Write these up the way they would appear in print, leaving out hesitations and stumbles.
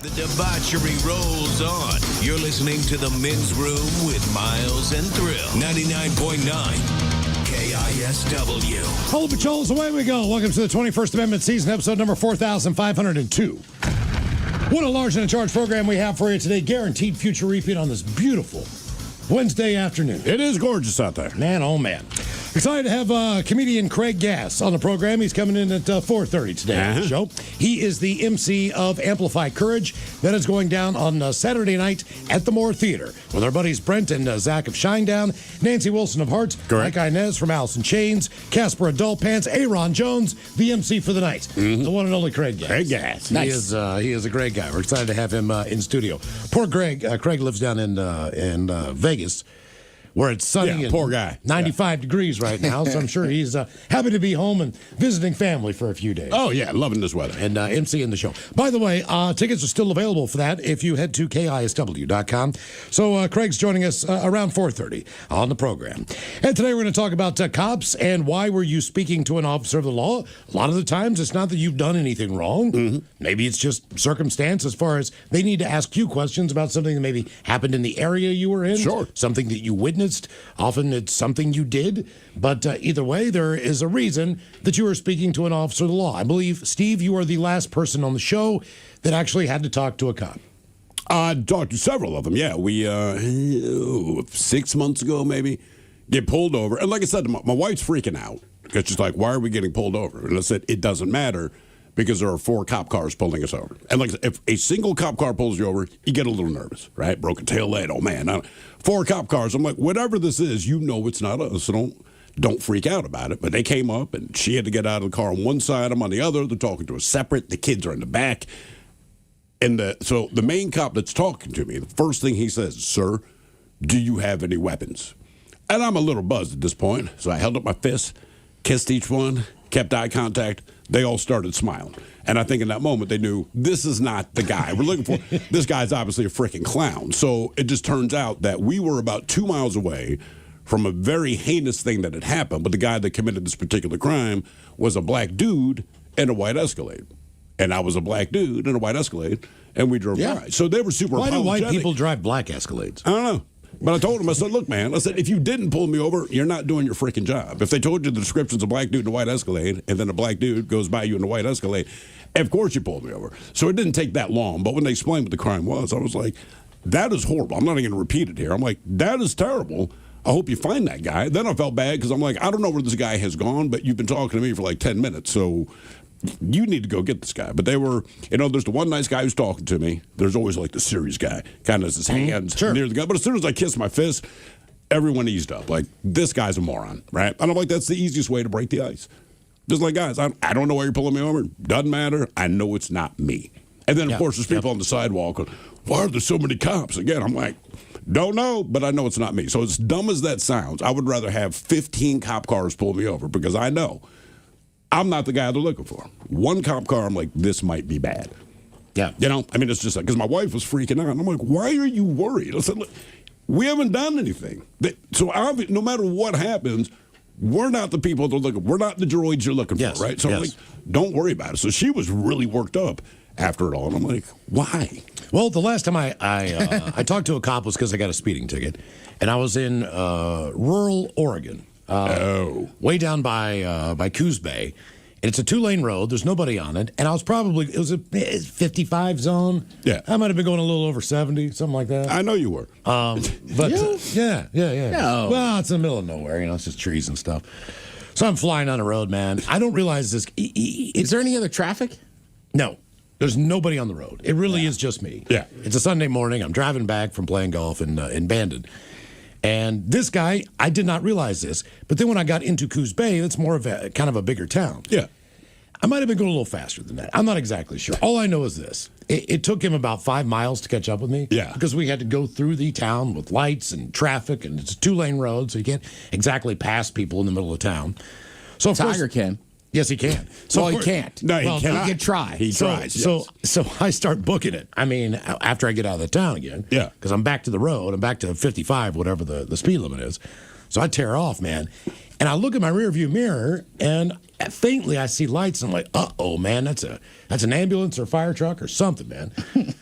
The debauchery rolls on. You're listening to The Men's Room with Miles and Thrill. 99.9 KISW. Hello, Patrols. Away we go. Welcome to the 21st Amendment season, episode number 4502. What a large and in charge program we have for you today. Guaranteed future repeat on this beautiful Wednesday afternoon. It is gorgeous out there. Man, oh man. Excited to have comedian Craig Gass on the program. He's coming in at 4:30 today on the show. He is the MC of Amplify Courage. That is going down on Saturday night at the Moore Theater with our buddies Brent and Zach of Shinedown, Nancy Wilson of Hearts, Mike Inez from Alice in Chains, Casper Adult Pants, Aaron Jones, the MC for the night. The one and only Craig Gass. Craig Gass. Nice. He is a great guy. We're excited to have him in studio. Poor Greg. Craig lives down in Vegas, where it's sunny and poor guy. 95 degrees right now, so I'm sure he's happy to be home and visiting family for a few days. Oh, yeah, loving this weather. And emceeing the show. By the way, tickets are still available for that if you head to KISW.com. So Craig's joining us around 4:30 on the program. And today we're going to talk about cops and why were you speaking to an officer of the law. A lot of the times it's not that you've done anything wrong. Maybe it's just circumstance as far as they need to ask you questions about something that maybe happened in the area you were in. Sure. Something that you witnessed. Often it's something you did, but either way, there is a reason that you are speaking to an officer of the law. I believe, Steve, you are the last person on the show that actually had to talk to a cop. I talked to several of them, yeah. We, 6 months ago, maybe, get pulled over. And like I said, my wife's freaking out because she's like, why are we getting pulled over? And I said, it doesn't matter, because there are 4 cop cars pulling us over. And like, if a single cop car pulls you over, you get a little nervous, right? Broken tail light, oh man. 4 cop cars, I'm like, whatever this is, you know it's not us, so don't freak out about it. But they came up, and she had to get out of the car on one side, I'm on the other. They're talking to us separate. The kids are in the back. And so the main cop that's talking to me, the first thing he says, sir, do you have any weapons? And I'm a little buzzed at this point, so I held up my fist, kissed each one, kept eye contact. They all started smiling. And I think in that moment they knew this is not the guy we're looking for. This guy's obviously a freaking clown. So it just turns out that we were about 2 miles away from a very heinous thing that had happened. But the guy that committed this particular crime was a black dude in a white Escalade. And I was a black dude in a white Escalade, and we drove by. So they were super apologetic. Why do white people drive black Escalades? I don't know. But I told him, I said, look, man, I said, if you didn't pull me over, you're not doing your freaking job. If they told you the description's a black dude in a white Escalade, and then a black dude goes by you in a white Escalade, of course you pulled me over. So it didn't take that long. But when they explained what the crime was, I was like, that is horrible. I'm not even going to repeat it here. I'm like, that is terrible. I hope you find that guy. Then I felt bad because I'm like, I don't know where this guy has gone, but you've been talking to me for like 10 minutes, so you need to go get this guy. But they were, there's the one nice guy who's talking to me. There's always like the serious guy, kind of has his hands near the guy. But as soon as I kiss my fist, everyone eased up. Like, this guy's a moron, right? And I'm like, that's the easiest way to break the ice. Just like, guys, I don't know why you're pulling me over. Doesn't matter. I know it's not me. And then, of course, there's people on the sidewalk going, why are there so many cops? Again, I'm like, don't know, but I know it's not me. So as dumb as that sounds, I would rather have 15 cop cars pull me over because I know I'm not the guy they're looking for. One cop car, I'm like, this might be bad. Yeah. It's just like, because my wife was freaking out. And I'm like, why are you worried? I said, look, we haven't done anything. So no matter what happens, we're not the people they're looking for. We're not the droids you're looking for, right? So I'm like, don't worry about it. So she was really worked up after it all. And I'm like, why? Well, the last time I talked to a cop was because I got a speeding ticket. And I was in rural Oregon. Way down by Coos Bay. And it's a 2-lane road. There's nobody on it. And it was a 55 zone. Yeah. I might have been going a little over 70, something like that. I know you were. Yeah. No. Well, it's in the middle of nowhere. It's just trees and stuff. So I'm flying on the road, man. I don't realize this. Is there any other traffic? No. There's nobody on the road. It really is just me. Yeah. It's a Sunday morning. I'm driving back from playing golf in Bandon. And this guy, I did not realize this, but then when I got into Coos Bay, that's more of a kind of a bigger town. Yeah. I might have been going a little faster than that. I'm not exactly sure. All I know is this. It took him about 5 miles to catch up with me. Yeah. Because we had to go through the town with lights and traffic, and it's a 2-lane road, so you can't exactly pass people in the middle of town. So of Tiger can. Yes, he can. So he can't. No, he cannot. He can try. He tries. So I start booking it. I mean, after I get out of the town again. Yeah. Because I'm back to the road. I'm back to 55, whatever the speed limit is. So I tear off, man. And I look at my rearview mirror, and faintly I see lights. And I'm like, uh-oh, man, that's an ambulance or fire truck or something, man.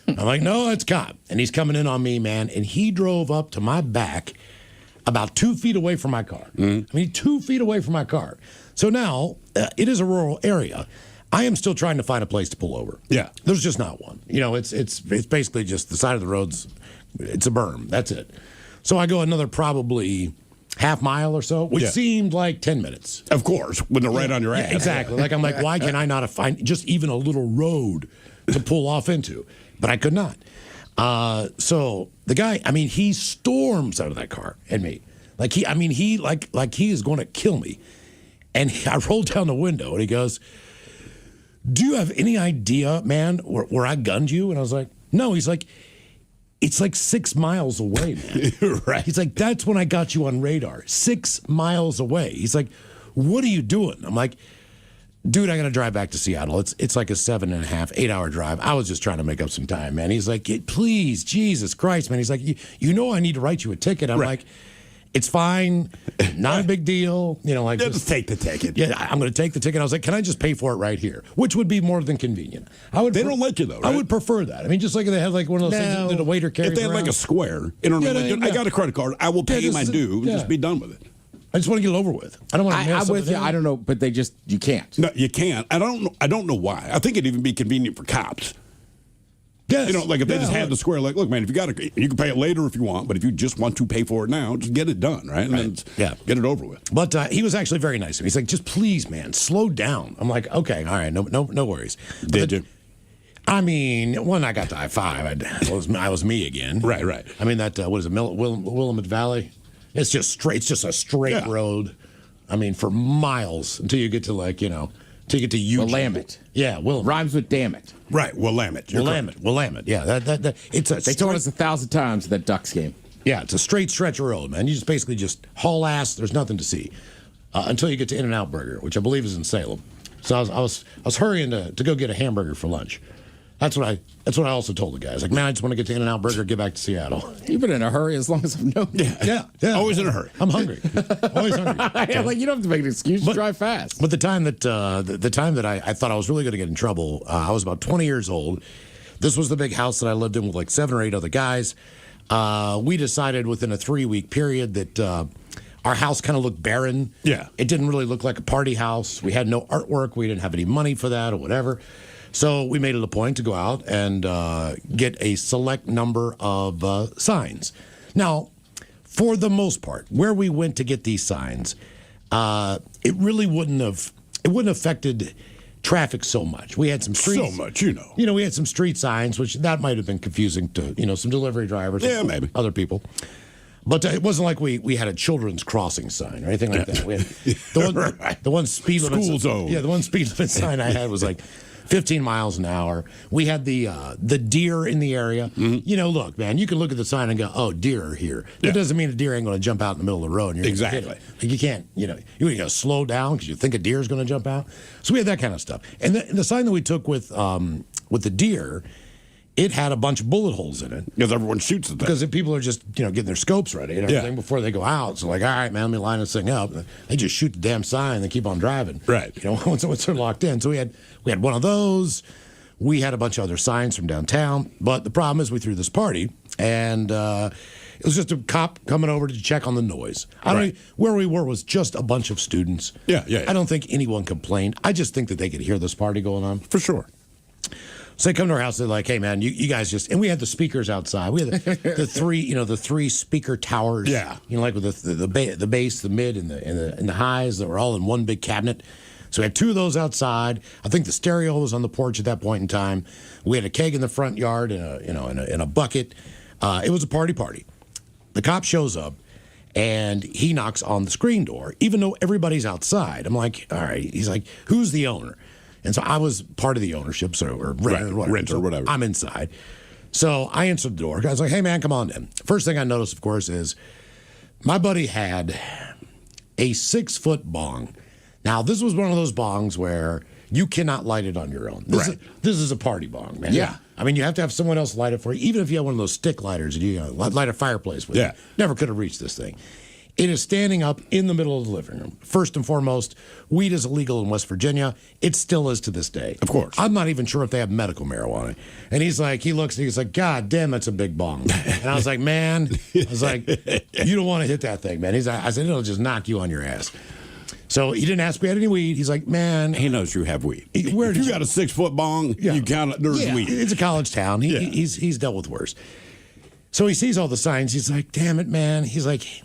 I'm like, no, it's a cop. And he's coming in on me, man. And he drove up to my back about 2 feet away from my car. I mean, 2 feet away from my car. So now, it is a rural area. I am still trying to find a place to pull over. Yeah. There's just not one. You know, it's basically just the side of the road's, it's a berm. That's it. So I go another probably half mile or so, which seemed like 10 minutes. Of course, when they're right on your ass. Exactly. Like, I'm like, why can I not find just even a little road to pull off into? But I could not. So the guy, I mean, he storms out of that car at me. Like he is going to kill me. And I rolled down the window and he goes, do you have any idea, man, where I gunned you? And I was like, no. He's like, it's like 6 miles away, man. Right. He's like, that's when I got you on radar. 6 miles away. He's like, what are you doing? I'm like, dude, I got to drive back to Seattle. It's like a 7.5, 8 hour drive. I was just trying to make up some time, man. He's like, please, Jesus Christ, man. He's like, you know I need to write you a ticket. I'm like, it's fine, not a big deal. You know, like just take the ticket. Yeah, I'm going to take the ticket. I was like, can I just pay for it right here? Which would be more than convenient. They don't let you though. Right? I would prefer that. I mean, just like if they had like one of those things that the waiter carries. If they had like a square, you know what I mean? I got a credit card. I will pay my due. Just be done with it. I just want to get it over with. I don't want to. I'm with you. I don't know, but you can't. No, you can't. I don't know why. I think it'd even be convenient for cops. Yes. You know, like if they just had the square, like, look, man, if you can pay it later if you want, but if you just want to pay for it now, just get it done, right? And then get it over with. But he was actually very nice to me. He's like, just please, man, slow down. I'm like, okay, all right, no worries. Did you? I mean, when I got to I-5, I was me again. Right. I mean, that, what is it, Willamette Valley? It's just straight. It's just a straight road. I mean, for miles until you get to till you get to Eugene. Willamette. Yeah, Willamette. Rhymes with damn it. Right, Willamette. Willamette. Yeah, They told us 1,000 times that Ducks game. Yeah, it's a straight stretch of road, man. You just basically just haul ass. There's nothing to see until you get to In-N-Out Burger, which I believe is in Salem. So I was hurrying to go get a hamburger for lunch. That's what I also told the guys. Like, man, I just want to get to In-N-Out Burger, get back to Seattle. You've been in a hurry as long as I've known you. Yeah. Always in a hurry. I'm hungry. Always hungry. Yeah, like you don't have to make an excuse to drive fast. But the time that I thought I was really going to get in trouble, I was about 20 years old. This was the big house that I lived in with like 7 or 8 other guys. We decided within a 3-week period that our house kind of looked barren. Yeah. It didn't really look like a party house. We had no artwork. We didn't have any money for that or whatever. So we made it a point to go out and get a select number of signs. Now, for the most part, where we went to get these signs, it really wouldn't have affected traffic so much. We had some streets. So much, you know. You know, we had some street signs, which that might have been confusing to, some delivery drivers. Yeah, maybe. Other people. But it wasn't like we had a children's crossing sign or anything like that. We had the one speed limit. School zone. Yeah, the one speed limit sign I had was like 15 miles an hour. We had the deer in the area. Mm-hmm. You know, look, man, you can look at the sign and go, oh, deer are here. That doesn't mean a deer ain't going to jump out in the middle of the road. And exactly. Like, you can't, you got to slow down because you think a deer is going to jump out. So we had that kind of stuff. And the sign that we took with the deer, it had a bunch of bullet holes in it. Because everyone shoots at that. Because if people are just, getting their scopes ready and everything before they go out. So like, all right, man, let me line this thing up. They just shoot the damn sign and they keep on driving. Right. Once they're locked in. So we had one of those. We had a bunch of other signs from downtown. But the problem is we threw this party and it was just a cop coming over to check on the noise. Where we were was just a bunch of students. Yeah. I don't think anyone complained. I just think that they could hear this party going on. For sure. So they come to our house. They're like, "Hey, man, you guys just..." And we had the speakers outside. We had the three speaker towers. Yeah. Like with the bass, the mid, and the highs that were all in one big cabinet. So we had 2 of those outside. I think the stereo was on the porch at that point in time. We had a keg in the front yard and in a bucket. It was a party. The cop shows up, and he knocks on the screen door, even though everybody's outside. I'm like, all right. He's like, who's the owner? And so I was part of the ownership, or renter, or whatever. I'm inside. So I answered the door. I was like, hey, man, come on in. First thing I noticed, of course, is my buddy had a 6-foot bong. Now, this was one of those bongs where you cannot light it on your own. This is a party bong, man. Yeah. I mean, you have to have someone else light it for you, even if you have one of those stick lighters that you light a fireplace with. Yeah. Never could have reached this thing. It is standing up in the middle of the living room. First and foremost, weed is illegal in West Virginia. It still is to this day. Of course. I'm not even sure if they have medical marijuana. And he's like, he looks and he's like, God damn, that's a big bong. And I was like, man, you don't want to hit that thing, man. I said, it'll just knock you on your ass. So he didn't ask if we had any weed. He's like, man. He knows you have weed. If you got a 6-foot bong, you count there's weed. It's a college town. He's dealt with worse. So he sees all the signs. He's like, damn it, man. He's like,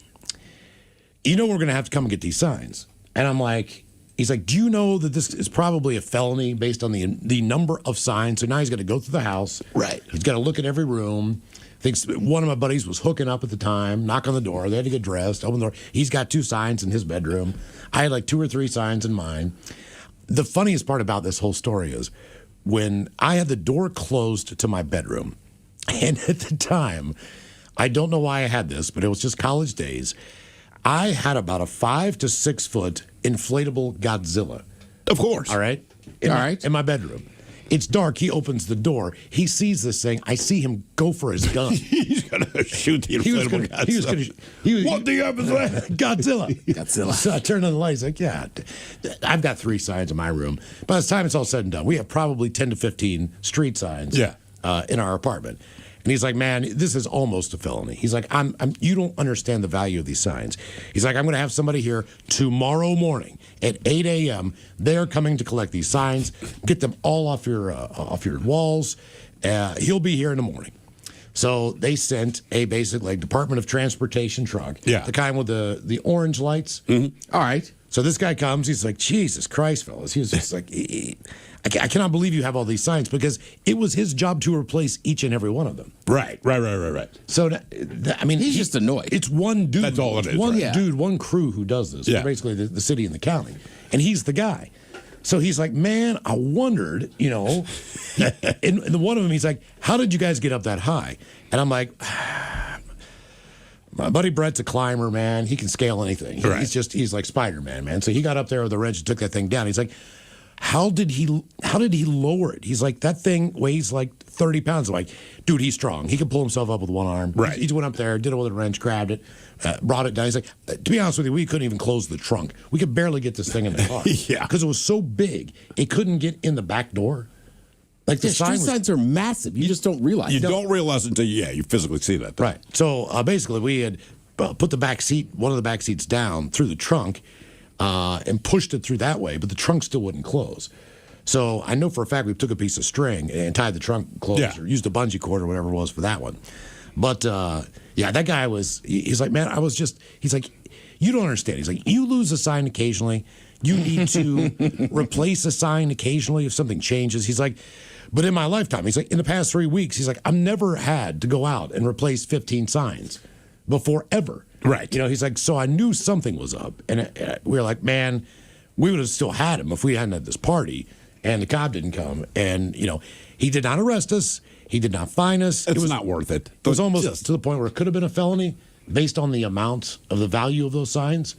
you know we're going to have to come and get these signs. And I'm like, he's like, do you know that this is probably a felony based on the number of signs? So now he's got to go through the house. Right. He's got to look at every room. Thinks one of my buddies was hooking up at the time, knock on the door. They had to get dressed, open the door. He's got 2 signs in his bedroom. I had like 2 or 3 signs in mine. The funniest part about this whole story is when I had the door closed to my bedroom, and at the time, I don't know why I had this, but it was just college days. I had about a 5 to 6 foot inflatable Godzilla. Of course. All right? In my bedroom. It's dark. He opens the door. He sees this thing. I see him go for his gun. He's going to shoot the inflatable Godzilla. What the F is that? Godzilla. So I turned on the lights. Like, yeah, I've got 3 signs in my room. By the time it's all said and done, we have probably 10 to 15 street signs in our apartment. And he's like, man, this is almost a felony. He's like, you don't understand the value of these signs. He's like, I'm going to have somebody here tomorrow morning at 8 a.m. They're coming to collect these signs, get them all off your walls. He'll be here in the morning. So they sent a basic Department of Transportation truck. Yeah. The kind with the orange lights. All right. So this guy comes. He's like, Jesus Christ, fellas. He was just like, I cannot believe you have all these signs, because it was his job to replace each and every one of them. Right. So, I mean, he's just annoyed. It's one dude. That's all it is. One dude, one crew who does this. Yeah. Basically, the city and the county. And he's the guy. So he's like, man, I wondered, and one of them, he's like, how did you guys get up that high? And I'm like, my buddy Brett's a climber, man. He can scale anything. He's like Spider-Man, man. So he got up there with the wrench and took that thing down. He's like, how did he lower it? He's like, that thing weighs like 30 pounds. I'm like, dude, he's strong. He can pull himself up with one arm. Right. He went up there, did it with a wrench, grabbed it, brought it down. He's like, to be honest with you, we couldn't even close the trunk. We could barely get this thing in the car. Because it was so big, it couldn't get in the back door. Like the signs are massive. You just don't realize. You don't realize until you physically see that thing. Right. So basically, we had put the back seat, one of the back seats down through the trunk, and pushed it through that way, but the trunk still wouldn't close. So I know for a fact we took a piece of string and tied the trunk closed, or used a bungee cord or whatever it was for that one. But that guy he's like, man, he's like, you don't understand. He's like, you lose a sign occasionally. You need to replace a sign occasionally if something changes. He's like, but in my lifetime, he's like, in the past 3 weeks, he's like, I've never had to go out and replace 15 signs before ever. Right. He's like, so I knew something was up. And we were like, man, we would have still had him if we hadn't had this party and the cop didn't come. And, he did not arrest us. He did not fine us. It was not worth it. It was almost to the point where it could have been a felony based on the amount of the value of those signs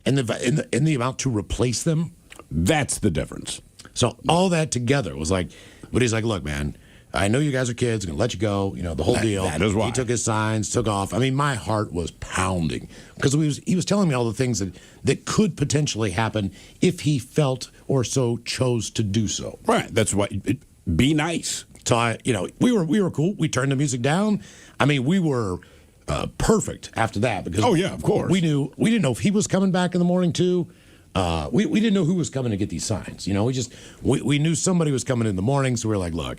and the amount to replace them. That's the difference. So all that together was like, but he's like, look, man, I know you guys are kids. I'm going to let you go. The whole deal. That is why. He took his signs, took off. I mean, my heart was pounding because he was telling me all the things that could potentially happen if he felt or so chose to do so. Right. That's why. Be nice. So we were cool. We turned the music down. I mean, we were perfect after that because of course. We didn't know if he was coming back in the morning too. We didn't know who was coming to get these signs. We knew somebody was coming in the morning, so we were like, look,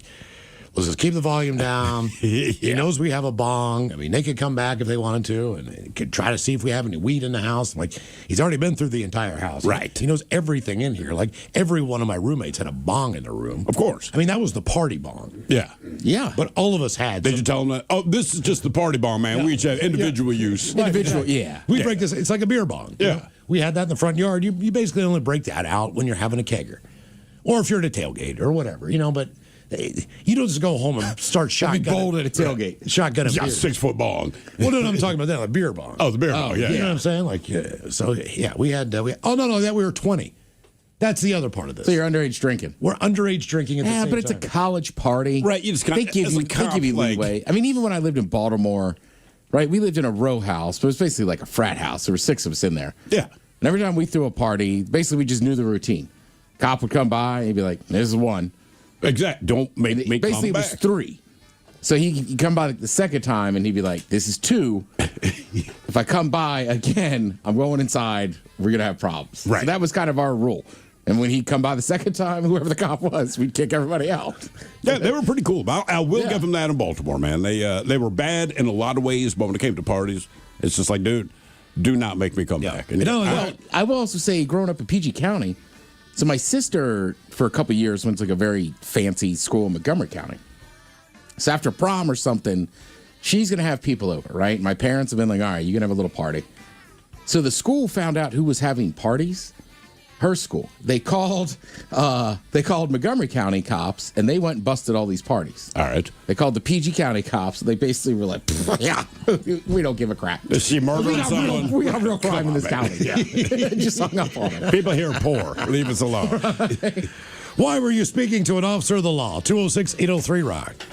let's just keep the volume down. He knows we have a bong. I mean, they could come back if they wanted to and could try to see if we have any weed in the house. Like, he's already been through the entire house. Right. He knows everything in here. Like, every one of my roommates had a bong in their room. Of course. I mean, that was the party bong. Yeah. Yeah. But all of us had. Did you tell them that? Oh, this is just the party bong, man. We each have individual use. Individual, yeah. We break this. It's like a beer bong. Yeah. We had that in the front yard. You basically only break that out when you're having a kegger. Or if you're at a tailgate or whatever, but you don't just go home and start shotgunning. Be bold at a tailgate. Shotgun a beer. 6-foot bong. Well, no, I'm talking about that, a beer bong. Oh, the beer bong, yeah. You know what I'm saying? Like, we had, that we were 20. That's the other part of this. So you're underage drinking. We're underage drinking at the same time. But it's a college party. Right, you just they give you leeway. I mean, even when I lived in Baltimore, right? We lived in a row house, but it was basically like a frat house. There were 6 of us in there. Yeah. And every time we threw a party, basically we just knew the routine. Cop would come by and he'd be like, "This is 1." Exactly. Don't make Basically, come it was back. 3. So he'd come by the second time and he'd be like, "This is 2. If I come by again, I'm going inside. We're going to have problems." Right. So that was kind of our rule. And when he'd come by the second time, whoever the cop was, we'd kick everybody out. Yeah, they were pretty cool. I will Yeah. give them that in Baltimore, man. They were bad in a lot of ways, but when it came to parties, it's just like, dude, do not make me come back. And I will also say, growing up in PG County, so my sister, for a couple years, went to like a very fancy school in Montgomery County. So after prom or something, she's going to have people over, right? My parents have been like, "All right, you're going to have a little party." So the school found out who was having parties. Her school. They called Montgomery County cops, and they went and busted all these parties. all right. They called the PG County cops. They basically were like, "Yeah, we don't give a crap. Is she murdering someone? We got real crime in this man. county." Yeah. Just hung up on it. People here are poor. Leave us alone. Why were you speaking to an officer of the law? 206-803-ROCK.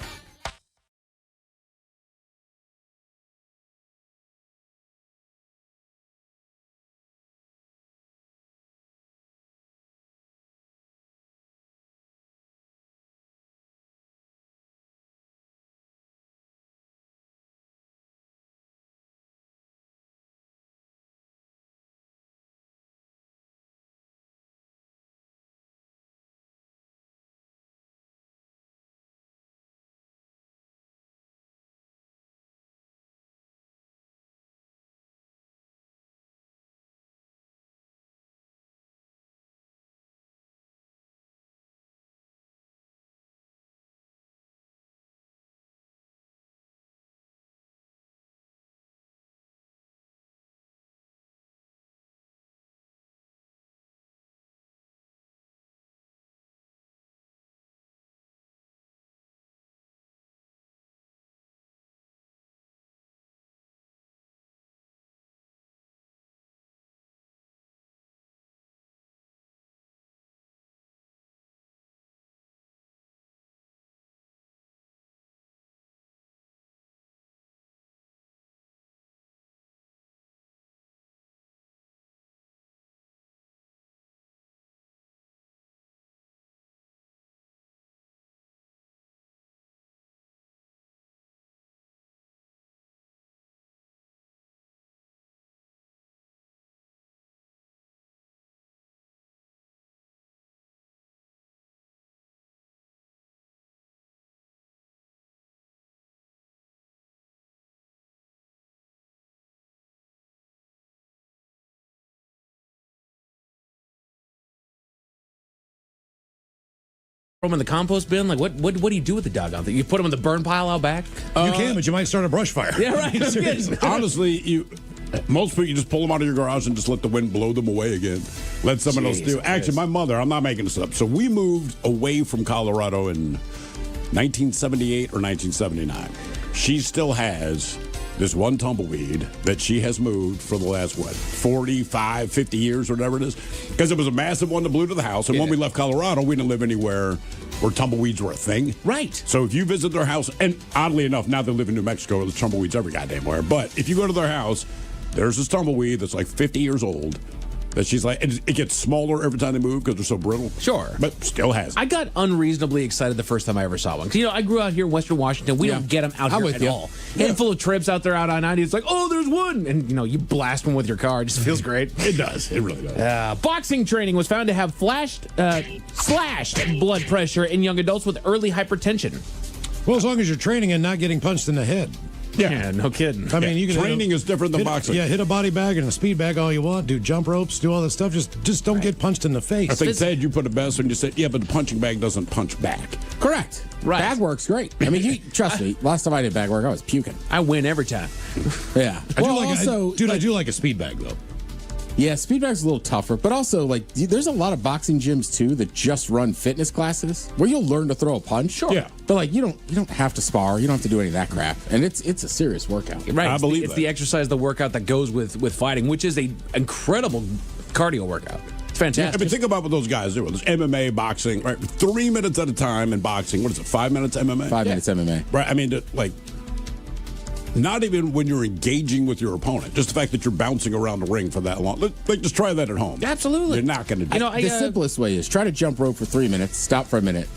Throw him in the compost bin? Like, what do you do with the dog out there? You put him in the burn pile out back? You can, but you might start a brush fire. Yeah, right. Seriously. Honestly, most people, you just pull them out of your garage and just let the wind blow them away again. Let someone else do. Actually, my mother, I'm not making this up. So we moved away from Colorado in 1978 or 1979. She still has this one tumbleweed that she has moved for the last, 45, 50 years or whatever it is. Because it was a massive one that blew to the house. And when we left Colorado, we didn't live anywhere where tumbleweeds were a thing. Right. So if you visit their house, and oddly enough, now they live in New Mexico, there's tumbleweeds every goddamn where. But if you go to their house, there's this tumbleweed that's like 50 years old. That she's like, it gets smaller every time they move because they're so brittle. Sure. But still has it. I got unreasonably excited the first time I ever saw one. 'Cause, I grew out here in Western Washington. We don't get them out I'm here with at you. all. Handful of trips out there out on 90. It's like, oh, there's one. And, you blast one with your car. It just feels great. It does. It really does. Boxing training was found to have slashed blood pressure in young adults with early hypertension. Well, as long as you're training and not getting punched in the head. Yeah, no kidding. I mean, you can Training is different than boxing. Yeah, hit a body bag and a speed bag all you want. Do jump ropes, do all that stuff. Just don't get punched in the face. I think, Ted, you put it best when you said, yeah, but the punching bag doesn't punch back. Correct. Right. Bag work's great. I mean, trust me. Last time I did bag work, I was puking. I win every time. Yeah. I do like a speed bag though. Yeah, speed bag's a little tougher, but also there's a lot of boxing gyms too that just run fitness classes where you'll learn to throw a punch. Sure. Yeah. But you don't have to spar. You don't have to do any of that crap, and it's a serious workout. Right. I believe it's that. the exercise, the workout that goes with fighting, which is an incredible cardio workout. It's I fantastic. mean, think about what those guys do. There's MMA, boxing, right? 3 minutes at a time in boxing. What is it, 5 minutes MMA? 5 minutes MMA. Right. I mean, Not even when you're engaging with your opponent. Just the fact that you're bouncing around the ring for that long. Like, just try that at home. Absolutely. You're not going to do it. The simplest way is try to jump rope for 3 minutes, stop for a minute,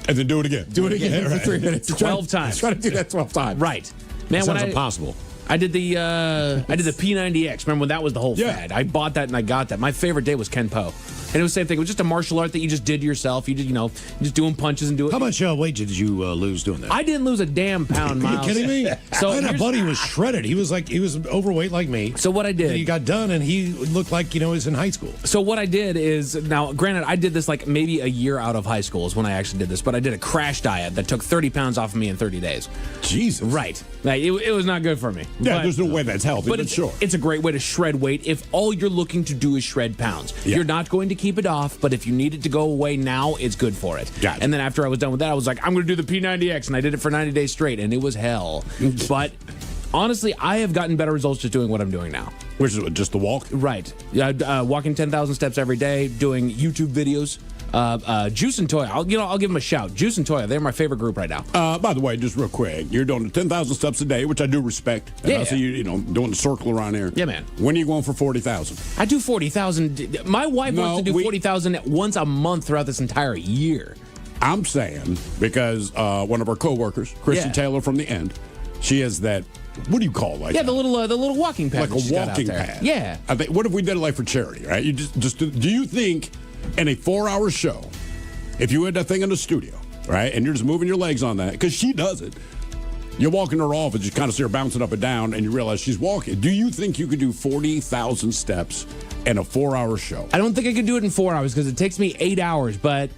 And then do it again. do it again for 3 minutes. 12 times. Try to do that 12 times. Right. Man, Sounds impossible. I did the P90X. Remember when that was the whole Yeah. fad? I bought that and I got that. My favorite day was Kenpo. And it was the same thing. It was just a martial art that you just did yourself. You did, just doing punches and doing. How much weight did you lose doing that? I didn't lose a damn pound, Are you Miles. kidding me? So I had a here's- buddy who was shredded. He was overweight like me. So what I did. He got done and he looked like he was in high school. So what I did is, now granted, I did this like maybe a year out of high school is when I actually did this, but I did a crash diet that took 30 pounds off of me in 30 days. Jesus. Right. Like, it was not good for me. Yeah, But- there's no way that's healthy, but it's a great way to shred weight if all you're looking to do is shred pounds. Yeah. You're not going to keep it off, but if you need it to go away now, it's good for it. Got it. And then after I was done with that, I was like, I'm going to do the P90X, and I did it for 90 days straight, and it was hell. But honestly, I have gotten better results just doing what I'm doing now. Which is just the walk? Right. Walking 10,000 steps every day, doing YouTube videos. Juice and Toya, I'll give them a shout. Juice and Toya, they're my favorite group right now. By the way, just real quick, you're doing 10,000 steps a day, which I do respect. And Yeah. I see you, doing the circle around here. Yeah, man. When are you going for 40,000? I do 40,000. My wife wants to do 40,000 once a month throughout this entire year. I'm saying because one of our coworkers, Christy Yeah. Taylor from the End, she has that. What do you call it? Yeah, the little walking pad. like that she's a got out walking there. pad. Yeah. I think. What if we did it like for charity? Right? You just do you think in a 4-hour show, if you had that thing in the studio, right, and you're just moving your legs on that, because she does it. You're walking her off and you kind of see her bouncing up and down, and you realize she's walking. Do you think you could do 40,000 steps in a 4-hour show? I don't think I could do it in 4 hours because it takes me 8 hours, but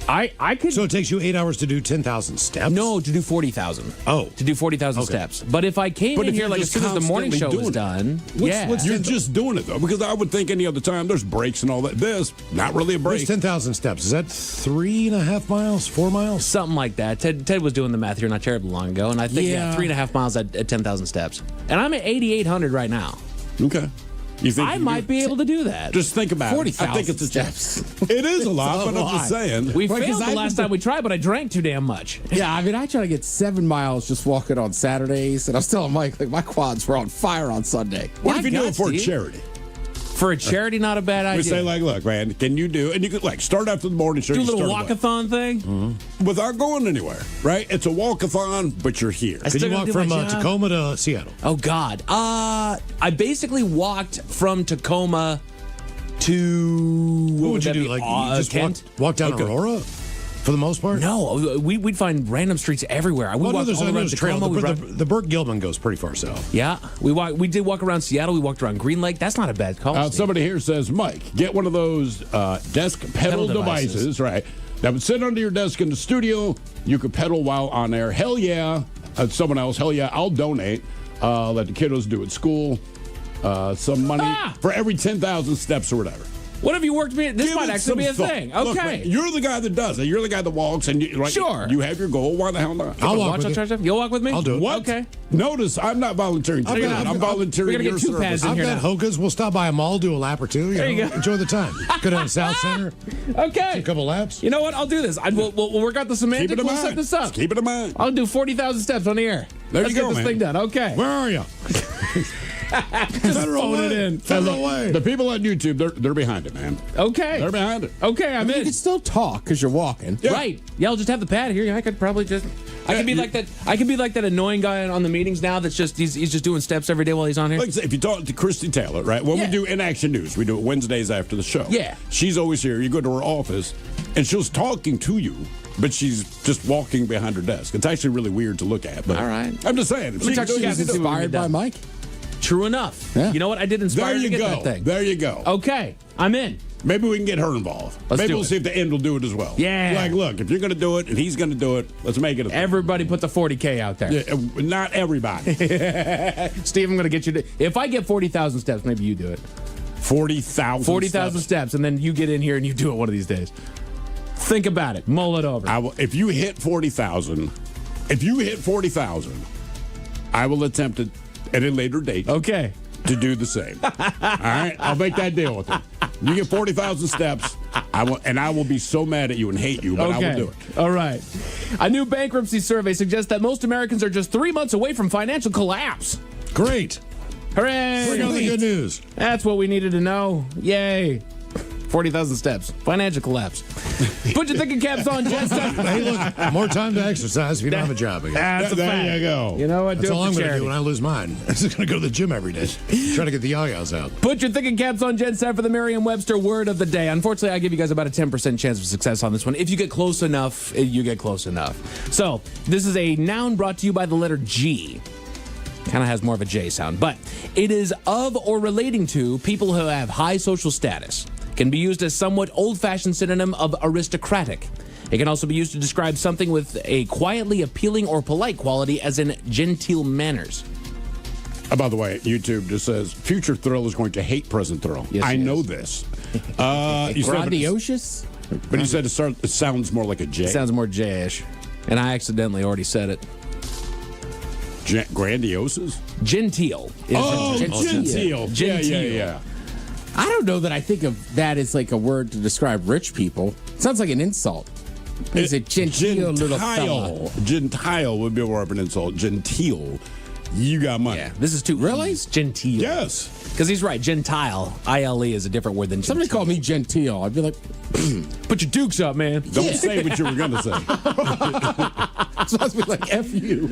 I could. So it takes you 8 hours to do 10,000 steps? No, to do 40,000. Oh. To do 40,000 Okay. steps. But if I came But in if here you're like as just soon as the morning show constantly was doing done, yeah. You're just doing it, though, because I would think any other time there's breaks and all that. This, not really a What's break. 10,000 steps? Is that 3.5 miles, 4 miles? Something like that. Ted was doing the math here not terribly long ago, and I think Yeah. 3.5 miles at 10,000 steps. And I'm at 8,800 right now. Okay. You think I you can might do- be able to do that. Just think about it. I think 40,000 it's a steps. It is a lot, but I'm just saying. We Right, 'cause failed the I last was- time we tried, but I drank too damn much. Yeah, I mean, I try to get 7 miles just walking on Saturdays, and I was telling Mike, like, my quads were on fire on Sunday. What if you do God, it for Steve. charity? For a charity, not a bad We idea. say, like, look, man, can you do, and you could, like, start after the morning show. do a you little start away. walkathon thing. Without going anywhere, right? It's a walkathon, but you're here. I Could still you gotta walk do my from job. Tacoma to Seattle? Oh God. I basically walked from Tacoma to What would you do? Like, you just Kent? walk down Aurora for the most part? No, we'd find random streets everywhere. We Well, no, walked there's all I know around there's trail. Tacoma. we The Burt Gilman goes pretty far south. yeah, we did walk around Seattle. We walked around Green Lake. That's not a bad call. Steve. Somebody here says, Mike, get one of those desk pedal devices. devices, right? That would sit under your desk in the studio. You could pedal while on there. Hell yeah. Someone else, hell yeah, I'll donate. Let the kiddos do at school. Some money for every 10,000 steps or whatever. What have you worked me? This Give might it actually be a some thought. thing. Look, Okay. man, you're the guy that does it. You're the guy that walks, and Sure. you have your goal. Why the hell not? I'll walk Watch with out, you. Charge. You'll walk with me. I'll do it. What? Okay. Notice, I'm not volunteering. I've got- I'm volunteering we gotta your get two pads service. in I've here got now. Hokas. We'll stop by a mall, do a lap or two. There you go. Enjoy the time. Go down to South Center, Okay. a couple laps. You know what? I'll do this. We'll work out the Keep semantics. it in We'll set mind. this up. Keep it in mind. I'll do 40,000 steps on the air. There Let's you go, get this man. thing done. Okay. Where are you? Federal phone it way. in. Federal way. The people on YouTube, they're behind it, man. Okay. They're behind it. Okay, I'm You in. can still talk because you're walking. Yeah. Right. Yeah, I'll just have the pad here. I could probably just. I could be like that. I could be like that annoying guy on the meetings now. That's just he's just doing steps every day while he's on here. Like I said, if you talk to Christy Taylor, right? When Yeah. we do In Action News, we do it Wednesdays after the show. Yeah. She's always here. You go to her office, and she's talking to you, but she's just walking behind her desk. It's actually really weird to look at. But All right. I'm just saying. If me she talk to can do you it, guys you and can see do what it. we Inspired get by done. Mike. True enough. Yeah. You know what? I did inspire There to you get go. that thing. There you go. Okay, I'm in. Maybe we can get her involved. Let's Maybe do we'll it. see if the end will do it as well. Yeah. Like, look, if you're going to do it and he's going to do it, let's make it a thing. Everybody put the 40K out there. Yeah, not everybody. Steve, I'm going to get you to. If I get 40,000 steps, maybe you do it. 40,000 40,000 steps, and then you get in here and you do it one of these days. Think about it. Mull it over. If you hit 40,000, I will attempt it at a later date. Okay. To do the same. All right? I'll make that deal with him. You get 40,000 steps, I will be so mad at you and hate you, but I will do it. All right. A new bankruptcy survey suggests that most Americans are just 3 months away from financial collapse. Great. Hooray! Bring on the good news. That's what we needed to know. Yay. 40,000 steps. Financial collapse. Put your thinking caps on, Jess. Hey, look, more time to exercise if you don't have a job again. That's a fact. There you go. You know what? That's Do all it I'm for going to do charity. when I lose mine. I'm just going to go to the gym every day. Try to get the yah-yahs out. Put your thinking caps on, Jen. Time for the Merriam-Webster word of the day. Unfortunately, I give you guys about a 10% chance of success on this one. If you get close enough, you get close enough. So, this is a noun brought to you by the letter G. Kind of has more of a J sound, but it is of or relating to people who have high social status. Can be used as somewhat old-fashioned synonym of aristocratic. It can also be used to describe something with a quietly appealing or polite quality, as in genteel manners. By the way, YouTube just says future Thrill is going to hate present Thrill. Yes, I he know is. this. You said- Grandiocious? but you said it sounds more like a J. Sounds more J-ish. And I accidentally already said it. Grandioses? Genteel. Is Genteel. Genteel. Yeah. I don't know that I think of that as like a word to describe rich people. It sounds like an insult. It's a genteel little fellow. Gentile would be more of an insult. Genteel. You got money. Yeah, this is too Really? It's genteel. Yes. Because he's right. Gentile, I-L-E, is a different word than Somebody genteel. called me genteel. I'd be like, Put your dukes up, man. Don't say what you were going to say. it's supposed to be like F you.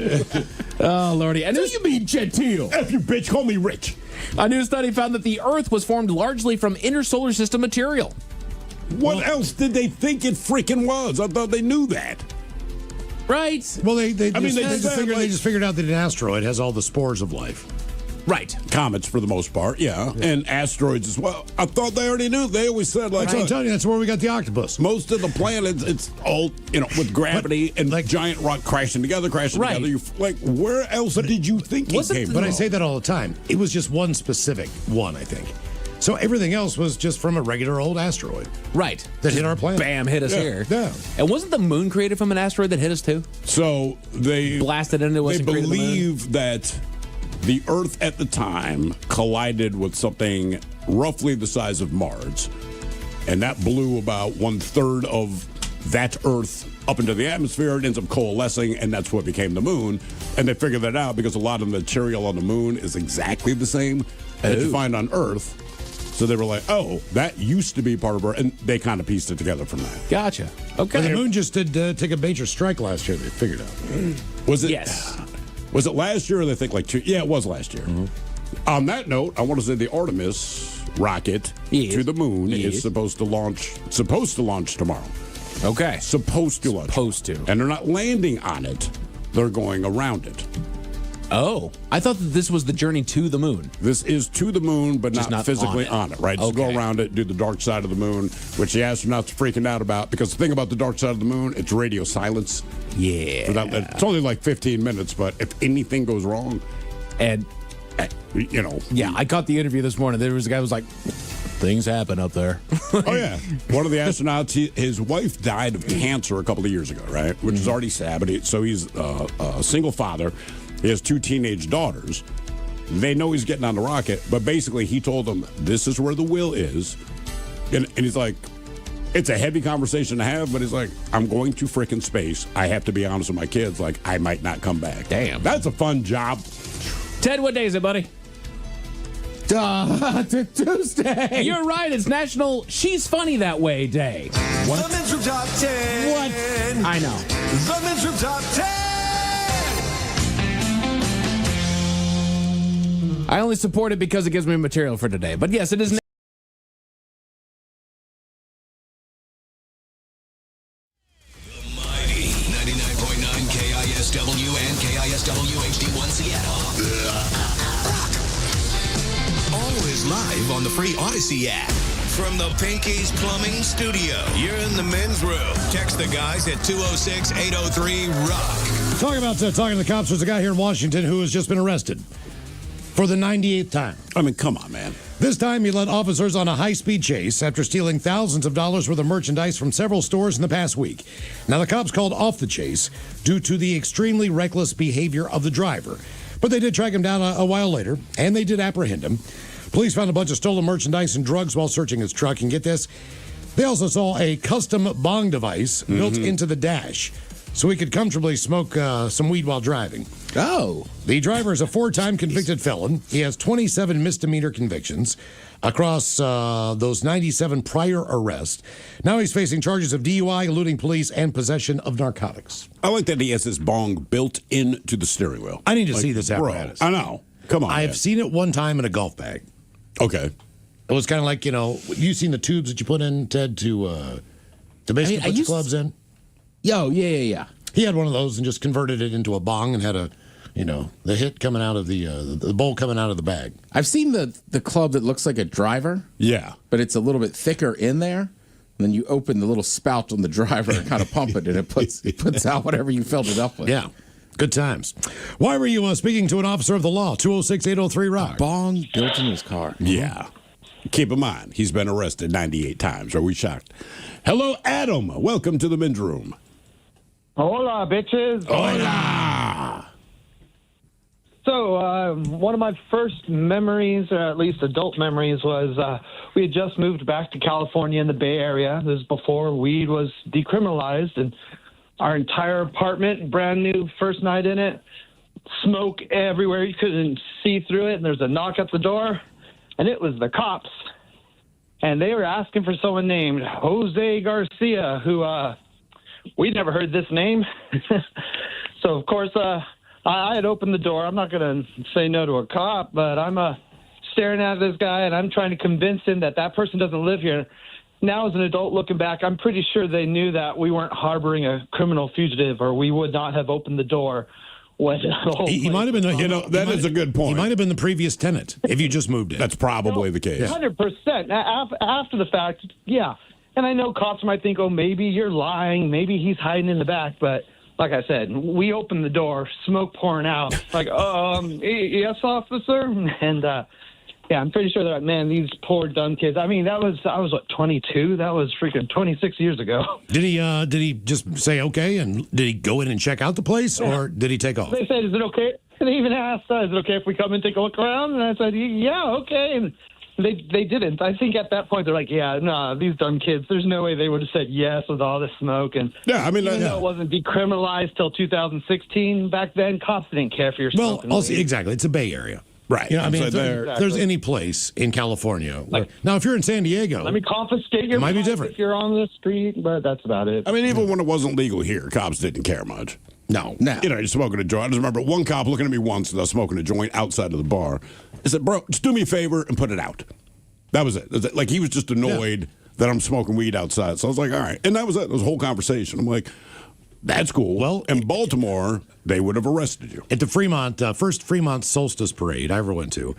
Oh, Lordy. And What do you mean genteel? F you, bitch. Call me rich. a new study found that the Earth was formed largely from inner solar system material. What else did they think it freaking was? I thought they knew that. Right? Well, they they just said, like- figured out that an asteroid has all the spores of life. Right. Comets for the most part, yeah. And asteroids as well. I thought they already knew. They always said, like, I'm telling you, that's where we got the octopus. most of the planets, it's all, with gravity and like- giant rock crashing together. Right. You, like, where else did you think it wasn't came the- from? But I say that all the time. It was just one specific one, I think. So everything else was just from a regular old asteroid Right. that hit our planet. Bam, hit us Yeah, here. yeah. And wasn't the moon created from an asteroid that hit us too? So they Blasted into us They and created the moon? believe that the Earth at the time collided with something roughly the size of Mars, and that blew about 1/3 of that Earth up into the atmosphere. It ends up coalescing, and that's what became the moon. And they figured that out because a lot of the material on the moon is exactly the same that you find on Earth. So they were like, "Oh, that used to be part of Earth," and they kind of pieced it together from that. Gotcha. But the Okay. moon just did take a major strike last year, they figured out. Was it? Yes. Was it last year or they think like 2? Yeah, it was last year. On that note, I want to say the Artemis rocket Yes. to the moon Yes. is supposed to launch tomorrow. Okay. Supposed to launch. Supposed to. And they're not landing on it. They're going around it. Oh. I thought that this was the journey to the moon. This is to the moon, but Just not not physically on on it. it, right? Just go Okay. around it, do the dark side of the moon, which the astronauts are freaking out about because the thing about the dark side of the moon, it's radio silence. Yeah. For that, it's only like 15 minutes, but if anything goes wrong, And yeah, I caught the interview this morning. There was a guy who was like, things happen up there. Oh yeah, one of the astronauts, his wife died of cancer a couple of years ago, right? Which is already sad. But so he's a single father. He has 2 teenage daughters. They know he's getting on the rocket, but basically he told them this is where the will is, and he's like, it's a heavy conversation to have, but he's like, I'm going to frickin' space. I have to be honest with my kids. Like, I might not come back. Damn. That's a fun job. Ted, what day is it, buddy? Tuesday. You're right. It's National She's Funny That Way Day. The Men's Room Top 10. What? I know. The Men's Room Top 10. I only support it because it gives me material for today. But yes, it is. Mighty 99.9 KISW and KISW HD1 Seattle. Always live on the free Odyssey app. From the Pinky's Plumbing Studio, you're in the men's room. Text the guys at 206-803-ROCK. Talking about talking to the cops, there's a guy here in Washington who has just been arrested for the 98th time. I mean, come on, man. This time, he led officers on a high-speed chase after stealing thousands of dollars worth of merchandise from several stores in the past week. Now, the cops called off the chase due to the extremely reckless behavior of the driver. But they did track him down a while later, and they did apprehend him. Police found a bunch of stolen merchandise and drugs while searching his truck. And get this, they also saw a custom bong device built into the dash. so he could comfortably smoke some weed while driving. Oh. The driver is a 4-time convicted felon. He has 27 misdemeanor convictions across those 97 prior arrests. Now he's facing charges of DUI, eluding police, and possession of narcotics. I like that he has his bong built into the steering wheel. I need to see this Bro, apparatus. I know. Come on. I've man. seen it one time in a golf bag. Okay. It was kind of like, you've seen the tubes that you put in, Ted, to basically put your clubs in? Yeah. He had one of those and just converted it into a bong and had the hit coming out of the bowl coming out of the bag. I've seen the club that looks like a driver. Yeah. But it's a little bit thicker in there. And then you open the little spout on the driver and kind of pump it, and it puts out whatever you filled it up with. Yeah. Good times. Why were you speaking to an officer of the law? 206-803-ROCK. Bong built in his car. Yeah. Keep in mind, he's been arrested 98 times. Are we shocked? Hello, Adam. Welcome to the men's room. Hola, bitches. Hola. So, one of my first memories, or at least adult memories, was we had just moved back to California in the Bay Area. This was before weed was decriminalized, and our entire apartment, brand new, first night in it, smoke everywhere. You couldn't see through it, and there's a knock at the door, and it was the cops. And they were asking for someone named Jose Garcia, who we'd never heard this name. So, of course, I had opened the door. I'm not going to say no to a cop, but I'm staring at this guy, and I'm trying to convince him that person doesn't live here. Now, as an adult looking back, I'm pretty sure they knew that we weren't harboring a criminal fugitive, or we would not have opened the door. He might have been, that is a good point. He might have been the previous tenant if you just moved in. That's probably the case. 100%. After the fact, yeah. And I know cops might think, oh, maybe you're lying. Maybe he's hiding in the back. But like I said, we opened the door, smoke pouring out. Like, yes, officer? And, yeah, I'm pretty sure that, man, these poor dumb kids. I mean, I was, 22? That was freaking 26 years ago. Did he just say okay, and did he go in and check out the place, or did he take off? They said, is it okay? And they even asked, is it okay if we come and take a look around? And I said, yeah, okay. And they didn't. I think at that point they're like, yeah, no, these dumb kids, there's no way they would have said yes with all this smoke. And yeah, I mean, even though it wasn't decriminalized till 2016, back then cops didn't care for your smoke. Well, also, exactly. It's a Bay Area. Right. I mean, So if there's any place in California. Now, if you're in San Diego, let me confiscate your might be bike different. if you're on the street, but that's about it. I mean, even when it wasn't legal here, cops didn't care much. No. You're smoking a joint. I just remember one cop looking at me once as I was smoking a joint outside of the bar. I said, bro, just do me a favor and put it out. That was it. Like, he was just annoyed that I'm smoking weed outside. So I was like, all right. And that was it. It was a whole conversation. I'm like, that's cool. Well, in Baltimore, they would have arrested you. At the first Fremont Solstice Parade I ever went to,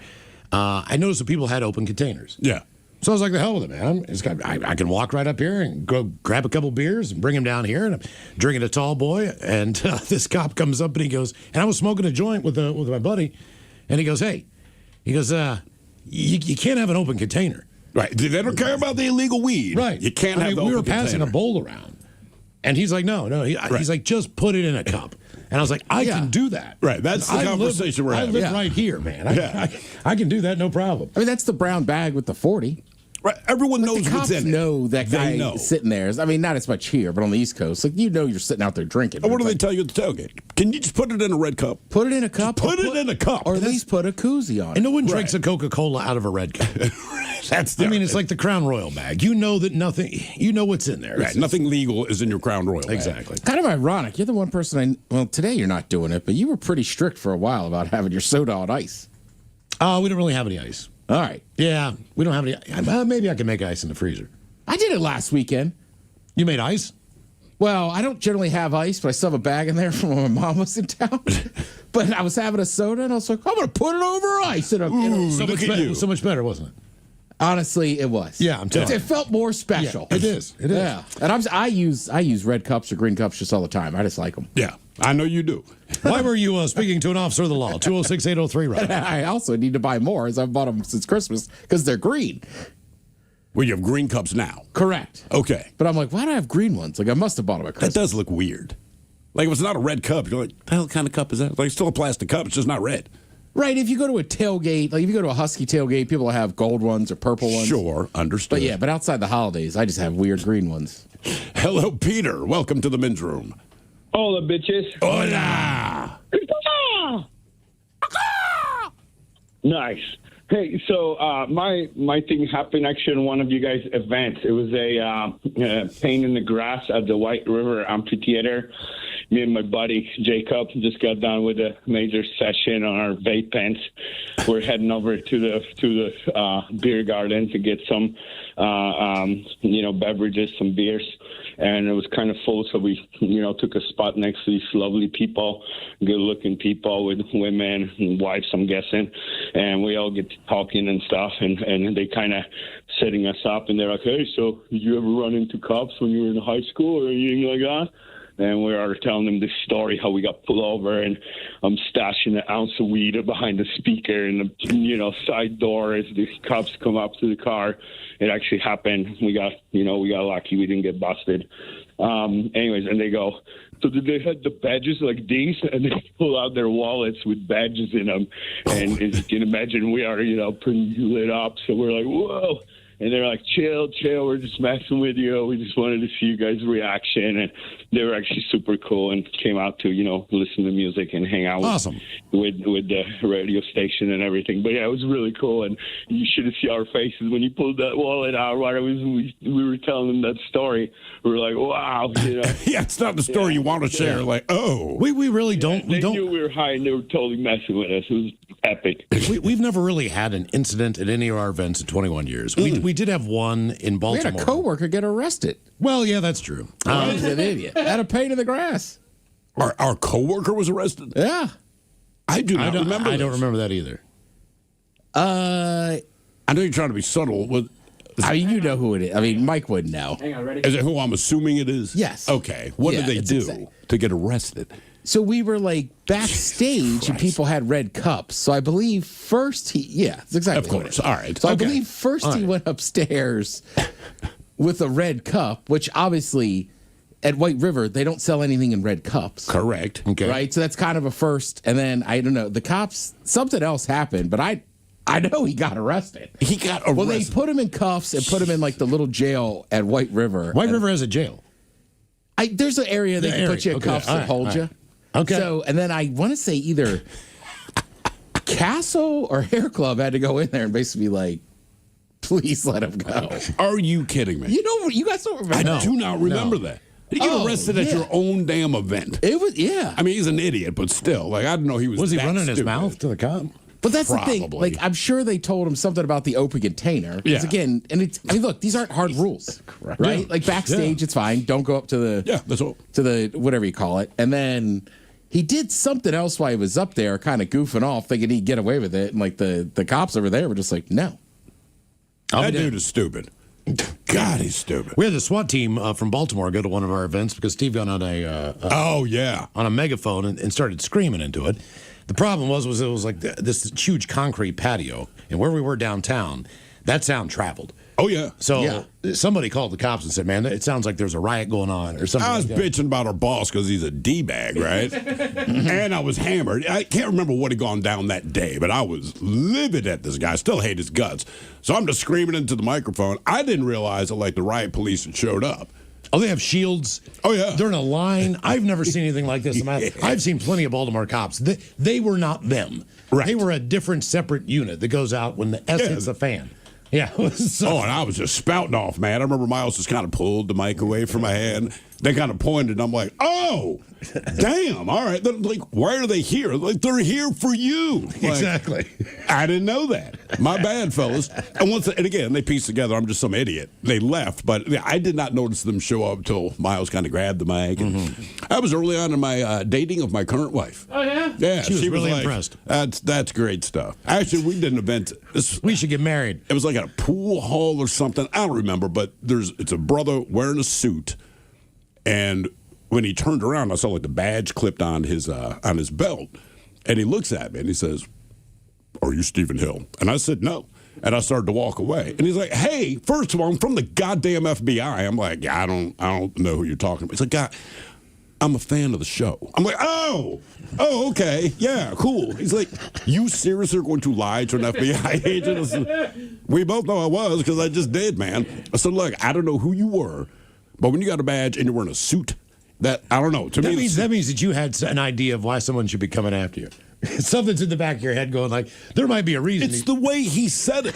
I noticed that people had open containers. Yeah. So I was like, the hell with it, man. I can walk right up here and go grab a couple beers and bring them down here. And I'm drinking a tall boy. And this cop comes up and he goes, and I was smoking a joint with my buddy. And he goes, hey, you can't have an open container. Right. They don't care about the illegal weed. Right. You can't have the we open were passing container. a bowl around. And he's like, no. He's like, just put it in a cup. And I was like, I can do that. Right. That's the conversation we're having. I live right here, man. I can do that, no problem. I mean, that's the brown bag with the 40. Right. Everyone knows the what's cops in it. know that guy know. sitting there. I mean, not as much here, but on the East Coast, like you're sitting out there drinking. What do they tell you at the tailgate? Can you just put it in a red cup? Put it in a cup. Put it in a cup. Or at least put a koozie on it. And no one drinks a Coca-Cola out of a red cup. It's like the Crown Royal bag. You know that nothing, you know what's in there. Right. Nothing legal is in your Crown Royal bag. Exactly. Kind of ironic. You're the one person well, today you're not doing it, but you were pretty strict for a while about having your soda on ice. We don't really have any ice. All right. Yeah, we don't have any. Maybe I can make ice in the freezer. I did it last weekend. You made ice? Well, I don't generally have ice, but I still have a bag in there from when my mom was in town. But I was having a soda, and I was like, I'm going to put it over ice. So much better, wasn't it? Honestly, it was. Yeah, I'm telling you. It felt more special. Yeah, it is. It is. Yeah. And I use red cups or green cups just all the time. I just like them. Yeah, I know you do. Why were you speaking to an officer of the law? 206-803-ROCK. I also need to buy more, as I've bought them since Christmas, because they're green. Well, you have green cups now. Correct. Okay. But I'm like, why do I have green ones? Like, I must have bought them at Christmas. That does look weird. Like, if it's not a red cup, you're like, the hell kind of cup is that? Like, it's still a plastic cup. It's just not red. Right. If you go to a tailgate, like if you go to a Husky tailgate, people have gold ones or purple ones. Sure, understood. But outside the holidays, I just have weird green ones. Hello, Peter. Welcome to the men's room. Oh, Hola, bitches. Hola. Nice. Hey, so my thing happened actually in one of you guys' events. It was a pain in the grass at the White River Amphitheater. Me and my buddy Jacob just got done with a major session on our vape pens. We're heading over to the beer garden to get some beverages, some beers, and it was kind of full. So we took a spot next to these lovely people, good-looking people with women and wives, I'm guessing, and we all get to talking and stuff, and they kind of setting us up, and they're like, hey, so did you ever run into cops when you were in high school or anything like that? And we are telling them this story, how we got pulled over, and I'm stashing an ounce of weed behind the speaker in the side door as the cops come up to the car. It actually happened. We got lucky. We didn't get busted. Anyways, and they go, so did they have the badges like these? And they pull out their wallets with badges in them. And as you can imagine, we are, pretty lit up. So we're like, whoa. And they're like, chill, we're just messing with you. We just wanted to see you guys' reaction. And they were actually super cool and came out to, listen to music and hang out with the radio station and everything. But, yeah, it was really cool. And you should have seen our faces when you pulled that wallet out. Right? We were telling them that story. We were like, wow. Yeah, it's not the story you want to share. Yeah. Like, oh. We really don't. They knew we were high and they were totally messing with us. It was epic. We've never really had an incident at any of our events in 21 years. We did have one in Baltimore. We had a coworker get arrested. Well, yeah, that's true. He's an idiot. Had a pain in the grass. Our coworker was arrested? Yeah. I don't remember. I don't remember that either. I know you're trying to be subtle. You know who it is. I mean, Mike wouldn't know. Hang on, ready? Is it who I'm assuming it is? Yes. Okay. What did they do insane. to get arrested? So we were like backstage and people had red cups. So I believe first it's exactly of course. All right. So I believe first he went upstairs with a red cup, which obviously at White River, they don't sell anything in red cups. Correct. Okay. Right? So that's kind of a first. And then, I don't know, the cops, something else happened, but I know he got arrested. He got arrested. Well, they put him in cuffs and put him in like the little jail at White River. White River has a jail. There's an area they can put you in cuffs and hold you. Okay. So, and then I want to say either Castle or Hair Club had to go in there and basically be like, please let him go. Are you kidding me? You guys don't remember. I do not remember that. He get arrested at your own damn event. It was, yeah. I mean, he's an idiot, but still, like, I didn't know he was. Was he that running his stupid. mouth to the cop? But that's Probably. the thing. Like, I'm sure they told him something about the open container. Yeah. Again, look, these aren't hard rules, right? Yeah. Like backstage, it's fine. Don't go up to the that's all. to the whatever you call it. And then he did something else while he was up there, kind of goofing off, thinking he'd get away with it. And like the cops over there were just like, no. That dude is stupid. God, he's stupid. We had the SWAT team from Baltimore go to one of our events because Steve got on a megaphone and started screaming into it. The problem was it was like this huge concrete patio, and where we were downtown, that sound traveled. Oh, yeah. So somebody called the cops and said, man, it sounds like there's a riot going on or something. I was bitching about our boss because he's a D-bag, right? And I was hammered. I can't remember what had gone down that day, but I was livid at this guy. I still hate his guts. So I'm just screaming into the microphone. I didn't realize that, like, the riot police had showed up. Oh, they have shields. Oh, yeah. They're in a line. I've never seen anything like this. I've seen plenty of Baltimore cops. They were not them. Right. They were a different, separate unit that goes out when the S hits the fan. Yeah. And I was just spouting off, man. I remember Miles just kind of pulled the mic away from my hand. They kind of pointed, and I'm like, oh, damn. All right. They're like, why are they here? Like, they're here for you. Like, exactly. I didn't know that. My bad, fellas. And again, they pieced together, I'm just some idiot. They left, but I did not notice them show up until Miles kind of grabbed the mic. And I was early on in my dating of my current wife. Oh, yeah? Yeah. She was really like, impressed. That's great stuff. Actually, we did an event. We should get married. It was like at a pool hall or something. I don't remember, but it's a brother wearing a suit. And when he turned around, I saw like the badge clipped on his belt. And he looks at me and he says, "Are you Stephen Hill?" And I said, "No." And I started to walk away. And he's like, "Hey, first of all, I'm from the goddamn FBI." I'm like, "Yeah, I don't know who you're talking about." He's like, "God, I'm a fan of the show." I'm like, oh, okay, yeah, cool. He's like, "You seriously are going to lie to an FBI agent?" I said, we both know I was because I just did, man. I said, "Look, I don't know who you were, but when you got a badge and you're wearing a suit That I don't know. To me, That means that you had an idea of why someone should be coming after you. Something's in the back of your head going like, there might be a reason. it's the way he said it.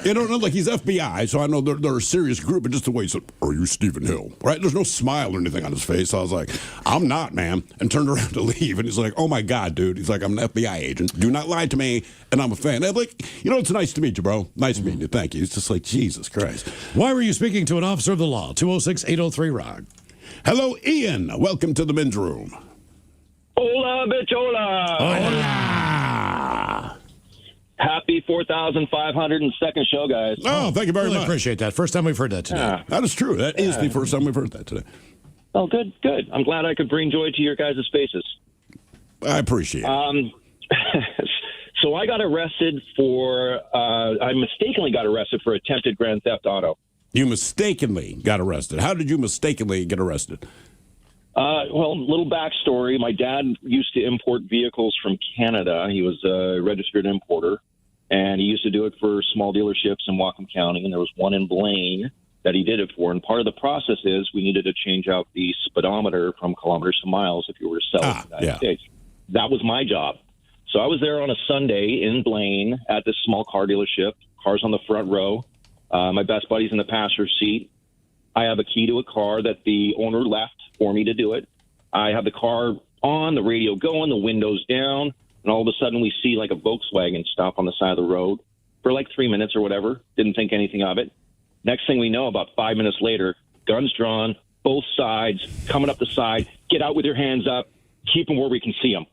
You know, like he's FBI, so I know they're a serious group, but just the way he said, "Are you Stephen Hill?" Right? There's no smile or anything on his face. So I was like, "I'm not, man," and turned around to leave. And he's like, "Oh my God, dude!" He's like, "I'm an FBI agent. Do not lie to me, and I'm a fan." And I'm like, you know, it's nice to meet you, bro. Nice meeting you. Thank you. It's just like Jesus Christ. Why were you speaking to an officer of the law? 206-803-ROCK. Hello, Ian. Welcome to the men's room. Hola, bichola. Happy 4,502nd show, guys. Oh, thank you very Really much. appreciate that. First time we've heard that today. Yeah. That is true. That is the first time we've heard that today. Oh, good. I'm glad I could bring joy to your guys' spaces. I appreciate it. So I got arrested I mistakenly got arrested for attempted grand theft auto. You mistakenly got arrested. How did you mistakenly get arrested? Well, little backstory. My dad used to import vehicles from Canada. He was a registered importer, and he used to do it for small dealerships in Whatcom County, and there was one in Blaine that he did it for. And part of the process is we needed to change out the speedometer from kilometers to miles if you were to sell it in the United States. That was my job. So I was there on a Sunday in Blaine at this small car dealership, cars on the front row. My best buddy's in the passenger seat. I have a key to a car that the owner left for me to do it. I have the car on, the radio going, the windows down, and all of a sudden we see like a Volkswagen stop on the side of the road for like 3 minutes or whatever. Didn't think anything of it. Next thing we know, about 5 minutes later, guns drawn, both sides, coming up the side. Get out with your hands up. Keep them where we can see them.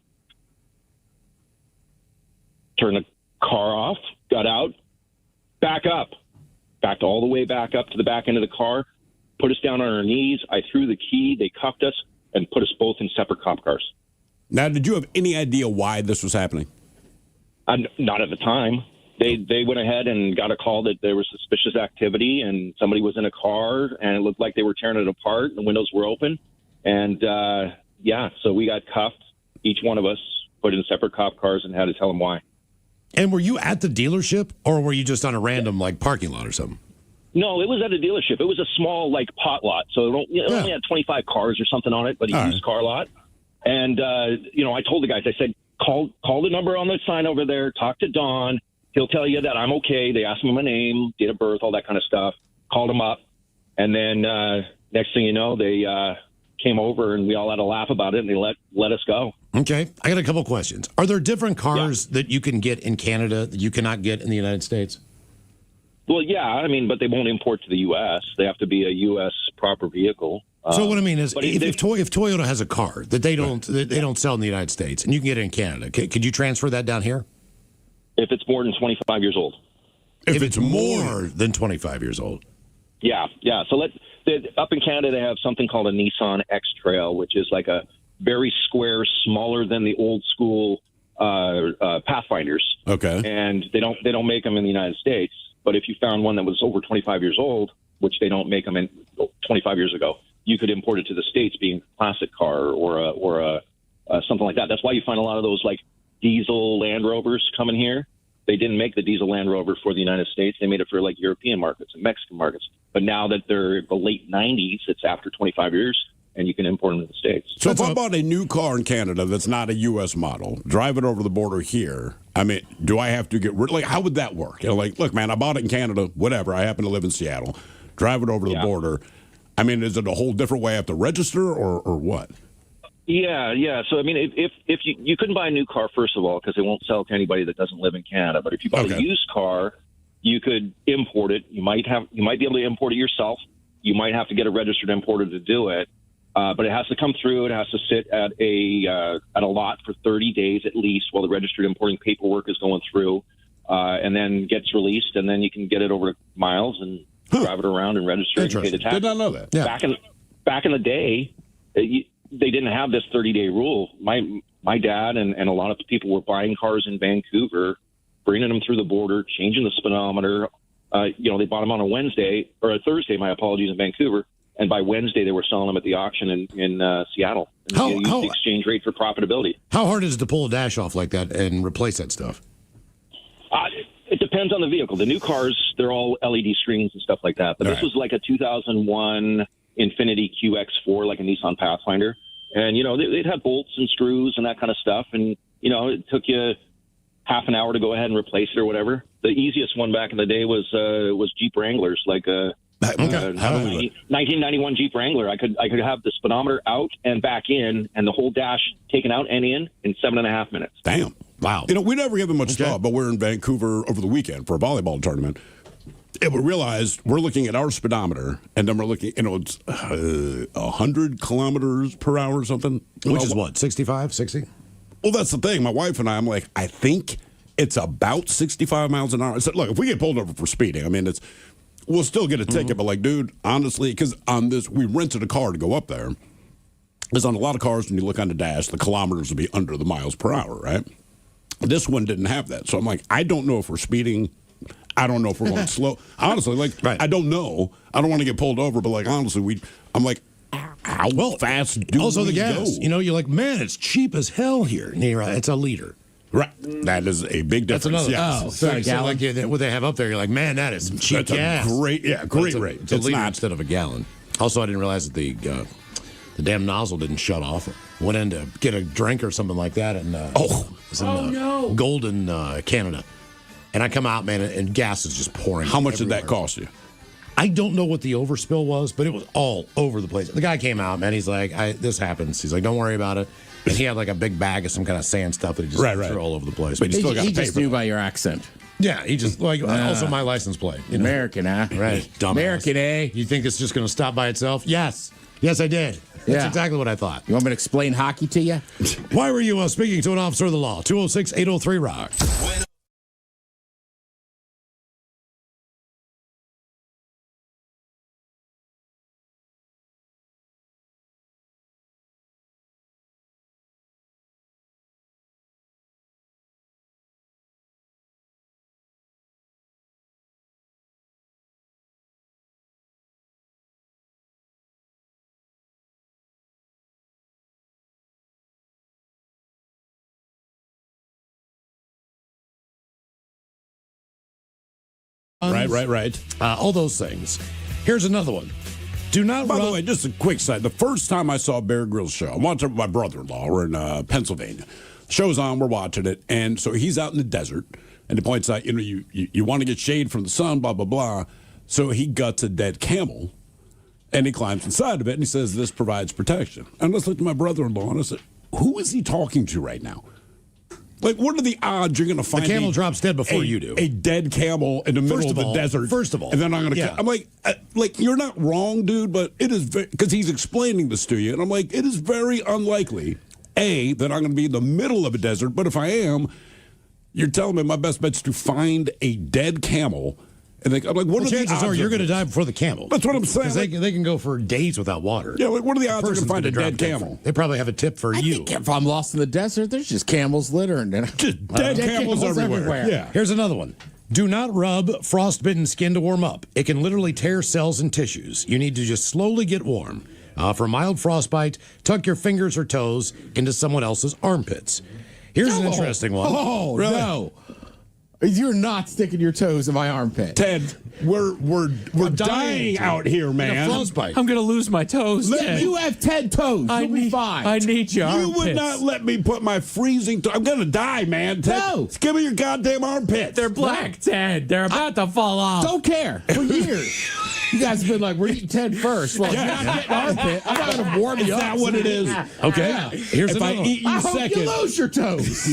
Turn the car off, got out, backed all the way back up to the back end of the car, put us down on our knees. I threw the key. They cuffed us and put us both in separate cop cars. Now, did you have any idea why this was happening? Not at the time. They went ahead and got a call that there was suspicious activity and somebody was in a car and it looked like they were tearing it apart. The windows were open. And, so we got cuffed, each one of us, put in separate cop cars and had to tell them why. And were you at the dealership, or were you just on a random parking lot or something? No, it was at a dealership. It was a small pot lot, so it only had 25 cars or something on it, but a used car lot. And I told the guys, I said, call the number on the sign over there, talk to Don. He'll tell you that I'm okay. They asked me my name, date of birth, all that kind of stuff. Called him up, and then next thing you know, they came over and we all had a laugh about it, and they let us go. Okay, I got a couple questions. Are there different cars that you can get in Canada that you cannot get in the United States? Well, yeah, but they won't import to the U.S. They have to be a U.S. proper vehicle. So what I mean is, if Toyota has a car that they don't sell in the United States and you can get it in Canada, could you transfer that down here? If it's more than 25 years old. If it's more than 25 years old. Yeah. So up in Canada, they have something called a Nissan X-Trail, which is like a very square, smaller than the old school Pathfinders. Okay. And they don't make them in the United States. But if you found one that was over 25 years old, which they don't make them in 25 years ago, you could import it to the States, being a classic car or something like that. That's why you find a lot of those diesel Land Rovers coming here. They didn't make the diesel Land Rover for the United States. They made it for European markets and Mexican markets. But now that they're the late 90s, it's after 25 years, and you can import them to the States. So if I bought a new car in Canada that's not a U.S. model, drive it over the border here, do I have to get rid? How would that work? Look, man, I bought it in Canada, whatever. I happen to live in Seattle. Drive it over the border. Is it a whole different way I have to register or what? Yeah. So, if you couldn't buy a new car, first of all, because they won't sell to anybody that doesn't live in Canada. But if you bought a used car, you could import it. You might be able to import it yourself. You might have to get a registered importer to do it. But it has to come through. It has to sit at a lot for 30 days at least while the registered importing paperwork is going through, and then gets released, and then you can get it over to Miles and drive it around and register it and pay the tax. Did not know that. Yeah. Back in the day, they didn't have this 30-day rule. My dad and a lot of people were buying cars in Vancouver, bringing them through the border, changing the speedometer. They bought them on a Wednesday or a Thursday. My apologies, in Vancouver. And by Wednesday, they were selling them at the auction in Seattle. And they used the exchange rate for profitability. How hard is it to pull a dash off like that and replace that stuff? It depends on the vehicle. The new cars, they're all LED screens and stuff like that. But this was like a 2001 Infinity QX4, like a Nissan Pathfinder. And, they'd have bolts and screws and that kind of stuff. And, it took you half an hour to go ahead and replace it or whatever. The easiest one back in the day was Jeep Wranglers, like a 1991 Jeep Wrangler. I could have the speedometer out and back in and the whole dash taken out and in 7.5 minutes. Damn. Wow. We never give it much thought, but we're in Vancouver over the weekend for a volleyball tournament. And we realized we're looking at our speedometer, and then we're looking, it's 100 kilometers per hour or something. Which is what, 65, 60? Well, that's the thing. My wife and I'm like, I think it's about 65 miles an hour. I said, look, if we get pulled over for speeding, we'll still get a ticket. But, dude, honestly, because on this, we rented a car to go up there. Because on a lot of cars, when you look on the dash, the kilometers will be under the miles per hour, right? This one didn't have that. So I'm like, I don't know if we're speeding. I don't know if we're going slow. Honestly, right. I don't know. I don't want to get pulled over, but, honestly, I'm like, how fast do also we the gas. go? You're like, man, it's cheap as hell here. And you're right, it's a liter. Right. That is a big difference. That's another. Yes. Oh, so like what they have up there, you're like, man, that is some cheap gas. Great rate. It's a liter instead of a gallon. Also, I didn't realize that the damn nozzle didn't shut off. Went in to get a drink or something like that, and Golden, Canada. And I come out, man, and gas is just pouring. How much everywhere. did that cost you? I don't know what the overspill was, but it was all over the place. The guy came out, man. He's like, this happens. He's like, don't worry about it. And he had like a big bag of some kind of sand stuff that he just threw all over the place. But he just knew by your accent. Yeah, he just also my license plate. American, huh? Right, dumbass. American, eh? You think it's just going to stop by itself? Yes, I did. That's exactly what I thought. You want me to explain hockey to you? Why were you speaking to an officer of the law? 206-803-ROCK. Right. All those things. Here's another one. Do not. By the way, just a quick side. The first time I saw Bear Grylls' show, I watched it with my brother-in-law. We're in Pennsylvania. Show's on. We're watching it, and so he's out in the desert, and he points out, you want to get shade from the sun, blah blah blah. So he guts a dead camel, and he climbs inside of it, and he says this provides protection. And I looked at my brother-in-law, and I said, who is he talking to right now? Like, what are the odds you're going to find the camel drops dead before you do? A dead camel in the middle of the desert. First of all. And then I'm going to... I'm like, you're not wrong, dude, but it is... Because he's explaining this to you, and I'm like, it is very unlikely, A, that I'm going to be in the middle of a desert, but if I am, you're telling me my best bet's to find a dead camel... And I'm like, what are the chances are you're going to die before the camel? That's what I'm saying. Because they can go for days without water. Yeah, what are the odds you're going to find a dead camel? They probably have a tip for you. I think if I'm lost in the desert, there's just camels littering. Just dead camels everywhere. Yeah. Here's another one. Do not rub frostbitten skin to warm up. It can literally tear cells and tissues. You need to just slowly get warm. For mild frostbite, tuck your fingers or toes into someone else's armpits. Here's an interesting one. Oh, really? No. You're not sticking your toes in my armpit. Ted, we're dying out here, man. Frostbite. I'm going to lose my toes. You have 10 toes. You'll be fine. I need your You armpits. would not let me put my freezing... I'm going to die, man. Ted, No. give me your goddamn armpits. They're black, Ted. They're about to fall off. Don't care. For years. You guys have been like, we're eating Ted first. Well, Yeah. if you're not getting armpit, I'm not going to warm you Is up. that what it is? Okay. Yeah. Here's If I another one. eat you I hope second... you lose your toes.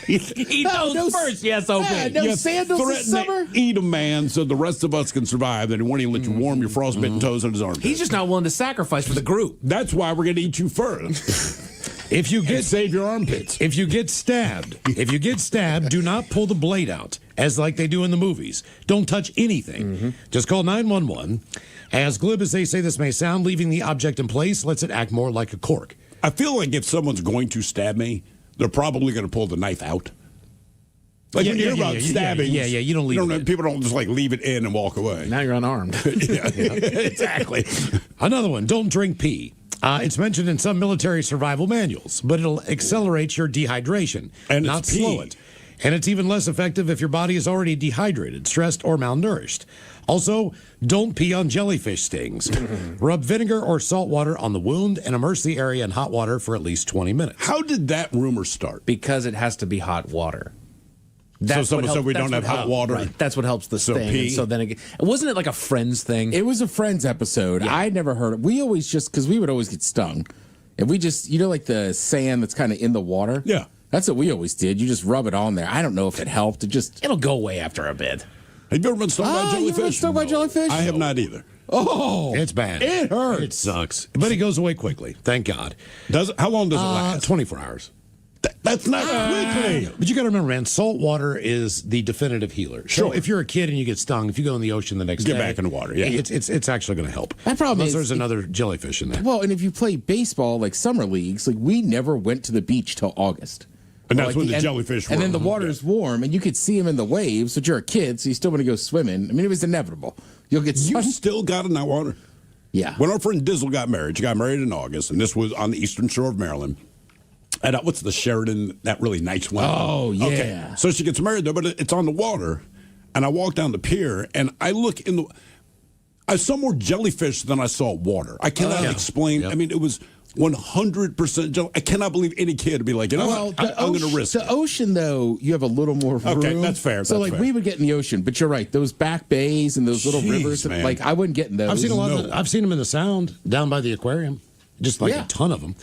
Eat those first, yes, okay. No you sandals this threaten summer? to eat a man so the rest of us can survive, and he won't even let you warm your frostbitten toes on his armpits. He's just not willing to sacrifice for the group. That's why we're going to eat you first. If you get Save your armpits. If you get stabbed, do not pull the blade out, as like they do in the movies. Don't touch anything. Just call 911. As glib as they say this may sound, leaving the object in place lets it act more like a cork. I feel like if someone's going to stab me, they're probably going to pull the knife out. Like when you hear about stabbing, you don't leave it in. People don't just like leave it in and walk away. Now you're unarmed. Exactly. Another one, don't drink pee. It's mentioned in some military survival manuals, but it'll accelerate your dehydration And not it's pee. slow it. And it's even less effective if your body is already dehydrated, stressed, or malnourished. Also, don't pee on jellyfish stings. Rub vinegar or salt water on the wound and immerse the area in hot water for at least 20 minutes. How did that rumor start? Because it has to be hot water. So someone said we don't have hot water. Right. That's what helps the So sting. pee. And so then wasn't it like a Friends thing? It was a Friends episode. Yeah. I'd never heard it. We always just, because we would always get stung. And we just, like the sand that's kind of in the water? Yeah. That's what we always did. You just rub it on there. I don't know if it helped. It'll go away after a bit. Have you ever been stung by jellyfish? You ever been stung by jellyfish? I have not either. Oh, It's bad. it hurts. It sucks. But it goes away quickly. Thank God. Does it? How long does it last? 24 hours. That's not quickly. But you got to remember, man, salt water is the definitive healer. So Sure. if you're a kid and you get stung, if you go in the ocean the next day, Get back in the water, yeah. it's actually going to help. That problem Unless is- there's another jellyfish in there. Well, and if you play baseball, like summer leagues, like we never went to the beach till August. And that's Like when the and- jellyfish were. And then the water's warm, and you could see them in the waves, but you're a kid, so you still want to go swimming. I mean, it was inevitable. You'll get You sun. still got in that water? Yeah. When our friend Dizzle got married, she got married in August, and this was on the eastern shore of Maryland. And what's the Sheridan, that really nice one? Oh, yeah. Okay. So she gets married there, but it's on the water. And I walk down the pier, and I look in the. I saw more jellyfish than I saw water. I cannot explain. Yep. I mean, it was 100% jelly. I cannot believe any kid would be like, you know Well, what? I'm going to risk the it. ocean, though, you have a little more room. Okay, that's fair, So, that's like, fair. we would get in the ocean, but you're right. Those back bays and those little Jeez, rivers, man. like, I wouldn't get in those. I've seen a lot. No. I've seen them in the Sound down by the aquarium, just like Yeah. a ton of them.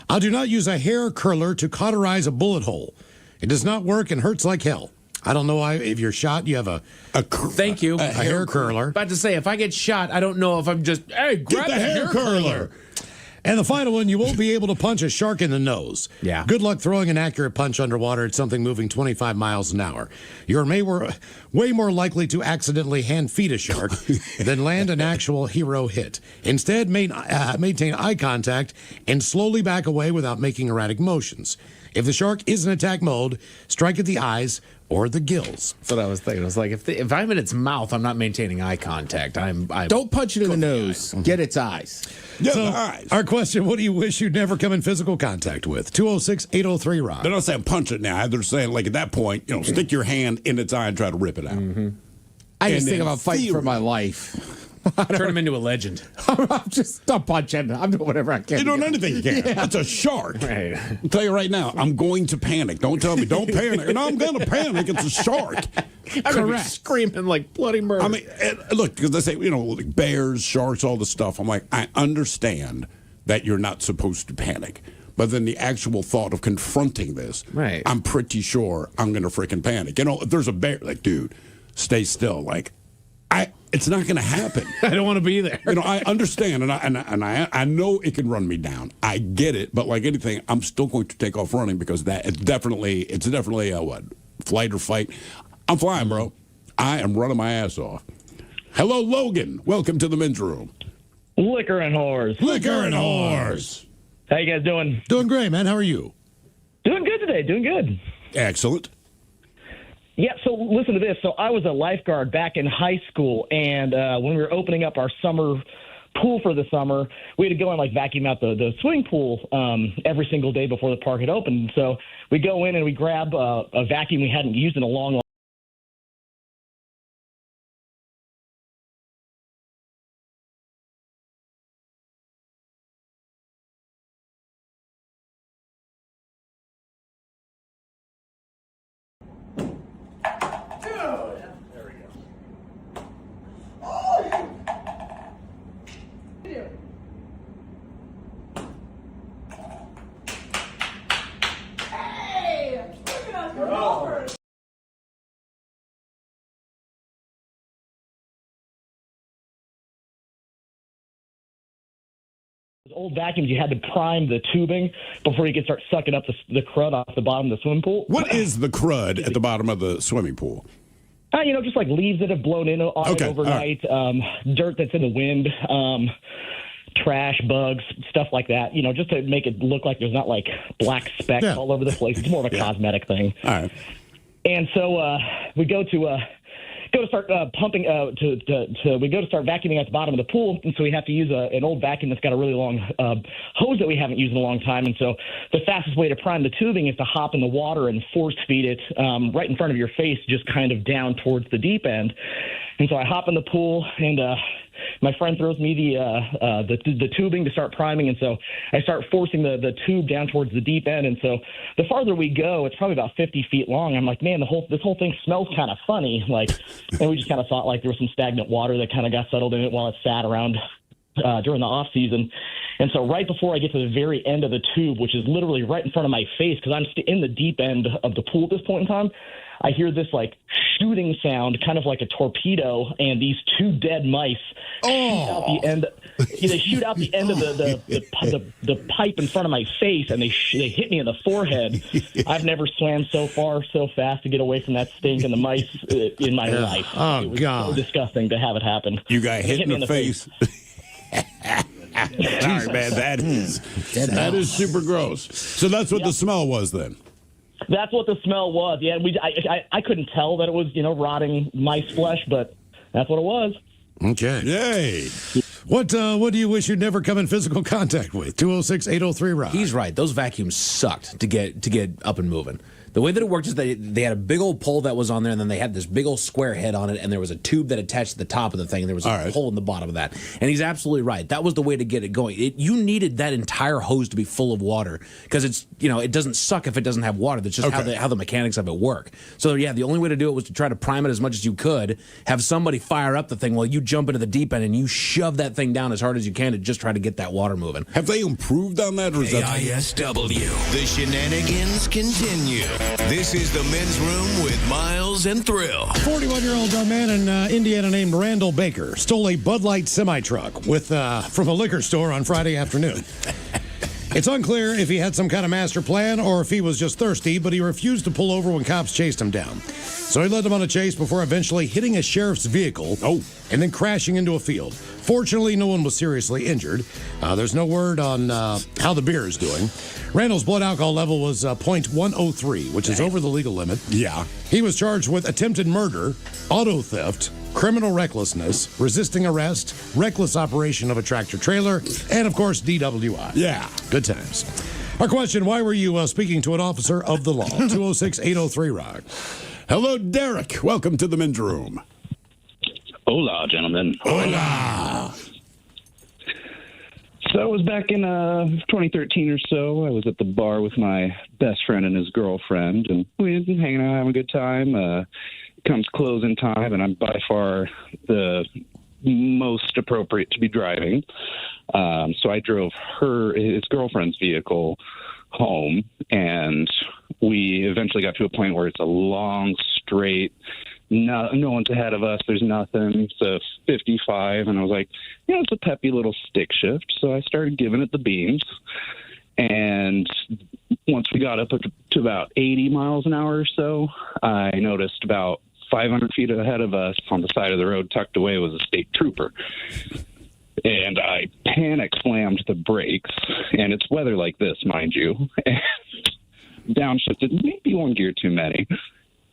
I do not use a hair curler to cauterize a bullet hole. It does not work and hurts like hell. I don't know why. If you're shot, you have a Thank you. hair curler. About to say, if I get shot, I don't know if I'm just, hey, grab the hair curler. And the final one, you won't be able to punch a shark in the nose. Yeah. Good luck throwing an accurate punch underwater at something moving 25 miles an hour. You're way more likely to accidentally hand feed a shark than land an actual hero hit. Instead, maintain eye contact and slowly back away without making erratic motions. If the shark is in attack mode, strike at the eyes or the gills. That's what I was thinking. I was like, if I'm in its mouth, I'm not maintaining eye contact. I'm Don't punch it in the nose. Get its eyes. Yeah, So, the eyes. our question, what do you wish you'd never come in physical contact with? 206-803-ROCK. They're not saying punch it now. They're saying, like, at that point, stick your hand in its eye and try to rip it out. I just And think in about fighting for theory- my life. turn him into a legend. I'm punching. I'm doing whatever I can. You're doing anything you can. It's a shark. Right. I'll tell you right now, I'm going to panic. Don't tell me, don't panic. No, I'm going to panic. It's a shark. I'm gonna be screaming like bloody murder. I mean, look, because they say, like bears, sharks, all this stuff. I'm like, I understand that you're not supposed to panic. But then the actual thought of confronting this, Right. I'm pretty sure I'm going to freaking panic. If there's a bear, like, dude, stay still. Like, it's not going to happen. I don't want to be there. I understand, and I know it can run me down. I get it, but like anything, I'm still going to take off running because it's definitely a what, flight or fight. I'm flying, bro. I am running my ass off. Hello, Logan. Welcome to the men's room. Liquor and whores. Liquor and whores. How you guys doing? Doing great, man. How are you? Doing good today. Doing good. Excellent. Yeah, so listen to this. So I was a lifeguard back in high school, and when we were opening up our summer pool for the summer, we had to go and vacuum out the swimming pool every single day before the park had opened. So we go in and we grab a vacuum we hadn't used in a long old vacuums, you had to prime the tubing before you could start sucking up the crud off the bottom of the swimming pool. What is the crud at the bottom of the swimming pool? Just like leaves that have blown in on it overnight, dirt that's in the wind, trash, bugs, stuff like that, just to make it look like there's not black specks all over the place. It's more of a cosmetic thing. All right. And so we go to go to start pumping we go to start vacuuming at the bottom of the pool, and so we have to use an old vacuum that's got a really long hose that we haven't used in a long time. And so the fastest way to prime the tubing is to hop in the water and force feed it right in front of your face, just kind of down towards the deep end. And so I hop in the pool, and my friend throws me the tubing to start priming, and so I start forcing the tube down towards the deep end. And so the farther we go, it's probably about 50 feet long. I'm like, man, this whole thing smells kind of funny. Like, and we just kind of thought like there was some stagnant water that kind of got settled in it while it sat around during the off season. And so right before I get to the very end of the tube, which is literally right in front of my face, because I'm in the deep end of the pool at this point in time, I hear this like shooting sound, kind of like a torpedo, and these two dead mice shoot out the end. They shoot out the end of the pipe in front of my face, and they hit me in the forehead. I've never swam so far, so fast to get away from that stink and the mice in my life. Oh, it was God. so disgusting to have it happen. You got hit in the face. Sorry, man. That is super gross. So that's what the smell was then. That's what the smell was. Yeah, I couldn't tell that it was rotting mice flesh, but that's what it was. Okay. Yay. What do you wish you'd never come in physical contact with? 206-803-ROCK. He's right. Those vacuums sucked to get up and moving. The way that it worked is they had a big old pole that was on there, and then they had this big old square head on it, and there was a tube that attached to the top of the thing, and there was a hole in the bottom of that. And he's absolutely right. That was the way to get it going. You needed that entire hose to be full of water because it's it doesn't suck if it doesn't have water. That's just how the mechanics of it work. So yeah, the only way to do it was to try to prime it as much as you could, have somebody fire up the thing while you jump into the deep end and you shove that thing down as hard as you can to just try to get that water moving. Have they improved on that? Or is KISW. The shenanigans continue. This is the Men's Room with Miles and Thrill. 41-year-old man in Indiana named Randall Baker stole a Bud Light semi-truck from a liquor store on Friday afternoon. It's unclear if he had some kind of master plan or if he was just thirsty, but he refused to pull over when cops chased him down. So he led them on a chase before eventually hitting a sheriff's vehicle and then crashing into a field. Fortunately, no one was seriously injured. There's no word on how the beer is doing. Randall's blood alcohol level was 0.103, which is over the legal limit. Yeah. He was charged with attempted murder, auto theft, criminal recklessness, resisting arrest, reckless operation of a tractor trailer, and, of course, DWI. Yeah. Good times. Our question, why were you speaking to an officer of the law? 206-803-ROCK. Hello, Derek. Welcome to the Men's Room. Hola, gentlemen. Hola. So it was back in 2013 or so. I was at the bar with my best friend and his girlfriend, and we had been hanging out, having a good time. It comes closing time, and I'm by far the most appropriate to be driving. So I drove his girlfriend's vehicle home, and we eventually got to a point where it's a long, straight, no one's ahead of us. There's nothing. It's a 55. And I was like, it's a peppy little stick shift. So I started giving it the beans. And once we got up to about 80 miles an hour or so, I noticed about 500 feet ahead of us on the side of the road, tucked away, was a state trooper. And I panic slammed the brakes. And it's weather like this, mind you. Downshifted maybe one gear too many.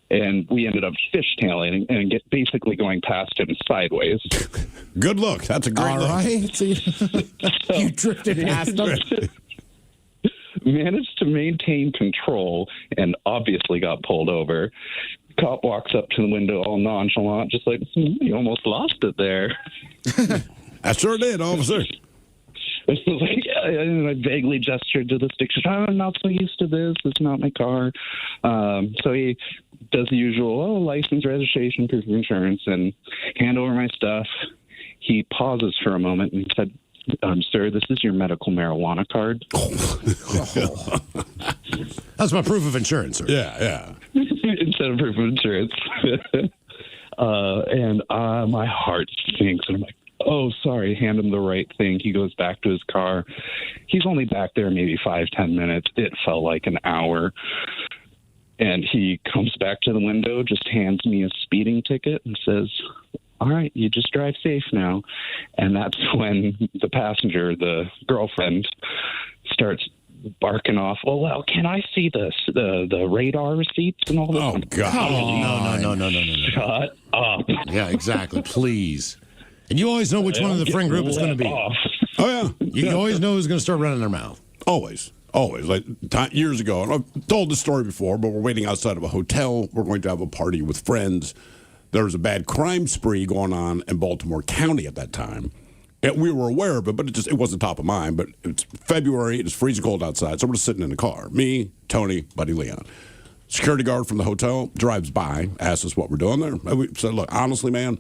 And we ended up fishtailing and basically going past him sideways. Good look. That's a great look. All right. So you drifted past him. Managed to maintain control and obviously got pulled over. Cop walks up to the window all nonchalant, just like, you almost lost it there. I sure did, officer. I was like, yeah, and I vaguely gestured to the stick shift. I'm not so used to this. It's not my car. So he does the usual, license, registration, proof of insurance, and hand over my stuff. He pauses for a moment and said, sir, this is your medical marijuana card. That's my proof of insurance, sir. Yeah. Instead of proof of insurance. And my heart sinks, and I'm like, oh, sorry, hand him the right thing. He goes back to his car. He's only back there maybe 5-10 minutes. It felt like an hour. And he comes back to the window, just hands me a speeding ticket and says, all right, you just drive safe now. And that's when the passenger, the girlfriend, starts barking off, "Oh well, can I see the radar receipts and all that?" Oh God! No. Shut up. Yeah, exactly. Please. And you always know which one of the friend group is going to be. Oh yeah, You always know who's going to start running their mouth. always. Like years ago, and I've told this story before, but we're waiting outside of a hotel. We're going to have a party with friends. There was a bad crime spree going on in Baltimore County at that time. And we were aware of it, but it wasn't top of mind. But it's February, it's freezing cold outside, so we're just sitting in the car. Me, Tony, buddy Leon. Security guard from the hotel drives by, asks us what we're doing there. And we said, look, honestly, man,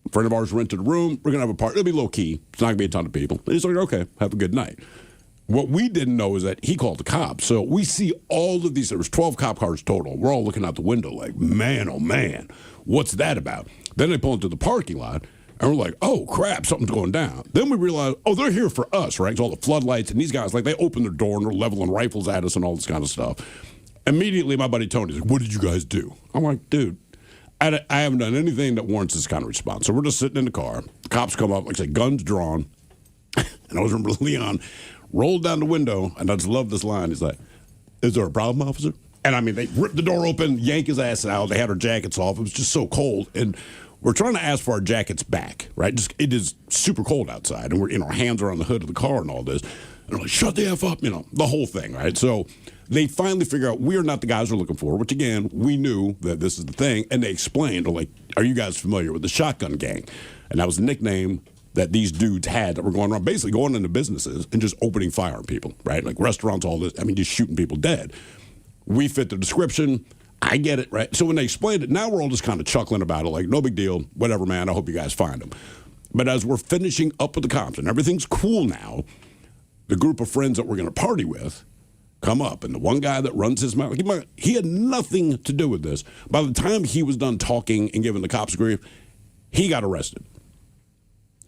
a friend of ours rented a room. We're going to have a party. It'll be low key. It's not going to be a ton of people. And he's like, okay, have a good night. What we didn't know is that he called the cops. So we see all of these. There was 12 cop cars total. We're all looking out the window like, man, oh, man, what's that about? Then they pull into the parking lot, and we're like, oh, crap, something's going down. Then we realize, oh, they're here for us, right? So all the floodlights, and these guys, like, they open their door, and they're leveling rifles at us and all this kind of stuff. Immediately, my buddy Tony's like, what did you guys do? I'm like, dude, I haven't done anything that warrants this kind of response. So we're just sitting in the car. The cops come up, like I say, guns drawn. And I was remember Leon rolled down the window, and I just love this line. He's like, is there a problem, officer? And I mean, they ripped the door open, yank his ass out. They had our jackets off. It was just so cold. And we're trying to ask for our jackets back, right? It is super cold outside, and our hands are on the hood of the car and all this. And they're like, shut the F up, the whole thing, right? So they finally figure out we're not the guys we're looking for, which, again, we knew that this is the thing. And they explained, they're like, are you guys familiar with the Shotgun Gang? And that was the nickname that these dudes had that were going around, basically going into businesses and just opening fire on people, right? Like restaurants, all this. I mean, just shooting people dead. We fit the description. I get it, right? So when they explained it, now we're all just kind of chuckling about it, like, no big deal, whatever, man, I hope you guys find them. But as we're finishing up with the cops and everything's cool now, the group of friends that we're going to party with come up, and the one guy that runs his mouth, he had nothing to do with this. By the time he was done talking and giving the cops grief, he got arrested.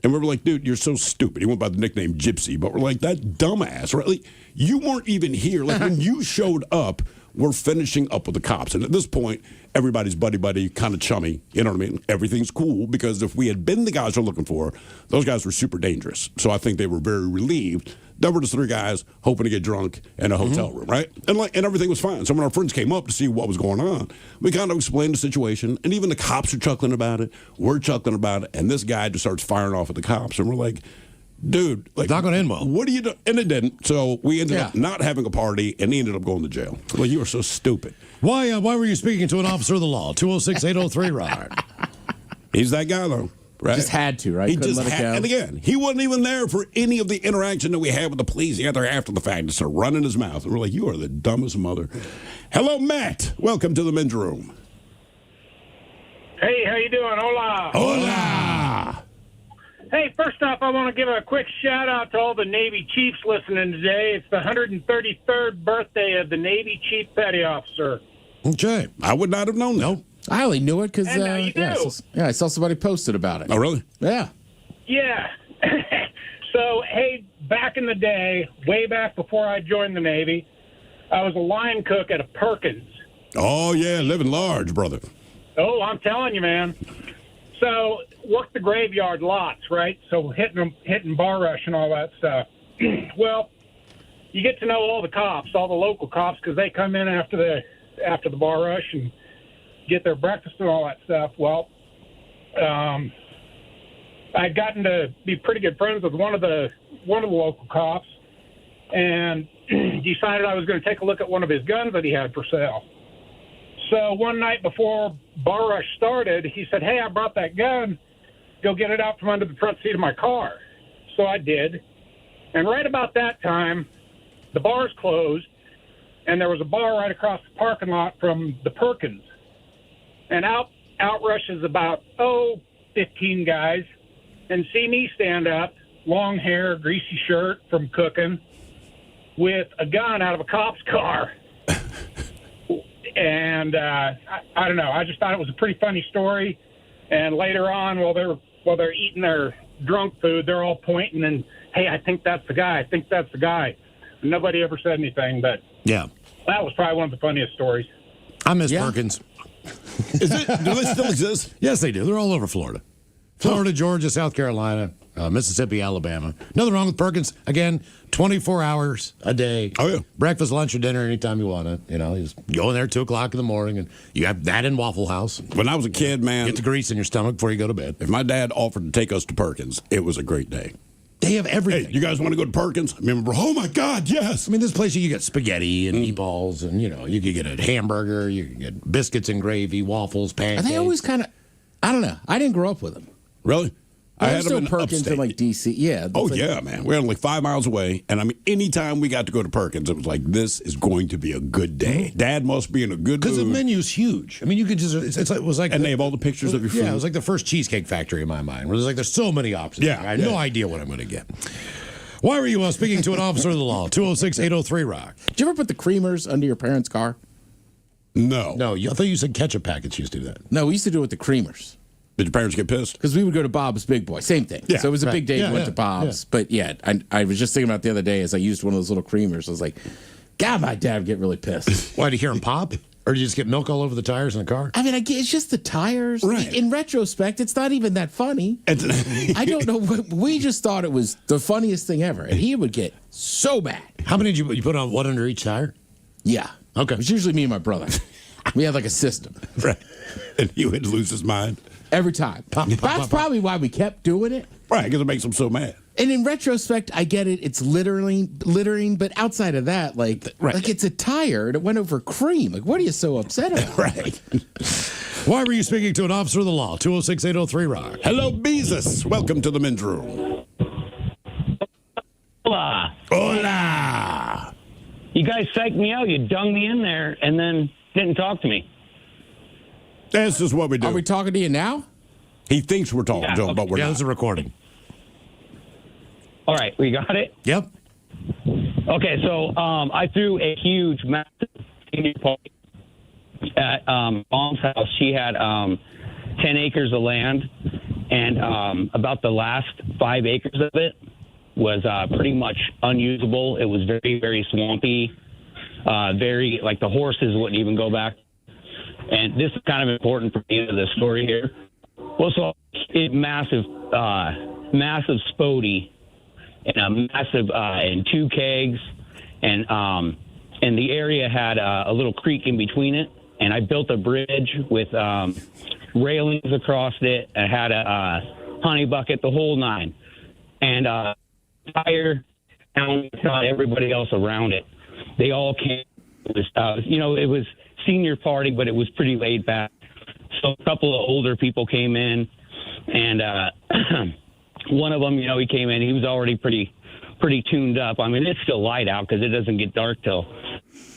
And we were like, dude, you're so stupid. He went by the nickname Gypsy, but we're like, that dumbass, right? Like, you weren't even here. Like, when you showed up, we're finishing up with the cops. And at this point, everybody's buddy, kind of chummy. You know what I mean? Everything's cool, because if we had been the guys we're looking for, those guys were super dangerous. So I think they were very relieved. There were just three guys hoping to get drunk in a hotel room, right? And everything was fine. So when our friends came up to see what was going on, we kind of explained the situation, and even the cops are chuckling about it. We're chuckling about it, and this guy just starts firing off at the cops, and we're like, dude, like, not going to end well. What are you doing? And it didn't. So we ended up not having a party, and he ended up going to jail. Well, you are so stupid. Why were you speaking to an officer of the law? 206-803-RIDE. He's that guy, though. Right? Just had to, right? He Couldn't just let it had, go. and again, he wasn't even there for any of the interaction that we had with the police. He got there after the fact and started running his mouth. And we're like, you are the dumbest mother. Hello, Matt. Welcome to the men's room. Hey, how you doing? Hola. Hola. Hey, first off, I want to give a quick shout-out to all the Navy Chiefs listening today. It's the 133rd birthday of the Navy Chief Petty Officer. Okay. I would not have known that. Nope. I only knew it because I saw somebody posted about it. Oh, really? Yeah. Yeah. So, hey, back in the day, way back before I joined the Navy, I was a line cook at a Perkins. Oh, yeah, living large, brother. Oh, I'm telling you, man. So, worked the graveyard lots, right? So, hitting bar rush and all that stuff. Well, you get to know all the cops, all the local cops, because they come in after the bar rush and get their breakfast and all that stuff. Well, I'd gotten to be pretty good friends with one of the local cops, and decided I was going to take a look at one of his guns that he had for sale. So one night before bar rush started, he said, "Hey, I brought that gun. Go get it out from under the front seat of my car." So I did, and right about that time, the bars closed, and there was a bar right across the parking lot from the Perkins. And out rushes about, 15 guys, and see me stand up, long hair, greasy shirt from cooking, with a gun out of a cop's car. And I don't know, I just thought it was a pretty funny story. And later on, while they're eating their drunk food, they're all pointing and, "Hey, I think that's the guy. I think that's the guy." And nobody ever said anything, but yeah, that was probably one of the funniest stories. I miss Perkins. Do they still exist? Yes, they do. They're all over Florida. Florida, Georgia, South Carolina. Mississippi, Alabama. Nothing wrong with Perkins. Again, 24 hours a day. Oh, yeah. Breakfast, lunch, or dinner anytime you want it. You know, you just go in there at 2 o'clock in the morning, and you have that in Waffle House. When I was a kid, man, Get the grease in your stomach before you go to bed. if my dad offered to take us to Perkins, it was a great day. They have everything. Hey, you guys want to go to Perkins? I remember, oh my God, yes. I mean, this place you get spaghetti and meatballs, and you could get a hamburger, you can get biscuits and gravy, waffles, Are pancakes. they always kind of? I don't know. I didn't grow up with them. Really? I had still them in Perkins upstate. in like DC. Yeah. Oh, that's like- yeah, man. We're only 5 miles away. And I mean, anytime we got to go to Perkins, it was like, this is going to be a good day. Dad must be in a good mood. Because the menu's huge. I mean, you could just, it was like. And they have all the pictures of your food. Yeah, it was like the first Cheesecake Factory in my mind, where there's so many options. Yeah, I had no idea what I'm going to get. Why were you speaking to an officer of the law? 206-803-ROCK. Did you ever put the creamers under your parents' car? No. No, I thought you said ketchup packets used to do that. No, we used to do it with the creamers. Did your parents get pissed? Because we would go to Bob's Big Boy. Same thing. Yeah, so it was a right. big day. Yeah, We went to Bob's. But yeah, I was just thinking about the other day as I used one of those little creamers. I was like, God, my dad would get really pissed. Why, did you hear him pop? Or did you just get milk all over the tires in the car? I mean, it's just the tires. Right. In retrospect, it's not even that funny. I don't know. We just thought it was the funniest thing ever. And he would get so mad. How many did you put on one under each tire? Yeah. Okay. It was usually me and my brother. We had like a system. Right. And he would lose his mind. Every time. That's probably why we kept doing it. Right, because it makes him so mad. And in retrospect, I get it. It's littering, but outside of that, like it's a tire and it went over cream. Like, what are you so upset about? Right. Why were you speaking to an officer of the law? 206-803-ROCK. Hello, Beezus. Welcome to the men's room. Hola. Hola. You guys psyched me out. You dung me in there and then didn't talk to me. This is what we do. Are we talking to you now? He thinks we're talking to him, but we're Yeah, not. this is a recording. All right, we got it? Yep. Okay, so I threw a huge, massive senior party at Mom's house. She had 10 acres of land, and about the last 5 acres of it was pretty much unusable. It was very, very swampy. Very, like the horses wouldn't even go back. And this is kind of important for me to the story here. Well, so it massive Spody and a massive and 2 kegs, and the area had a little creek in between it, and I built a bridge with railings across it. I had a honey bucket, the whole nine, and entire town, everybody else around it. They all came. It was, it was senior party, but it was pretty laid back. So a couple of older people came in, and one of them, he came in. He was already pretty tuned up. I mean, it's still light out because it doesn't get dark till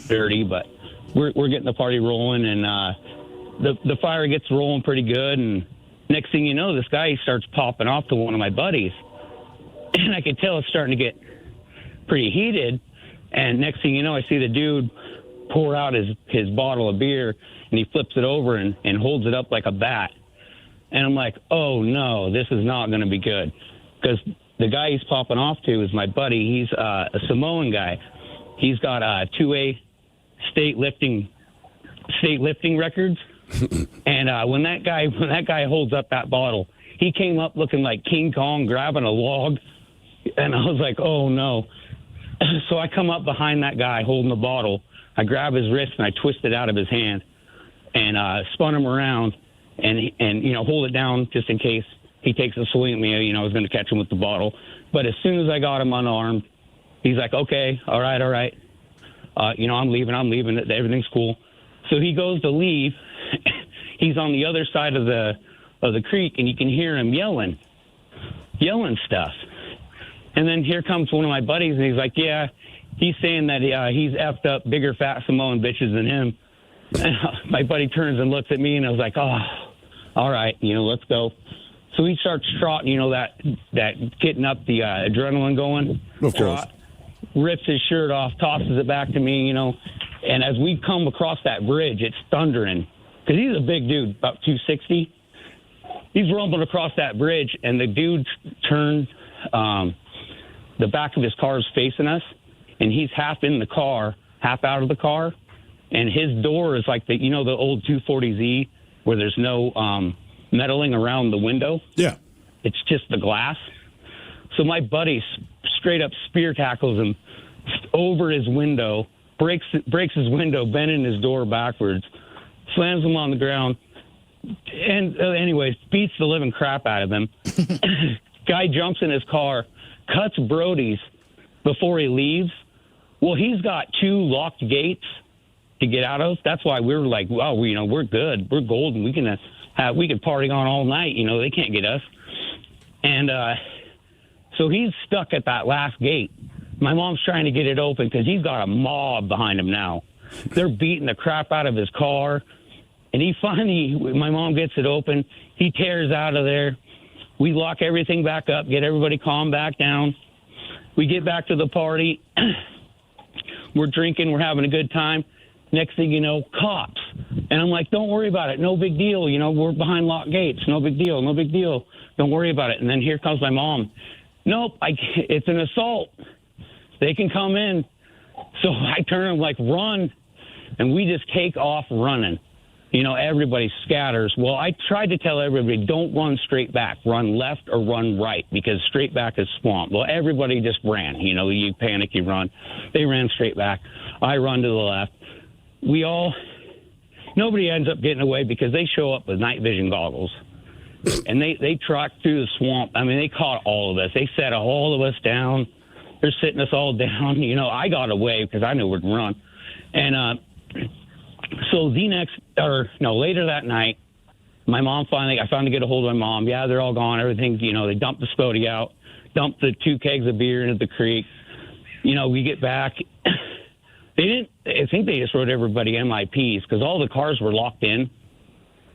30, but we're getting the party rolling, and the fire gets rolling pretty good. And next thing you know, this guy starts popping off to one of my buddies, and I could tell it's starting to get pretty heated. And next thing you know, I see the dude pour out his bottle of beer, and he flips it over and holds it up like a bat. And I'm like, oh, no, this is not going to be good. Because the guy he's popping off to is my buddy. He's a Samoan guy. He's got 2A state lifting records. And when that guy holds up that bottle, he came up looking like King Kong grabbing a log. And I was like, oh, no. So I come up behind that guy holding the bottle. I grab his wrist and I twist it out of his hand and spun him around and hold it down just in case he takes a swing at me. I was going to catch him with the bottle. But as soon as I got him unarmed, he's like, okay, all right. I'm leaving. Everything's cool. So he goes to leave. He's on the other side of the creek, and you can hear him yelling stuff. And then here comes one of my buddies, and he's like, yeah, he's saying that he's effed up bigger fat Samoan bitches than him. And my buddy turns and looks at me, and I was like, oh, all right, let's go. So he starts trotting, that getting up the adrenaline going. Of course. Rips his shirt off, tosses it back to me, And as we come across that bridge, it's thundering. Because he's a big dude, about 260. He's rumbling across that bridge, and the dude turned the back of his car is facing us, and he's half in the car, half out of the car, and his door is like the old 240Z where there's no metaling around the window. Yeah. It's just the glass. So my buddy straight up spear tackles him over his window, breaks his window, bending his door backwards, slams him on the ground, and anyways, beats the living crap out of him. Guy jumps in his car, cuts Brody's before he leaves. Well, he's got 2 locked gates to get out of. That's why we were like, wow, we're good. We're golden. We could party on all night. They can't get us. And so he's stuck at that last gate. My mom's trying to get it open because he's got a mob behind him now. They're beating the crap out of his car. And my mom gets it open. He tears out of there. We lock everything back up, get everybody calmed back down. We get back to the party. We're drinking. We're having a good time. Next thing you know, cops. And I'm like, don't worry about it. No big deal. We're behind locked gates. No big deal. No big deal. Don't worry about it. And then here comes my mom. Nope, it's an assault. They can come in. So I turn and like, run. And we just take off running. Everybody scatters. Well, I tried to tell everybody, don't run straight back. Run left or run right, because straight back is swamp. Well, everybody just ran. You panic, you run. They ran straight back. I run to the left. Nobody ends up getting away because they show up with night vision goggles. And they truck through the swamp. I mean, they caught all of us. They set all of us down. They're sitting us all down. I got away because I knew we'd run. And so later that night, I finally get a hold of my mom. Yeah, they're all gone. Everything's, they dumped the Spody out, dumped the 2 kegs of beer into the creek. We get back. I think they just wrote everybody MIPs because all the cars were locked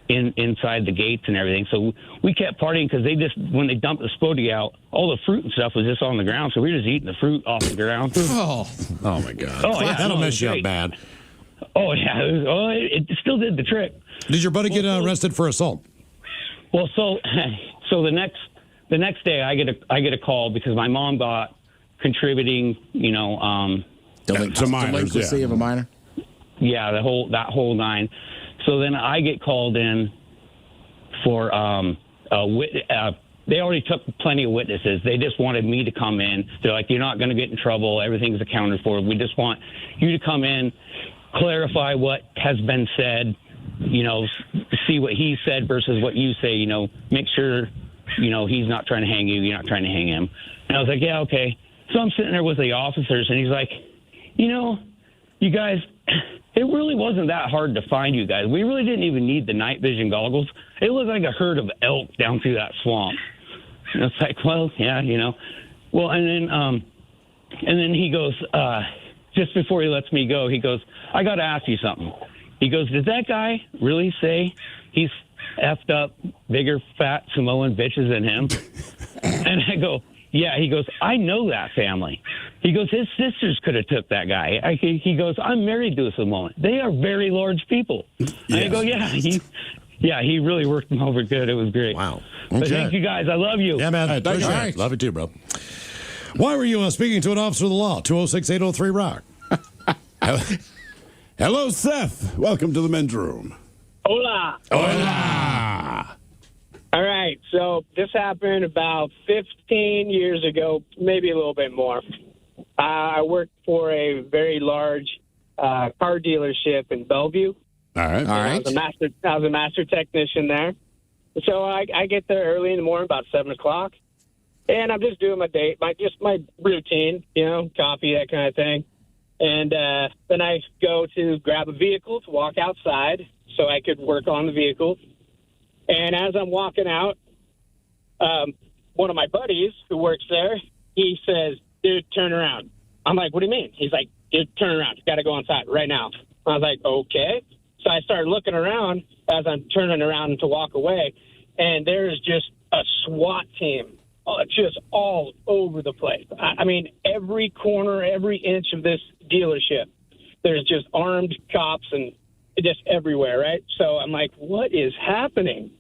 inside the gates and everything. So we kept partying because when they dumped the Spody out, all the fruit and stuff was just on the ground. So we were just eating the fruit off the ground. Oh my God. Oh, yeah, that'll mess you up bad. Oh, yeah. It still did the trick. Did your buddy get arrested for assault? Well, so the next day I get a call because my mom got contributing, to minors, delinquency of a minor. Yeah, that whole nine. So then I get called in for they already took plenty of witnesses. They just wanted me to come in. They're like, you're not going to get in trouble. Everything's accounted for. We just want you to come in, clarify what has been said, see what he said versus what you say, make sure, he's not trying to hang you, you're not trying to hang him. And I was like, yeah, okay. So I'm sitting there with the officers, and he's like, you guys, it really wasn't that hard to find you guys. We really didn't even need the night vision goggles. It looked like a herd of elk down through that swamp. And it's like, well, yeah, Well, and then he goes, just before he lets me go, he goes, I got to ask you something. He goes, did that guy really say he's effed up bigger, fat Samoan bitches than him? And I go, yeah. He goes, I know that family. He goes, his sisters could have took that guy. He goes, I'm married to a Samoan. They are very large people. Yes. And I go, yeah, he really worked them over good. It was great. Wow. Okay. But thank you guys. I love you. Yeah, man. Right. Love you too, bro. Why were you speaking to an officer of the law? 206-803-ROCK. Hello, Seth. Welcome to the men's room. Hola. Hola. All right. So this happened about 15 years ago, maybe a little bit more. I worked for a very large car dealership in Bellevue. All right. I was a master technician there. So I get there early in the morning, about 7 o'clock, and I'm just doing my routine, coffee, that kind of thing. And then I go to grab a vehicle to walk outside so I could work on the vehicle. And as I'm walking out, one of my buddies who works there, he says, dude, turn around. I'm like, what do you mean? He's like, dude, turn around. You got to go inside right now. I was like, okay. So I started looking around as I'm turning around to walk away, and there's just a SWAT team just all over the place. I mean, every corner, every inch of this dealership, there's just armed cops and just everywhere, right? So I'm like, what is happening?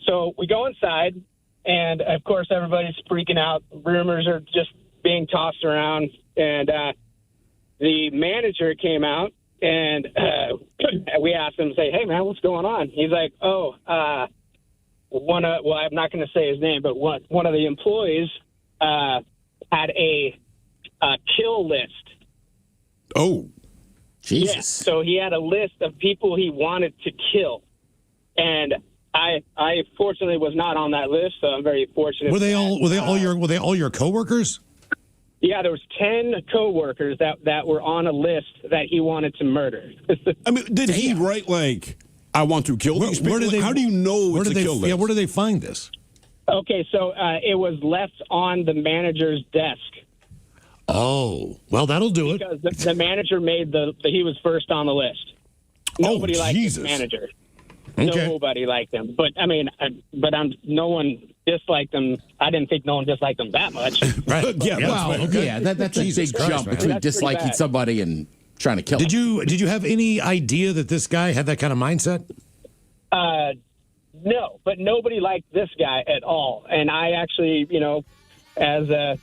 So we go inside, and, of course, everybody's freaking out. Rumors are just being tossed around, and the manager came out, and we asked him, say, hey, man, what's going on? He's like, I'm not going to say his name, but one of the employees had a kill list. Oh, Jesus! Yeah, so he had a list of people he wanted to kill, and I fortunately was not on that list, so I'm very fortunate. Were they all your coworkers? Yeah, there was 10 coworkers that were on a list that he wanted to murder. I mean, did he write like, "I want to kill these people"? How do you know it's a kill list? Yeah, where do they find this? Okay, so it was left on the manager's desk. Oh, well, that'll do it. Because the manager made he was first on the list. Nobody liked his manager. Okay. Nobody liked him. But I mean, no one disliked him. I didn't think no one disliked him that much. Right. Yeah. That's a big jump between disliking somebody and trying to kill them. Did you have any idea that this guy had that kind of mindset? No, but nobody liked this guy at all. And I actually, as a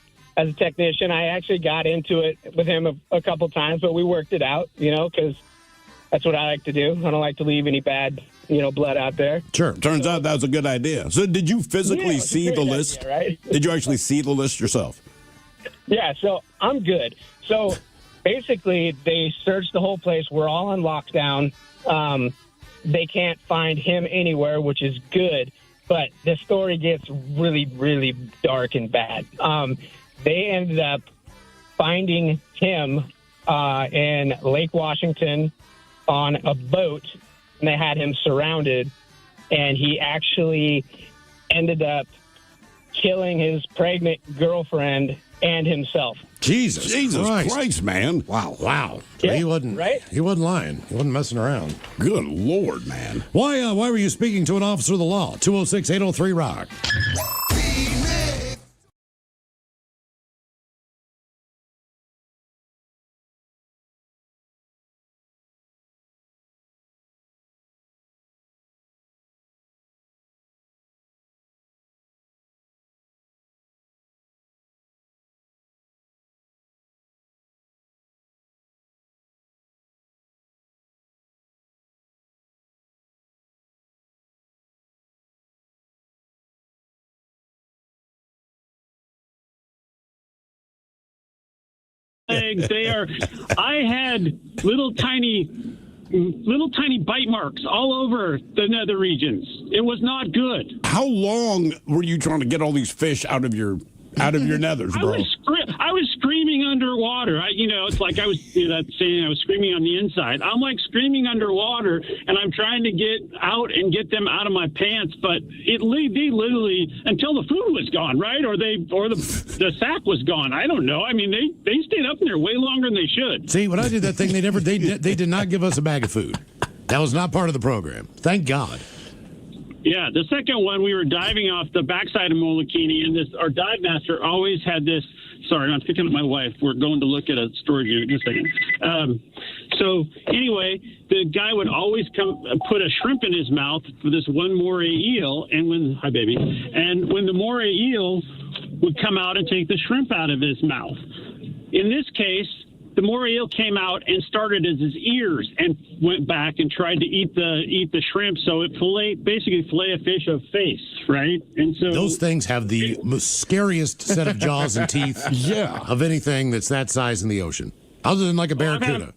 technician, I actually got into it with him a couple times, but we worked it out, because that's what I like to do. I don't like to leave any bad, blood out there. Sure. Turns out that was a good idea. So did you physically see the list? Idea, right? Did you actually see the list yourself? Yeah, so I'm good. So basically, they searched the whole place. We're all on lockdown. They can't find him anywhere, which is good. But the story gets really, really dark and bad. They ended up finding him in Lake Washington on a boat, and they had him surrounded, and he actually ended up killing his pregnant girlfriend and himself. Jesus Christ, man. Wow. Yeah, he wasn't lying. He wasn't messing around. Good Lord, man. Why were you speaking to an officer of the law? 206-803-ROCK. They are. I had little tiny bite marks all over the nether regions. It was not good. How long were you trying to get all these fish out of your nethers, bro? I was screaming underwater. It's like I was that saying. I was screaming on the inside. I'm like screaming underwater, and I'm trying to get out and get them out of my pants. But they literally until the food was gone, right? Or the sack was gone. I don't know. I mean, they stayed up in there way longer than they should. See, when I did that thing, they did not give us a bag of food. That was not part of the program. Thank God. Yeah, the second one, we were diving off the backside of Molokini, and our dive master always had this. Sorry, I'm picking up my wife. We're going to look at a storage unit in a second. So anyway, the guy would always come put a shrimp in his mouth for this one moray eel, and when the moray eel would come out and take the shrimp out of his mouth. In this case, the moray eel came out and started at his ears and went back and tried to eat the shrimp. So it basically fillet a fish of face, right? And so those things have the most scariest set of jaws and teeth of anything that's that size in the ocean, other than like a barracuda.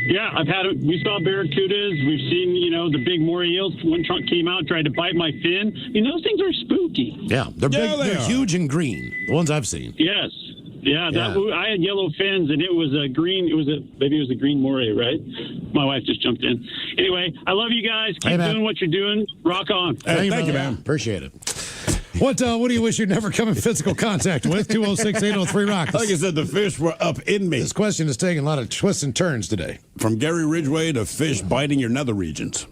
We saw barracudas. We've seen, the big moray eels. One trunk came out and tried to bite my fin. Those things are spooky. Yeah, they're big. They're huge and green. The ones I've seen. Yes. Yeah, I had yellow fins, and it was a green. Maybe it was a green moray, right? My wife just jumped in. Anyway, I love you guys. Keep doing what you're doing. Rock on. Thank you, man. Appreciate it. What do you wish you'd never come in physical contact with? 206-803-ROCK. Like I said, the fish were up in me. This question is taking a lot of twists and turns today. From Gary Ridgway to fish biting your nether regions.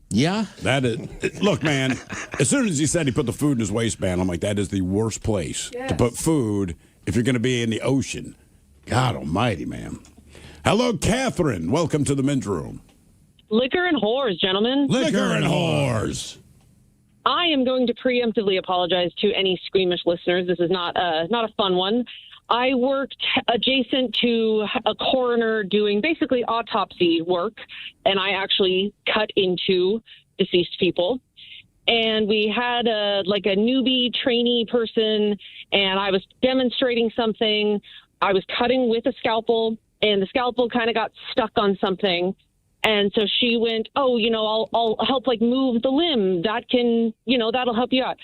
Yeah. That is. Look, man, as soon as he said he put the food in his waistband, I'm like, that is the worst place to put food if you're going to be in the ocean. God almighty, man. Hello, Catherine. Welcome to the men's room. Liquor and whores, gentlemen. Liquor and whores. I am going to preemptively apologize to any squeamish listeners. This is not a fun one. I worked adjacent to a coroner doing basically autopsy work, and I actually cut into deceased people. and we had a newbie trainee person, and I was demonstrating something. I was cutting with a scalpel, and the scalpel kind of got stuck on something. And so she went, oh, I'll help move the limb. That can, that'll help you out.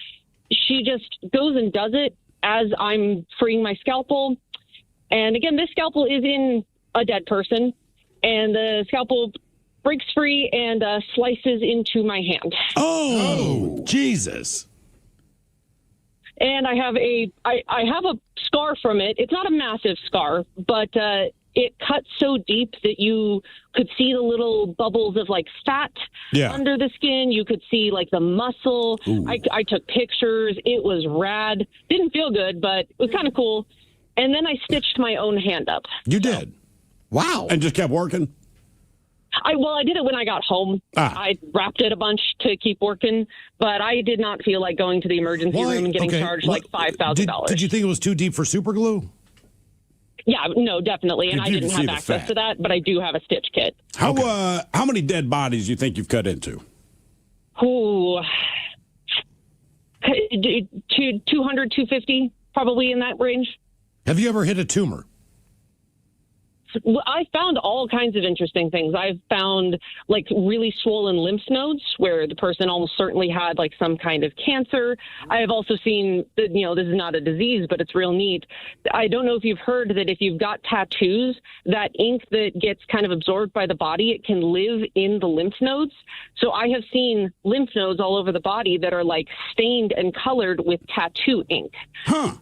She just goes and does it as I'm freeing my scalpel. And again, this scalpel is in a dead person, and the scalpel breaks free and slices into my hand. Oh, Jesus. And I have a scar from it. It's not a massive scar, but it cut so deep that you could see the little bubbles of fat under the skin. You could see the muscle. I took pictures. It was rad. Didn't feel good, but it was kind of cool. And then I stitched my own hand up. You did? Wow. And just kept working? I did it when I got home. I wrapped it a bunch to keep working, but I did not feel like going to the emergency room and getting charged $5,000. Did you think it was too deep for super glue? Yeah, no, definitely. And I didn't have access to that, but I do have a stitch kit. How many dead bodies do you think you've cut into? Ooh, 200, 250, probably in that range. Have you ever hit a tumor? I found all kinds of interesting things. I've found really swollen lymph nodes where the person almost certainly had some kind of cancer. I have also seen that, this is not a disease, but it's real neat. I don't know if you've heard that if you've got tattoos, that ink that gets kind of absorbed by the body, it can live in the lymph nodes. So I have seen lymph nodes all over the body that are stained and colored with tattoo ink. Huh.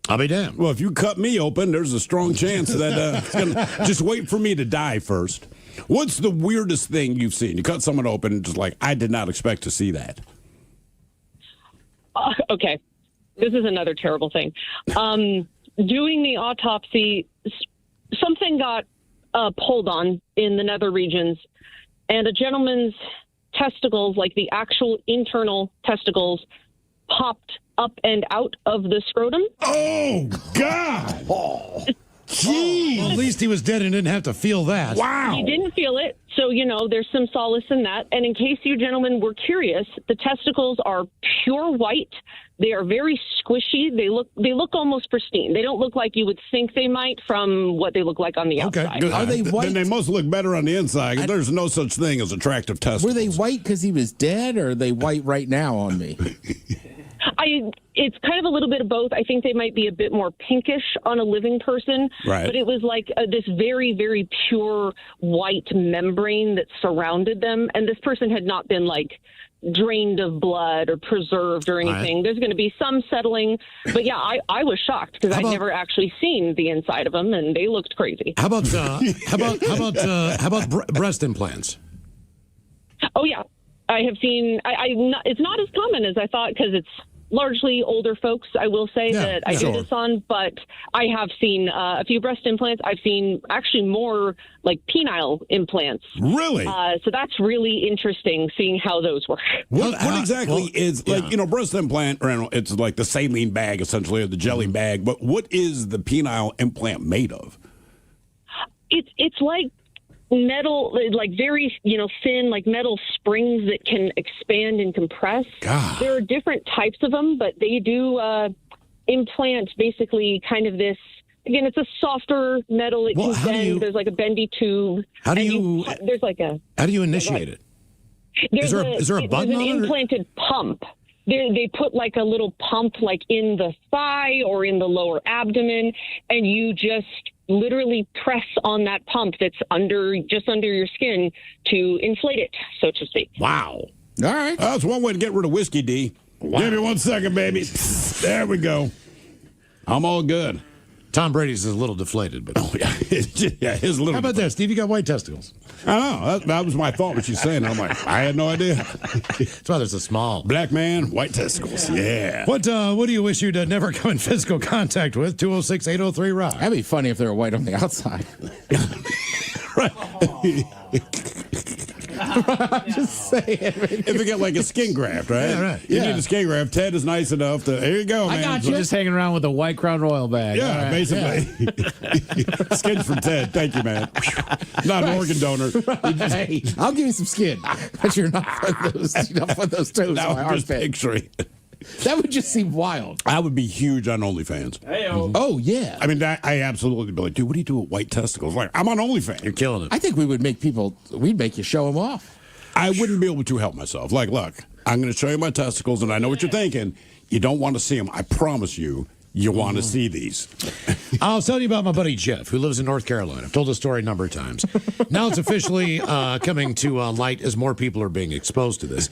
I'll be damned. Well, if you cut me open, there's a strong chance that it's gonna just wait for me to die first. What's the weirdest thing you've seen? You cut someone open and just I did not expect to see that. Okay. This is another terrible thing. Doing the autopsy, something got pulled on in the nether regions, and a gentleman's testicles, the actual internal testicles, popped up and out of the scrotum. Oh, God. Jeez. Well, at least he was dead and didn't have to feel that. Wow. He didn't feel it, so, there's some solace in that. And in case you gentlemen were curious, the testicles are pure white. They are very squishy. They look almost pristine. They don't look like you would think they might from what they look like on the outside. Good. Are they white? Then they must look better on the inside. There's no such thing as attractive testicles. Were they white because he was dead, or are they white right now on me? It's kind of a little bit of both. I think they might be a bit more pinkish on a living person, right. But it was this very, very pure white membrane that surrounded them, and this person had not been drained of blood or preserved or anything. Right. There's going to be some settling, but yeah, I was shocked because I'd never actually seen the inside of them, and they looked crazy. How about breast implants? Oh yeah, I have seen. It's not as common as I thought because it's largely older folks, I will say, that I do this on, but I have seen a few breast implants. I've seen actually more penile implants. Really? So that's really interesting seeing how those work. What exactly is, breast implant, it's like the saline bag, essentially, or the jelly bag, but what is the penile implant made of? It's like metal, very thin, metal springs that can expand and compress. God. There are different types of them, but they do implant basically kind of this. Again, it's a softer metal. It can bend. There's a bendy tube. How do you initiate it? Is there a button on it? There's an implanted pump. They put a little pump in the thigh or in the lower abdomen, and you just literally press on that pump that's just under your skin to inflate it, so to speak. Wow. All right. That's one way to get rid of whiskey, D. Wow. Give me 1 second, baby. There we go. I'm all good. Tom Brady's is a little deflated, but his a little. How about that, Steve? You got white testicles. I know. That was my thought. What she's saying. I'm I had no idea. That's why there's a small black man, white testicles. Yeah. What do you wish you'd never come in physical contact with? 206-803-ROCK. That'd be funny if they were white on the outside. Right. I'm just saying. If you get like a skin graft, right? Yeah, right. You need a skin graft. Ted is nice enough to. Here you go, man. I got You're just hanging around with a White Crown Royal bag. Yeah, All right. basically. Skins from Ted. Thank you, man. Not an organ donor. Hey, I'll give you some skin, but you're not putting those toes Now on my I'm just armpit. picturing. That would just seem wild. I would be huge on OnlyFans. Oh yeah. I mean, I absolutely be like, dude, what do you do with white testicles? Like, I'm on OnlyFans. You're killing it. I think we'd make you show them off. I wouldn't be able to help myself. Like, look, I'm going to show you my testicles, and I know what you're thinking. You don't want to see them. I promise you, you want to see these. I was telling you about my buddy Jeff, who lives in North Carolina. I've told the story a number of times. Now it's officially coming to light as more people are being exposed to this.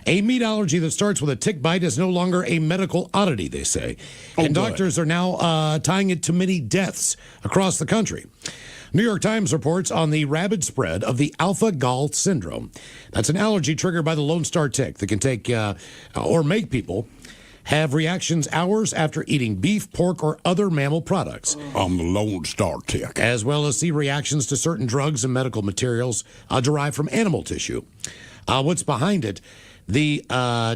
A meat allergy that starts with a tick bite is no longer a medical oddity, they say. And doctors are now tying it to many deaths across the country. New York Times reports on the rapid spread of the alpha-gal syndrome. That's an allergy triggered by the Lone Star tick that can take or make people have reactions hours after eating beef, pork, or other mammal products. I'm the Lone Star tick. As well as see reactions to certain drugs and medical materials derived from animal tissue. What's behind it? The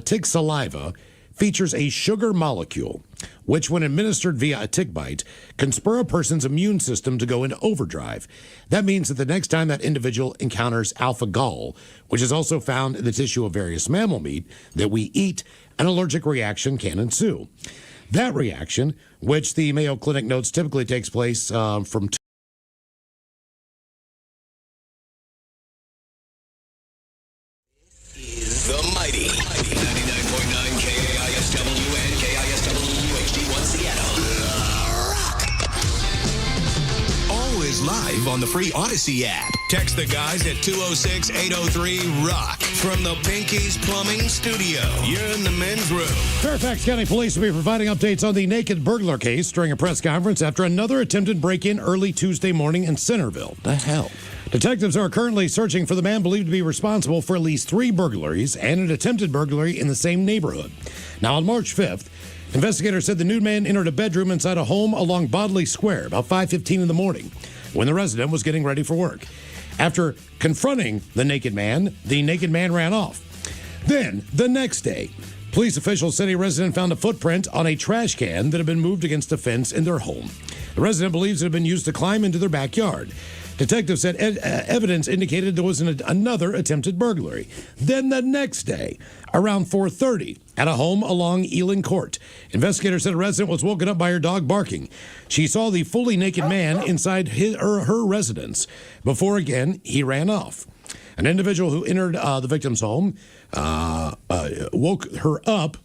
tick saliva features a sugar molecule, which, when administered via a tick bite, can spur a person's immune system to go into overdrive. That means that the next time that individual encounters alpha-gal, which is also found in the tissue of various mammal meat that we eat, an allergic reaction can ensue. That reaction, which the Mayo Clinic notes typically takes place from The mighty 99.9 KISW and KISW HD1 Seattle. Always live on the free Odyssey app. Text the guys at 206-803-ROCK from the Pinky's Plumbing Studio. You're in the men's room. Fairfax County Police will be providing updates on the naked burglar case during a press conference after another attempted break-in early Tuesday morning in Centerville. The hell? Detectives are currently searching for the man believed to be responsible for at least 3 burglaries and an attempted burglary in the same neighborhood. Now, on March 5th, investigators said the nude man entered a bedroom inside a home along Bodley Square about 5:15 in the morning when the resident was getting ready for work. After confronting the naked man ran off. Then, the next day, police officials said a resident found a footprint on a trash can that had been moved against a fence in their home. The resident believes it had been used to climb into their backyard. Detectives said evidence indicated there was another attempted burglary. Then the next day, around 4:30, at a home along Ealing Court, investigators said a resident was woken up by her dog barking. She saw the fully naked man inside her residence before, again, he ran off. An individual who entered the victim's home woke her up.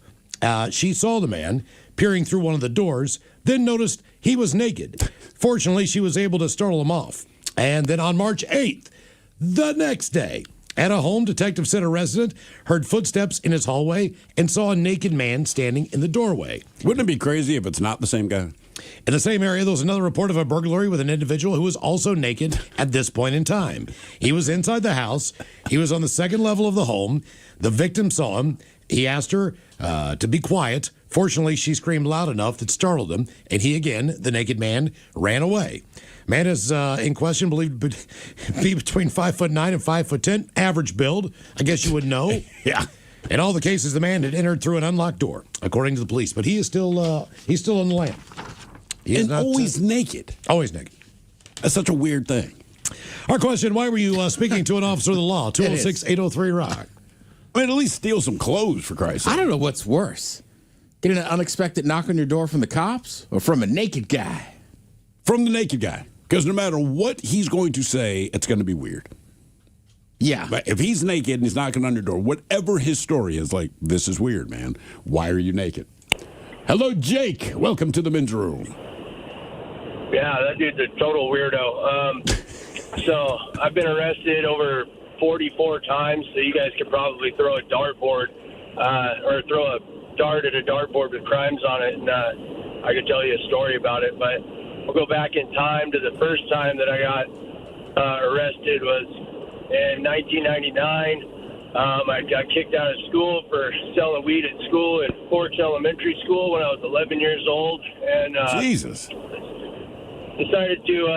She saw the man peering through one of the doors, then noticed he was naked. Fortunately, she was able to startle him off. And then on March 8th, the next day, at a home, detectives said a resident heard footsteps in his hallway and saw a naked man standing in the doorway. Wouldn't it be crazy if it's not the same guy? In the same area, there was another report of a burglary with an individual who was also naked at this point in time. He was inside the house. He was on the second level of the home. The victim saw him. He asked her to be quiet. Fortunately, she screamed loud enough that startled him, and he, again, the naked man, ran away. Man is in question, believed to be between 5'9" and 5'10", average build. I guess you would know. Yeah. In all the cases, the man had entered through an unlocked door, according to the police. But he is still on the lam. He is and not, always naked. Always naked. That's such a weird thing. Our question: why were you speaking to an officer of the law? 206-803-ROCK. I mean, at least steal some clothes, for Christ's sake. I don't know what's worse. Getting an unexpected knock on your door from the cops or from a naked guy? From the naked guy. Because no matter what he's going to say, it's going to be weird. Yeah. But if he's naked and he's knocking on your door, whatever his story is, like, this is weird, man. Why are you naked? Hello, Jake. Welcome to the men's room. Yeah, that dude's a total weirdo. So I've been arrested over 44 times, so you guys could probably throw a dartboard or throw a dart at a dartboard with crimes on it, and I could tell you a story about it. But we'll go back in time to the first time that I got arrested was in 1999. I got kicked out of school for selling weed at school in Forks Elementary School when I was 11 years old, and Jesus. decided to,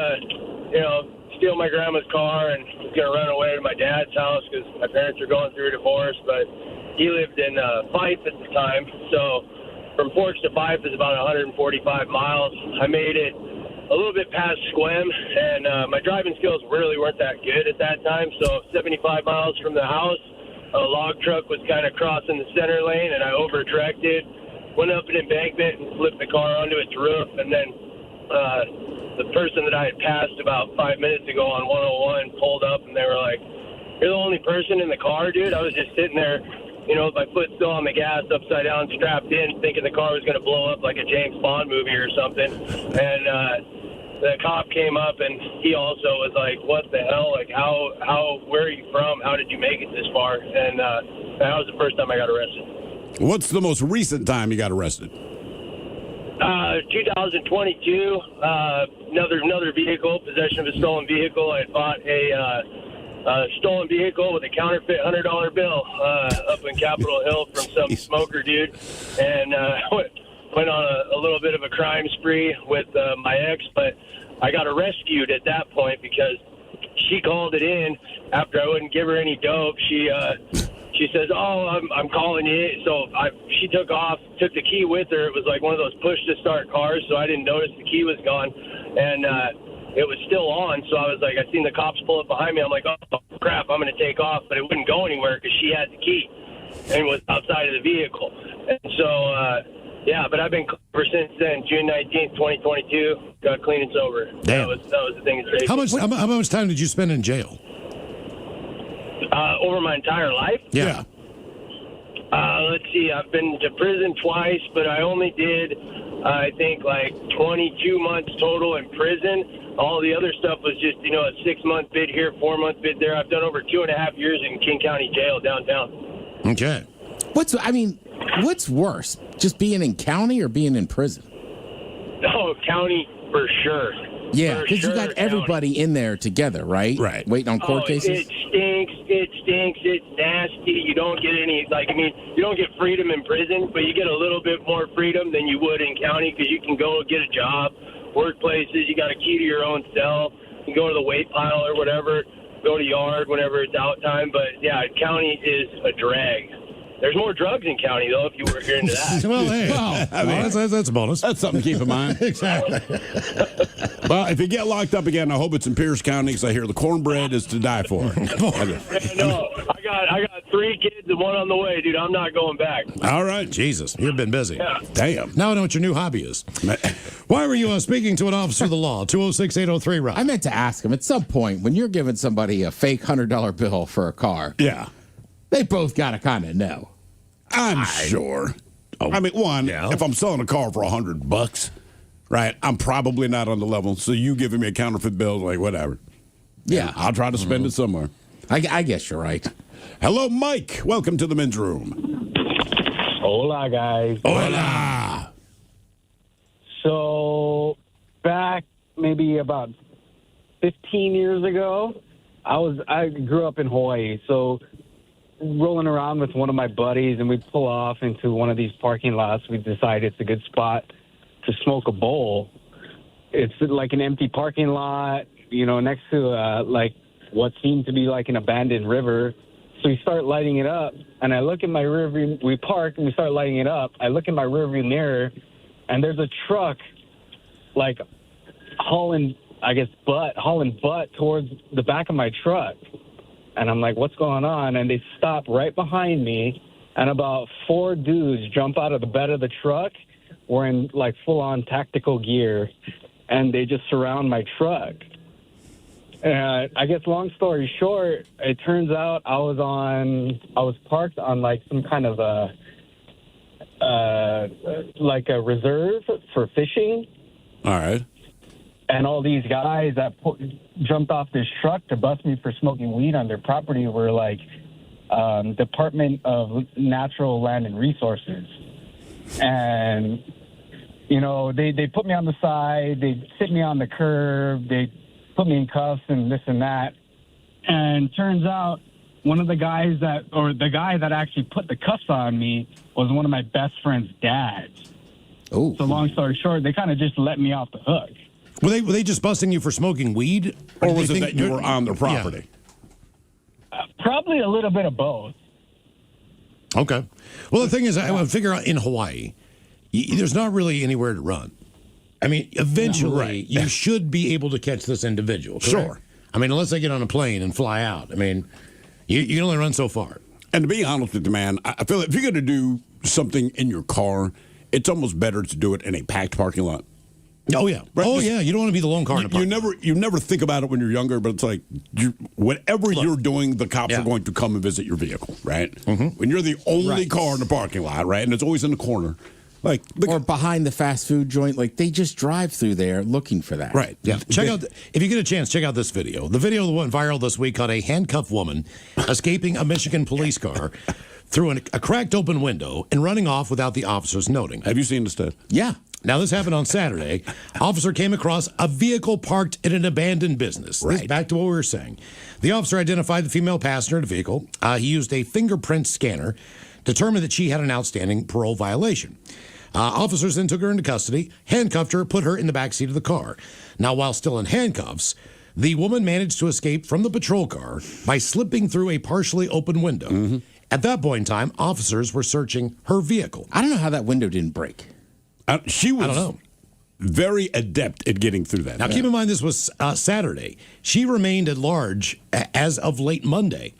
steal my grandma's car and was going to run away to my dad's house because my parents were going through a divorce. But he lived in Fife at the time. So from Forks to Fife is about 145 miles. I made it a little bit past Squim, and my driving skills really weren't that good at that time. So 75 miles from the house, a log truck was kind of crossing the center lane, and I over-directed, went up an embankment and flipped the car onto its roof. And then the person that I had passed about 5 minutes ago on 101 pulled up, and they were like, "You're the only person in the car, dude?" I was just sitting there, you know, with my foot still on the gas, upside down, strapped in, thinking the car was going to blow up like a James Bond movie or something. And the cop came up, and he also was like, "What the hell? Like, where are you from? How did you make it this far?" And that was the first time I got arrested. What's the most recent time you got arrested? 2022, another vehicle, possession of a stolen vehicle. I bought a stolen vehicle with a counterfeit $100 bill up in Capitol Hill from some smoker dude, and went on a little bit of a crime spree with my ex, but I got rescued at that point because she called it in after I wouldn't give her any dope. She says, "Oh, I'm calling you." So she took off, took the key with her. It was like one of those push-to-start cars, so I didn't notice the key was gone. And it was still on, so I was like, I seen the cops pull up behind me. I'm like, "Oh, crap, I'm going to take off." But it wouldn't go anywhere because she had the key and was outside of the vehicle. And so, yeah, but I've been clean ever since then. June 19th, 2022, got clean and sober. Damn. That was the thing. How much time did you spend in jail? Over my entire life? Yeah. Let's see. I've been to prison twice, but I only did, I think, like 22 months total in prison. All the other stuff was just, you know, a 6-month bid here, 4-month bid there. I've done over 2.5 years in King County Jail downtown. Okay. What's worse, just being in county or being in prison? Oh, county for sure. Yeah, because you got everybody in there together, right? Right. Waiting on court cases. It stinks. It's nasty. You don't get any, you don't get freedom in prison, but you get a little bit more freedom than you would in county because you can go get a job, work places. You got a key to your own cell. You can go to the weight pile or whatever, go to yard whenever it's out time. But, yeah, county is a drag. There's more drugs in county, though, if you were into that. Well, hey, that's a bonus. That's something to keep in mind. Exactly. Well, if you get locked up again, I hope it's in Pierce County because I hear the cornbread is to die for. No, I got 3 kids and 1 on the way, dude. I'm not going back. All right. Jesus, you've been busy. Yeah. Damn. Now I know what your new hobby is. Why were you speaking to an officer of the law? 206-803, Rob. I meant to ask him, at some point, when you're giving somebody a fake $100 bill for a car, yeah, they both got to kind of know. I'm sure. I mean, if I'm selling a car for $100, right, I'm probably not on the level. So you giving me a counterfeit bill, like whatever. Yeah. And I'll try to spend it somewhere. I guess you're right. Hello, Mike. Welcome to the men's room. Hola, guys. Hola. So back maybe about 15 years ago, I grew up in Hawaii. So rolling around with one of my buddies, and we pull off into one of these parking lots. We decide it's a good spot to smoke a bowl. It's like an empty parking lot, you know, next to like what seemed to be like an abandoned river. So we start lighting it up, and I look in my rearview. We park and we start lighting it up. I look in my rearview mirror, and there's a truck like hauling butt towards the back of my truck. And I'm like, what's going on? And they stop right behind me, and about 4 dudes jump out of the bed of the truck wearing, like, full-on tactical gear, and they just surround my truck. I guess long story short, it turns out I was parked on, like, some kind of like a reserve for fishing. All right. And all these guys that jumped off this truck to bust me for smoking weed on their property were like Department of Natural Land and Resources. And, you know, they put me on the side, they sit me on the curb, they put me in cuffs and this and that. And turns out one of the guy that actually put the cuffs on me was one of my best friend's dads. Oh. So long story short, they kind of just let me off the hook. Were they just busting you for smoking weed? Or was it that you were on their property? Probably a little bit of both. Okay. Well, the thing is, I would figure out in Hawaii, there's not really anywhere to run. I mean, eventually, you should be able to catch this individual. Correct? Sure. I mean, unless they get on a plane and fly out. I mean, you can only run so far. And to be honest with you, man, I feel like if you're going to do something in your car, it's almost better to do it in a packed parking lot. Oh, yeah. Right? Oh, yeah. You don't want to be the lone car in the parking lot. You never think about it when you're younger, but it's like whatever you're doing, the cops are going to come and visit your vehicle, right? Mm-hmm. When you're the only car in the parking lot, right, and it's always in the corner. Or behind the fast food joint, like they just drive through there looking for that. Right. Yeah. Check out, if you get a chance, check out this video. The video that went viral this week caught a handcuffed woman escaping a Michigan police car through a cracked open window and running off without the officers noting. Have you seen this stuff? Yeah. Now, this happened on Saturday. Officer came across a vehicle parked in an abandoned business. Right. This, back to what we were saying. The officer identified the female passenger of the vehicle. He used a fingerprint scanner, determined that she had an outstanding parole violation. Officers then took her into custody, handcuffed her, put her in the backseat of the car. Now, while still in handcuffs, the woman managed to escape from the patrol car by slipping through a partially open window. Mm-hmm. At that point in time, officers were searching her vehicle. I don't know how that window didn't break. She was very adept at getting through that. Now, keep in mind, this was Saturday. She remained at large as of late Monday.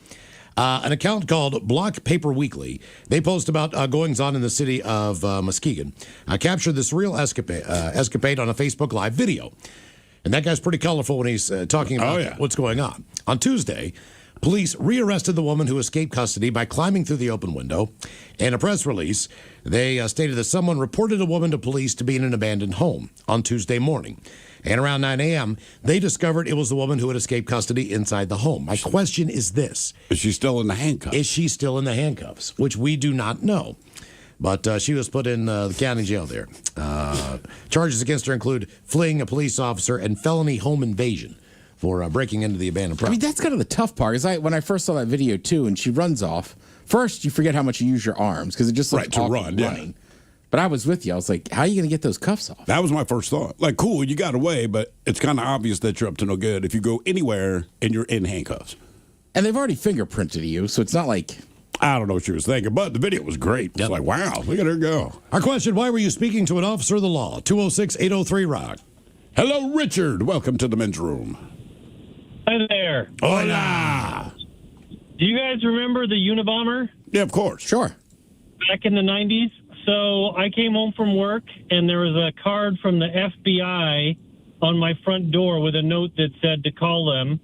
An account called Block Paper Weekly, they post about goings-on in the city of Muskegon, captured this real escapade on a Facebook Live video. And that guy's pretty colorful when he's talking about what's going on. On Tuesday, police rearrested the woman who escaped custody by climbing through the open window. In a press release, they stated that someone reported a woman to police to be in an abandoned home on Tuesday morning. And around 9 a.m., they discovered it was the woman who had escaped custody inside the home. My question is this. Is she still in the handcuffs? Is she still in the handcuffs? Which we do not know. But she was put in the county jail there. Charges against her include fleeing a police officer and felony home invasion for breaking into the abandoned property. I mean, that's kind of the tough part. Is when I first saw that video, too, and she runs off, first you forget how much you use your arms because it just looks to run, running. But I was with you. I was like, how are you going to get those cuffs off? That was my first thought. Like, cool, you got away, but it's kind of obvious that you're up to no good if you go anywhere and you're in handcuffs. And they've already fingerprinted you, so it's not like... I don't know what she was thinking, but the video was great. It's like, wow, look at her go. Our question, why were you speaking to an officer of the law? 206-803-ROCK. Hello, Richard. Welcome to the men's room. Hi there. Hola. Do you guys remember the Unabomber? Yeah, of course. Sure. Back in the 90s? So I came home from work, and there was a card from the FBI on my front door with a note that said to call them.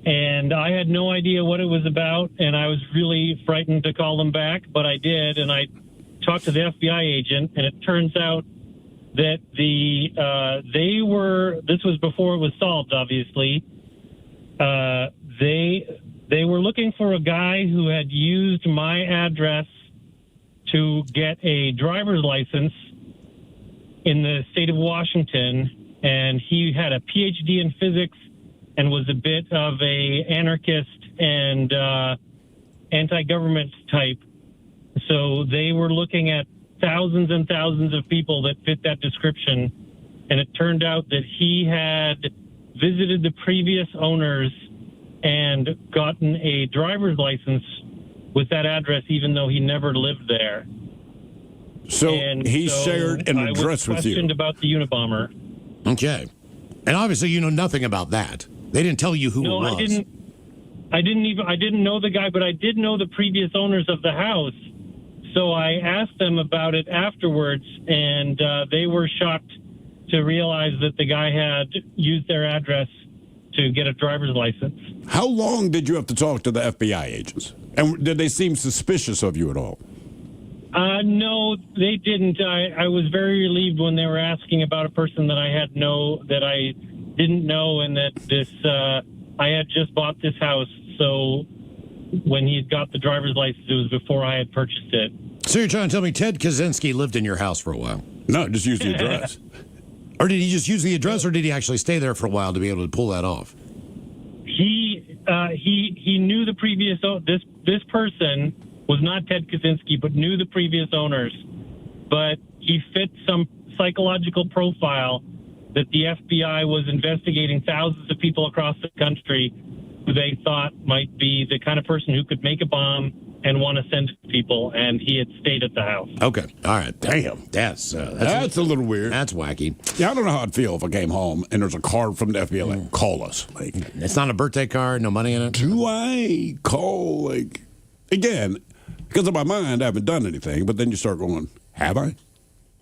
And I had no idea what it was about, and I was really frightened to call them back, but I did, and I talked to the FBI agent, and it turns out that this was before it was solved, obviously. They were looking for a guy who had used my address to get a driver's license in the state of Washington, and he had a PhD in physics and was a bit of a anarchist and anti-government type. So they were looking at thousands and thousands of people that fit that description, and it turned out that he had visited the previous owners and gotten a driver's license with that address, even though he never lived there. So he shared an address with you. I was questioned about the Unabomber. Okay. And obviously you know nothing about that. They didn't tell you who it was. I didn't know the guy, but I did know the previous owners of the house. So I asked them about it afterwards, and they were shocked to realize that the guy had used their address to get a driver's license. How long did you have to talk to the FBI agents? And did they seem suspicious of you at all? No, they didn't. I was very relieved when they were asking about a person that I didn't know, and that I had just bought this house. So when he got the driver's license, it was before I had purchased it. So you're trying to tell me Ted Kaczynski lived in your house for a while? No, just use the address. Or did he just use the address, or did he actually stay there for a while to be able to pull that off? He knew the previous this person was not Ted Kaczynski, but knew the previous owners. But he fit some psychological profile that the FBI was investigating thousands of people across the country who they thought might be the kind of person who could make a bomb and want to send it to people, and he had stayed at the house. Okay. All right. Damn. That's a little weird. That's wacky. Yeah, I don't know how I'd feel if I came home and there's a card from the FBI like, call us. Like, it's not a birthday card, no money in it. Do I call, like, again, because in my mind, I haven't done anything, but then you start going, have I?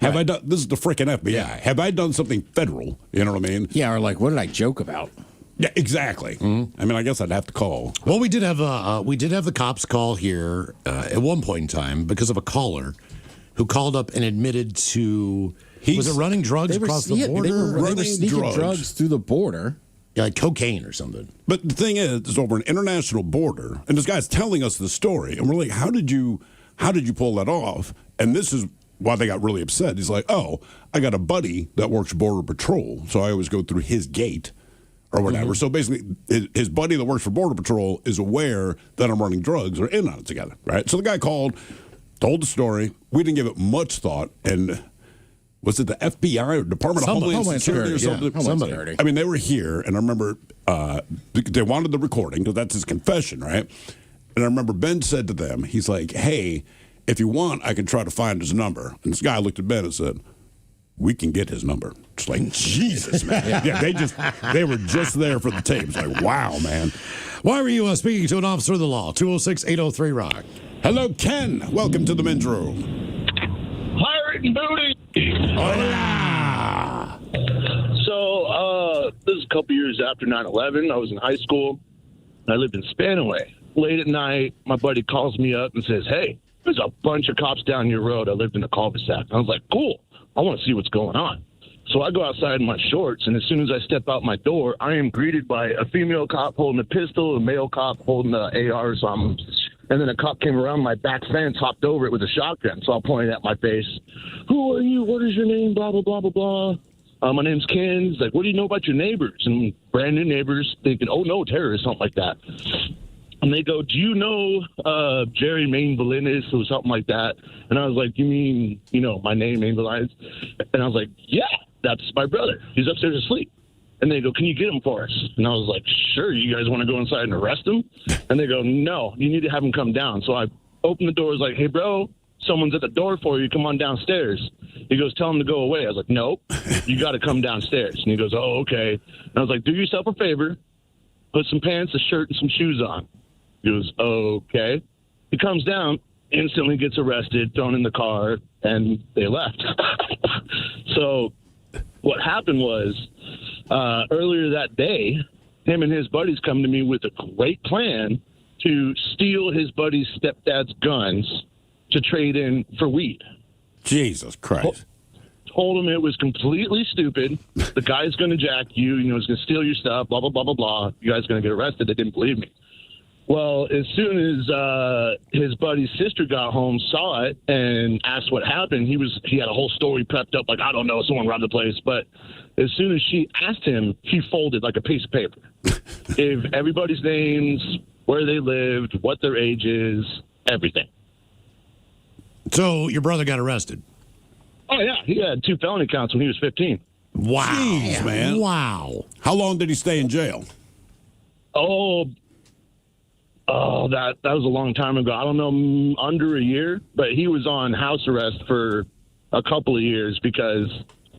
Have I done, this is the freaking FBI. Yeah. Have I done something federal? You know what I mean? Yeah, or like, what did I joke about? Yeah, exactly. I mean, I guess I'd have to call. Well, we did have the cops call here at one point in time because of a caller who called up and admitted to was it running drugs across the border? They were sneaking drugs through the border. Yeah, like cocaine or something. But the thing is, it's over an international border, and this guy's telling us the story, and we're like, how did you pull that off? And this is why they got really upset. He's like, oh, I got a buddy that works Border Patrol, so I always go through his gate. Or whatever. So basically, his buddy that works for Border Patrol is aware that I'm running drugs or in on it together, right? So the guy called, told the story. We didn't give it much thought. And was it the FBI or Department of Homeland Security or something? Yeah, Somebody. I mean, they were here, and I remember they wanted the recording because that's his confession, right? And I remember Ben said to them, he's like, hey, if you want, I can try to find his number. And this guy looked at Ben and said, we can get his number. It's like, Jesus, man. Yeah, they were just there for the tape. It's like, wow, man. Why were you speaking to an officer of the law? 206-803-ROCK. Hello, Ken. Welcome to the men's room. Pirate and booty. Hola. So, this is a couple years after 9/11. I was in high school. I lived in Spanaway. Late at night, my buddy calls me up and says, hey, there's a bunch of cops down your road. I lived in a cul-de-sac. I was like, cool. I want to see what's going on. So I go outside in my shorts, and as soon as I step out my door, I am greeted by a female cop holding a pistol, a male cop holding an AR or something. And then a cop came around my back fence, hopped over it with a shotgun. So I pointed at my face. Who are you? What is your name? Blah, blah, blah, blah, blah. My name's Ken. He's like, what do you know about your neighbors? And brand new neighbors thinking, oh, no, terrorists, something like that. And they go, do you know Jerry Main Valinis or something like that? And I was like, you mean, my name, Main Valinis? And I was like, yeah, that's my brother. He's upstairs asleep. And they go, can you get him for us? And I was like, sure, you guys want to go inside and arrest him? And they go, no, you need to have him come down. So I opened the door. I was like, hey, bro, someone's at the door for you. Come on downstairs. He goes, tell him to go away. I was like, nope, you got to come downstairs. And he goes, oh, okay. And I was like, do yourself a favor. Put some pants, a shirt, and some shoes on. He goes, okay. He comes down, instantly gets arrested, thrown in the car, and they left. So what happened was earlier that day, him and his buddies come to me with a great plan to steal his buddy's stepdad's guns to trade in for weed. Jesus Christ. Told him it was completely stupid. The guy's going to jack you. He's going to steal your stuff, blah, blah, blah, blah, blah. You guys are going to get arrested. They didn't believe me. Well, as soon as his buddy's sister got home, saw it, and asked what happened, he had a whole story prepped up, like, I don't know, someone robbed the place. But as soon as she asked him, he folded like a piece of paper. Gave everybody's names, where they lived, what their age is, everything. So your brother got arrested? Oh, yeah. He had 2 felony counts when he was 15. Wow. Jeez, man. Wow. How long did he stay in jail? Oh, that was a long time ago. I don't know, under a year, but he was on house arrest for a couple of years because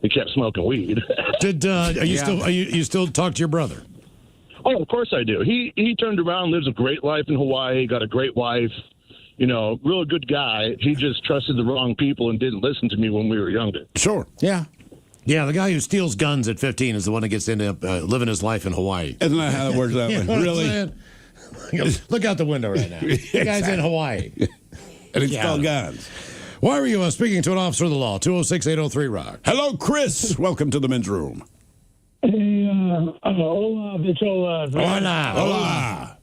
he kept smoking weed. You still talk to your brother? Oh, of course I do. He turned around, lives a great life in Hawaii, got a great wife, real good guy. He just trusted the wrong people and didn't listen to me when we were younger. Sure. Yeah. Yeah, the guy who steals guns at 15 is the one that gets into living his life in Hawaii. Isn't that how it works that way? Really? Look out the window right now. The guy's in Hawaai. And he's still guns. Why were you speaking to an officer of the law? 206-803-ROCK. Hello, Chris. Welcome to the men's room. Hey, hola, bicholas. Hola. Hola.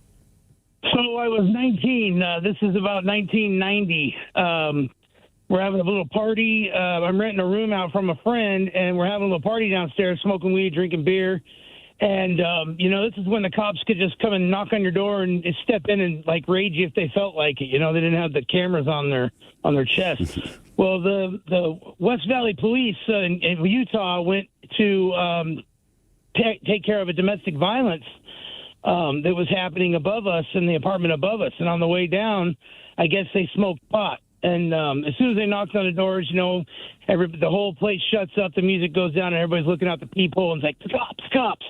So I was 19. This is about 1990. We're having a little party. I'm renting a room out from a friend, and we're having a little party downstairs, smoking weed, drinking beer. And, this is when the cops could just come and knock on your door and step in and, like, raid you if they felt like it. They didn't have the cameras on their chest. Well, the West Valley Police in Utah went to take care of a domestic violence that was happening above us in the apartment above us. And on the way down, I guess they smoked pot. And as soon as they knocked on the doors, the whole place shuts up, the music goes down, and everybody's looking out the peephole and it's like, cops.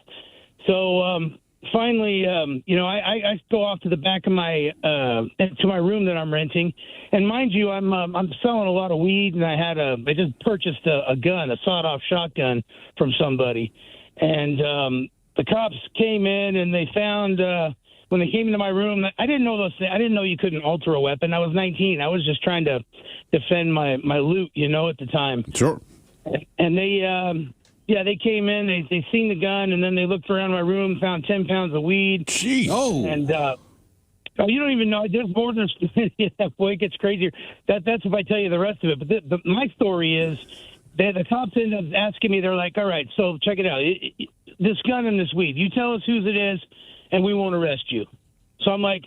So finally, I go off to the back of to my room that I'm renting. And mind you, I'm selling a lot of weed, and I just purchased a gun, a sawed-off shotgun from somebody. And the cops came in, and they found when they came into my room, I didn't know those things. I didn't know you couldn't alter a weapon. I was 19. I was just trying to defend my loot, at the time. Sure. And they came in. They seen the gun, and then they looked around my room, found 10 pounds of weed. Jeez. Oh. And you don't even know. There's more than boy, it gets crazier. That's if I tell you the rest of it. But my story is the cops ended up asking me. They're like, "All right, so check it out. This gun and this weed. You tell us whose it is, and we won't arrest you." So I'm like,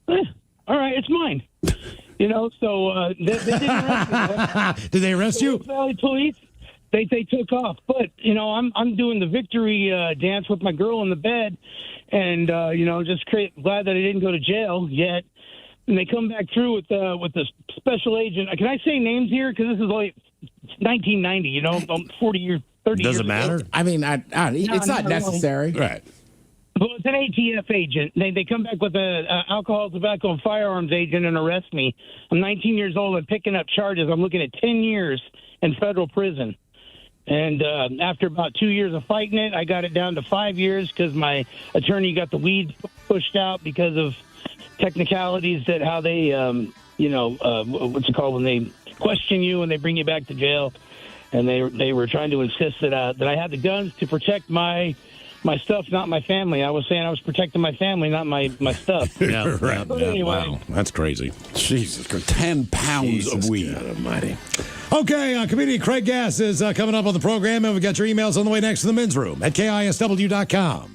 all right, it's mine. So they didn't arrest me. Did they arrest you? Valley Police. They took off, but I'm doing the victory dance with my girl in the bed, and just glad that I didn't go to jail yet. And they come back through with the special agent. Can I say names here? Because this is like 1990. 40 years, 30 years. Doesn't matter. Ago. I mean, it's not necessary. Right. Well, it's an ATF agent. They come back with a alcohol, tobacco, and firearms agent and arrest me. I'm 19 years old and picking up charges. I'm looking at 10 years in federal prison. And after about 2 years of fighting it, I got it down to 5 years because my attorney got the weed pushed out because of technicalities that how they, what's it called when they question you and they bring you back to jail. And they were trying to insist that I had the guns to protect my stuff, not my family. I was saying I was protecting my family, not my stuff. Yeah, Right. But anyway, wow, that's crazy. Jesus Christ. 10 pounds of weed. God almighty. Okay, comedian Craig Gass is coming up on the program, and we got your emails on the way next to the men's room at KISW.com.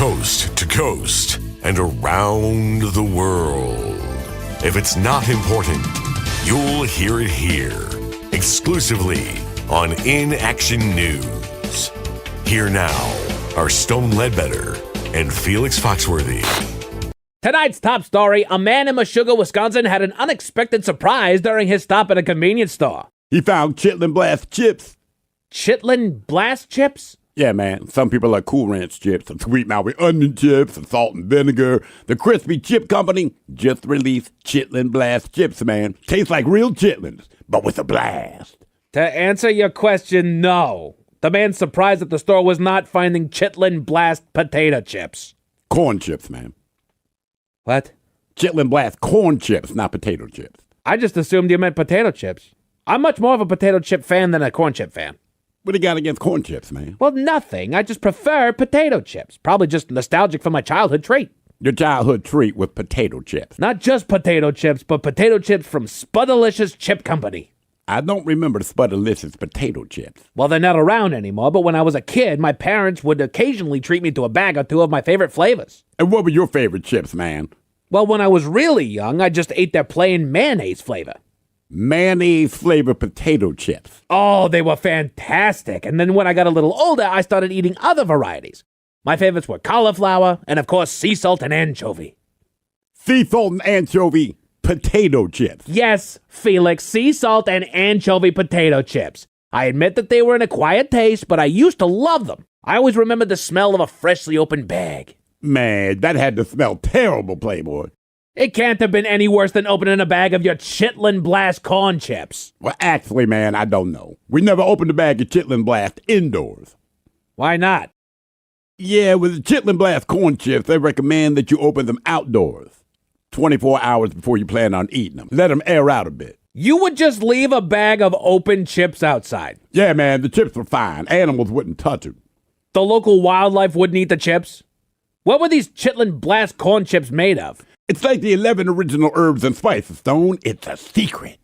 coast to coast and around the world. If it's not important, you'll hear it here, exclusively on In Action News. Here now are Stone Ledbetter and Felix Foxworthy. Tonight's top story, a man in Meshuggah, Wisconsin had an unexpected surprise during his stop at a convenience store. He found Chitlin Blast chips. Chitlin Blast chips? Yeah, man. Some people like Cool Ranch chips, some sweet Maui onion chips, and salt and vinegar. The Crispy Chip Company just released Chitlin Blast chips, man. Tastes like real chitlins, but with a blast. To answer your question, no. The man's surprised that the store was not finding Chitlin Blast potato chips. Corn chips, man. What? Chitlin Blast corn chips, not potato chips. I just assumed you meant potato chips. I'm much more of a potato chip fan than a corn chip fan. What do you got against corn chips, man? Well, nothing. I just prefer potato chips. Probably just nostalgic for my childhood treat. Your childhood treat with potato chips. Not just potato chips, but potato chips from Spudalicious Chip Company. I don't remember the Spudalicious potato chips. Well, they're not around anymore, but when I was a kid, my parents would occasionally treat me to a bag or two of my favorite flavors. And what were your favorite chips, man? Well, when I was really young, I just ate their plain mayonnaise flavor. Mayonnaise flavored potato chips. Oh, they were fantastic. And then when I got a little older, I started eating other varieties. My favorites were cauliflower and, of course, sea salt and anchovy. Sea salt and anchovy potato chips. Yes, Felix, sea salt and anchovy potato chips. I admit that they were an acquired taste, but I used to love them. I always remembered the smell of a freshly opened bag. Man, that had to smell terrible, Playboy. It can't have been any worse than opening a bag of your Chitlin Blast corn chips. Well, actually, man, I don't know. We never opened a bag of Chitlin Blast indoors. Why not? Yeah, with the Chitlin Blast corn chips, they recommend that you open them outdoors 24 hours before you plan on eating them. Let them air out a bit. You would just leave a bag of open chips outside? Yeah, man, the chips were fine. Animals wouldn't touch them. The local wildlife wouldn't eat the chips? What were these Chitlin Blast corn chips made of? It's like the 11 original herbs and spices, Stone. It's a secret.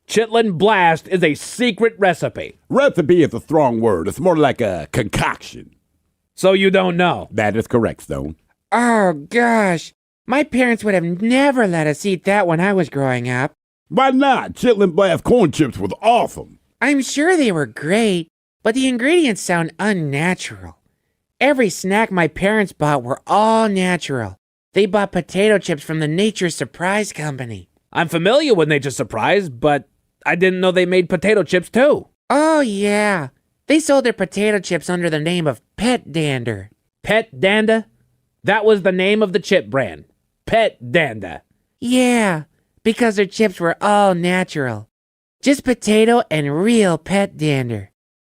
Chitlin Blast is a secret recipe. Recipe is a strong word. It's more like a concoction. So you don't know? That is correct, Stone. Oh, gosh. My parents would have never let us eat that when I was growing up. Why not? Chitlin Blast corn chips was awesome. I'm sure they were great, but the ingredients sound unnatural. Every snack my parents bought were all natural. They bought potato chips from the Nature Surprise Company. I'm familiar with Nature Surprise, but I didn't know they made potato chips too. Oh, yeah. They sold their potato chips under the name of Pet Dander. Pet Dander? That was the name of the chip brand. Pet Dander. Yeah, because their chips were all natural. Just potato and real Pet Dander.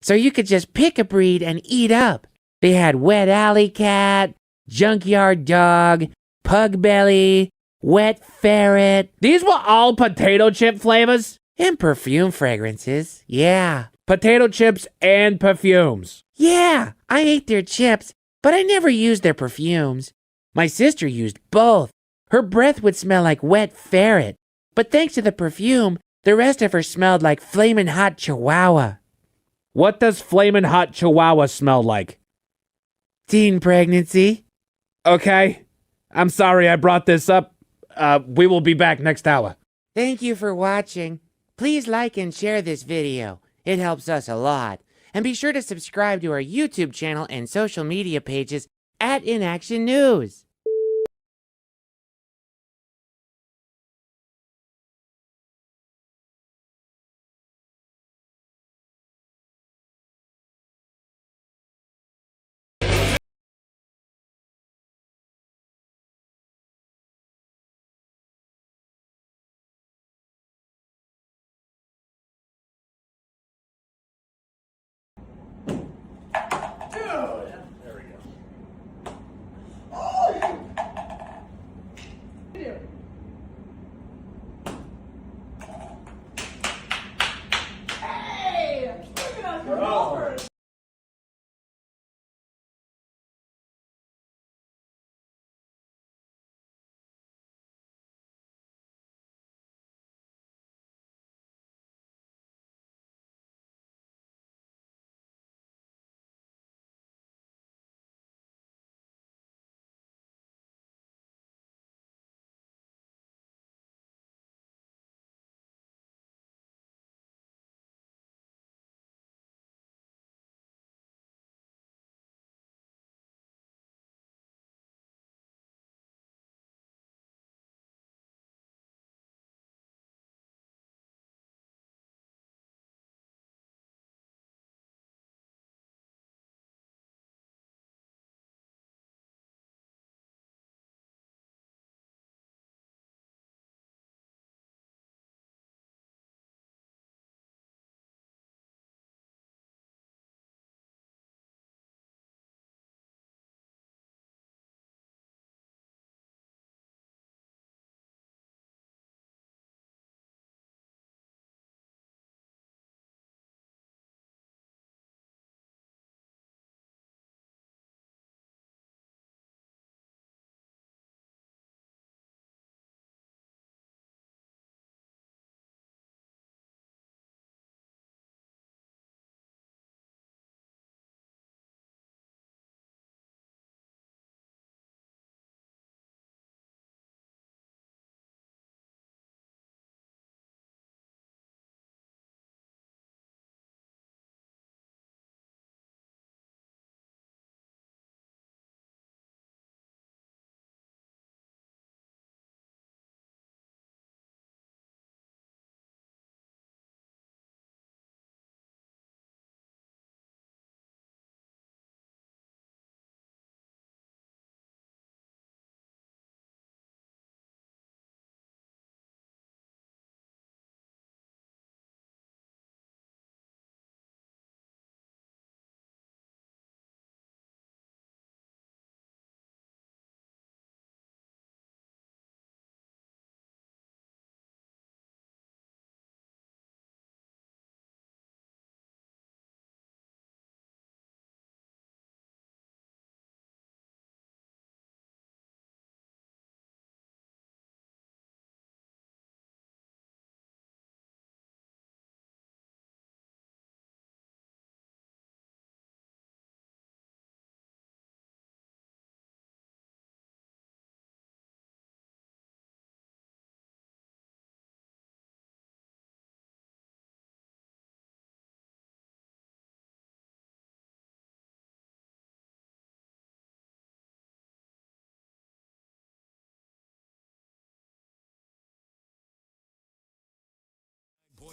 So you could just pick a breed and eat up. They had Wet Alley Cat, Junkyard Dog, Pug Belly, Wet Ferret. These were all potato chip flavors? And perfume fragrances, yeah. Potato chips and perfumes. Yeah, I ate their chips, but I never used their perfumes. My sister used both. Her breath would smell like Wet Ferret, but thanks to the perfume, the rest of her smelled like Flamin' Hot Chihuahua. What does Flamin' Hot Chihuahua smell like? Teen pregnancy. Okay. I'm sorry I brought this up. We will be back next hour. Thank you for watching. Please like and share this video. It helps us a lot. And be sure to subscribe to our YouTube channel and social media pages at In Action News. Oh,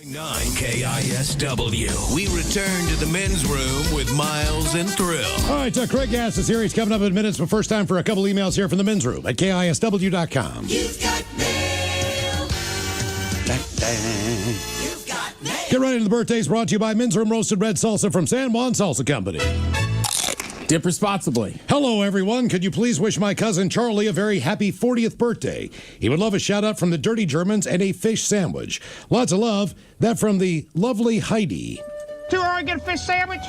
KISW. We return to the men's room with Miles and Thrill. All right, Craig Gass is here. He's coming up in minutes, but first time for a couple emails here from the men's room at KISW.com. You've got mail. Get right into the birthdays brought to you by Men's Room Roasted Red Salsa from San Juan Salsa Company. Dip responsibly. Hello, everyone. Could you please wish my cousin Charlie a very happy 40th birthday? He would love a shout out from the Dirty Germans and a fish sandwich. Lots of love. That from the lovely Heidi. $2 I get a fish sandwich?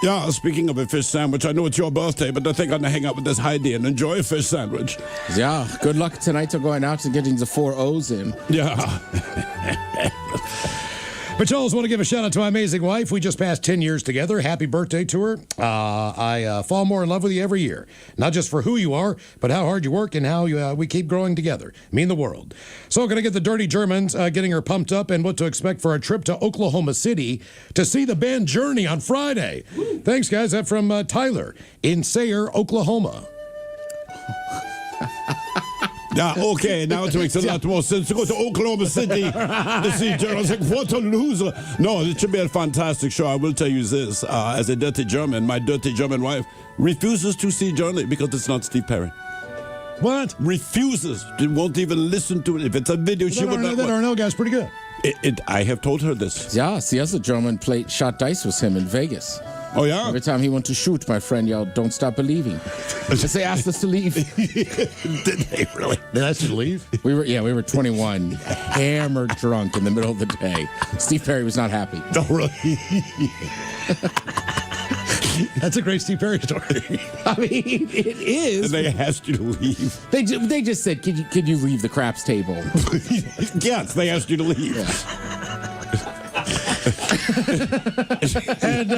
Yeah, speaking of a fish sandwich, I know it's your birthday, but I think I'm going to hang out with this Heidi and enjoy a fish sandwich. Yeah, good luck tonight to going out and getting the 4 O's in. Yeah. But you always want to give a shout out to my amazing wife. We just passed 10 years together. Happy birthday to her. I fall more in love with you every year. Not just for who you are, but how hard you work and how we keep growing together. Mean the world. So going to get the Dirty Germans getting her pumped up and what to expect for our trip to Oklahoma City to see the band Journey on Friday. Woo. Thanks, guys. That's from Tyler in Sayre, Oklahoma. Yeah, okay, now it makes a lot more sense to go to Oklahoma City to see Journey. I was like, what a loser. No, it should be a fantastic show. I will tell you this. As a dirty German, my dirty German wife refuses to see Journey because it's not Steve Perry. What? Refuses. She won't even listen to it. If it's a video, she would not. That Arnell guy's pretty good. I have told her this. Yeah, the other German shot dice with him in Vegas. Oh, yeah? Every time he went to shoot, my friend yelled, "Don't stop believing." As they asked us to leave. Did they really? They asked you to leave? We were 21, hammered drunk in the middle of the day. Steve Perry was not happy. Oh, really? That's a great Steve Perry story. I mean, it is. And they asked you to leave. They just said, "Could you leave the craps table?" Yes, they asked you to leave. Yeah. And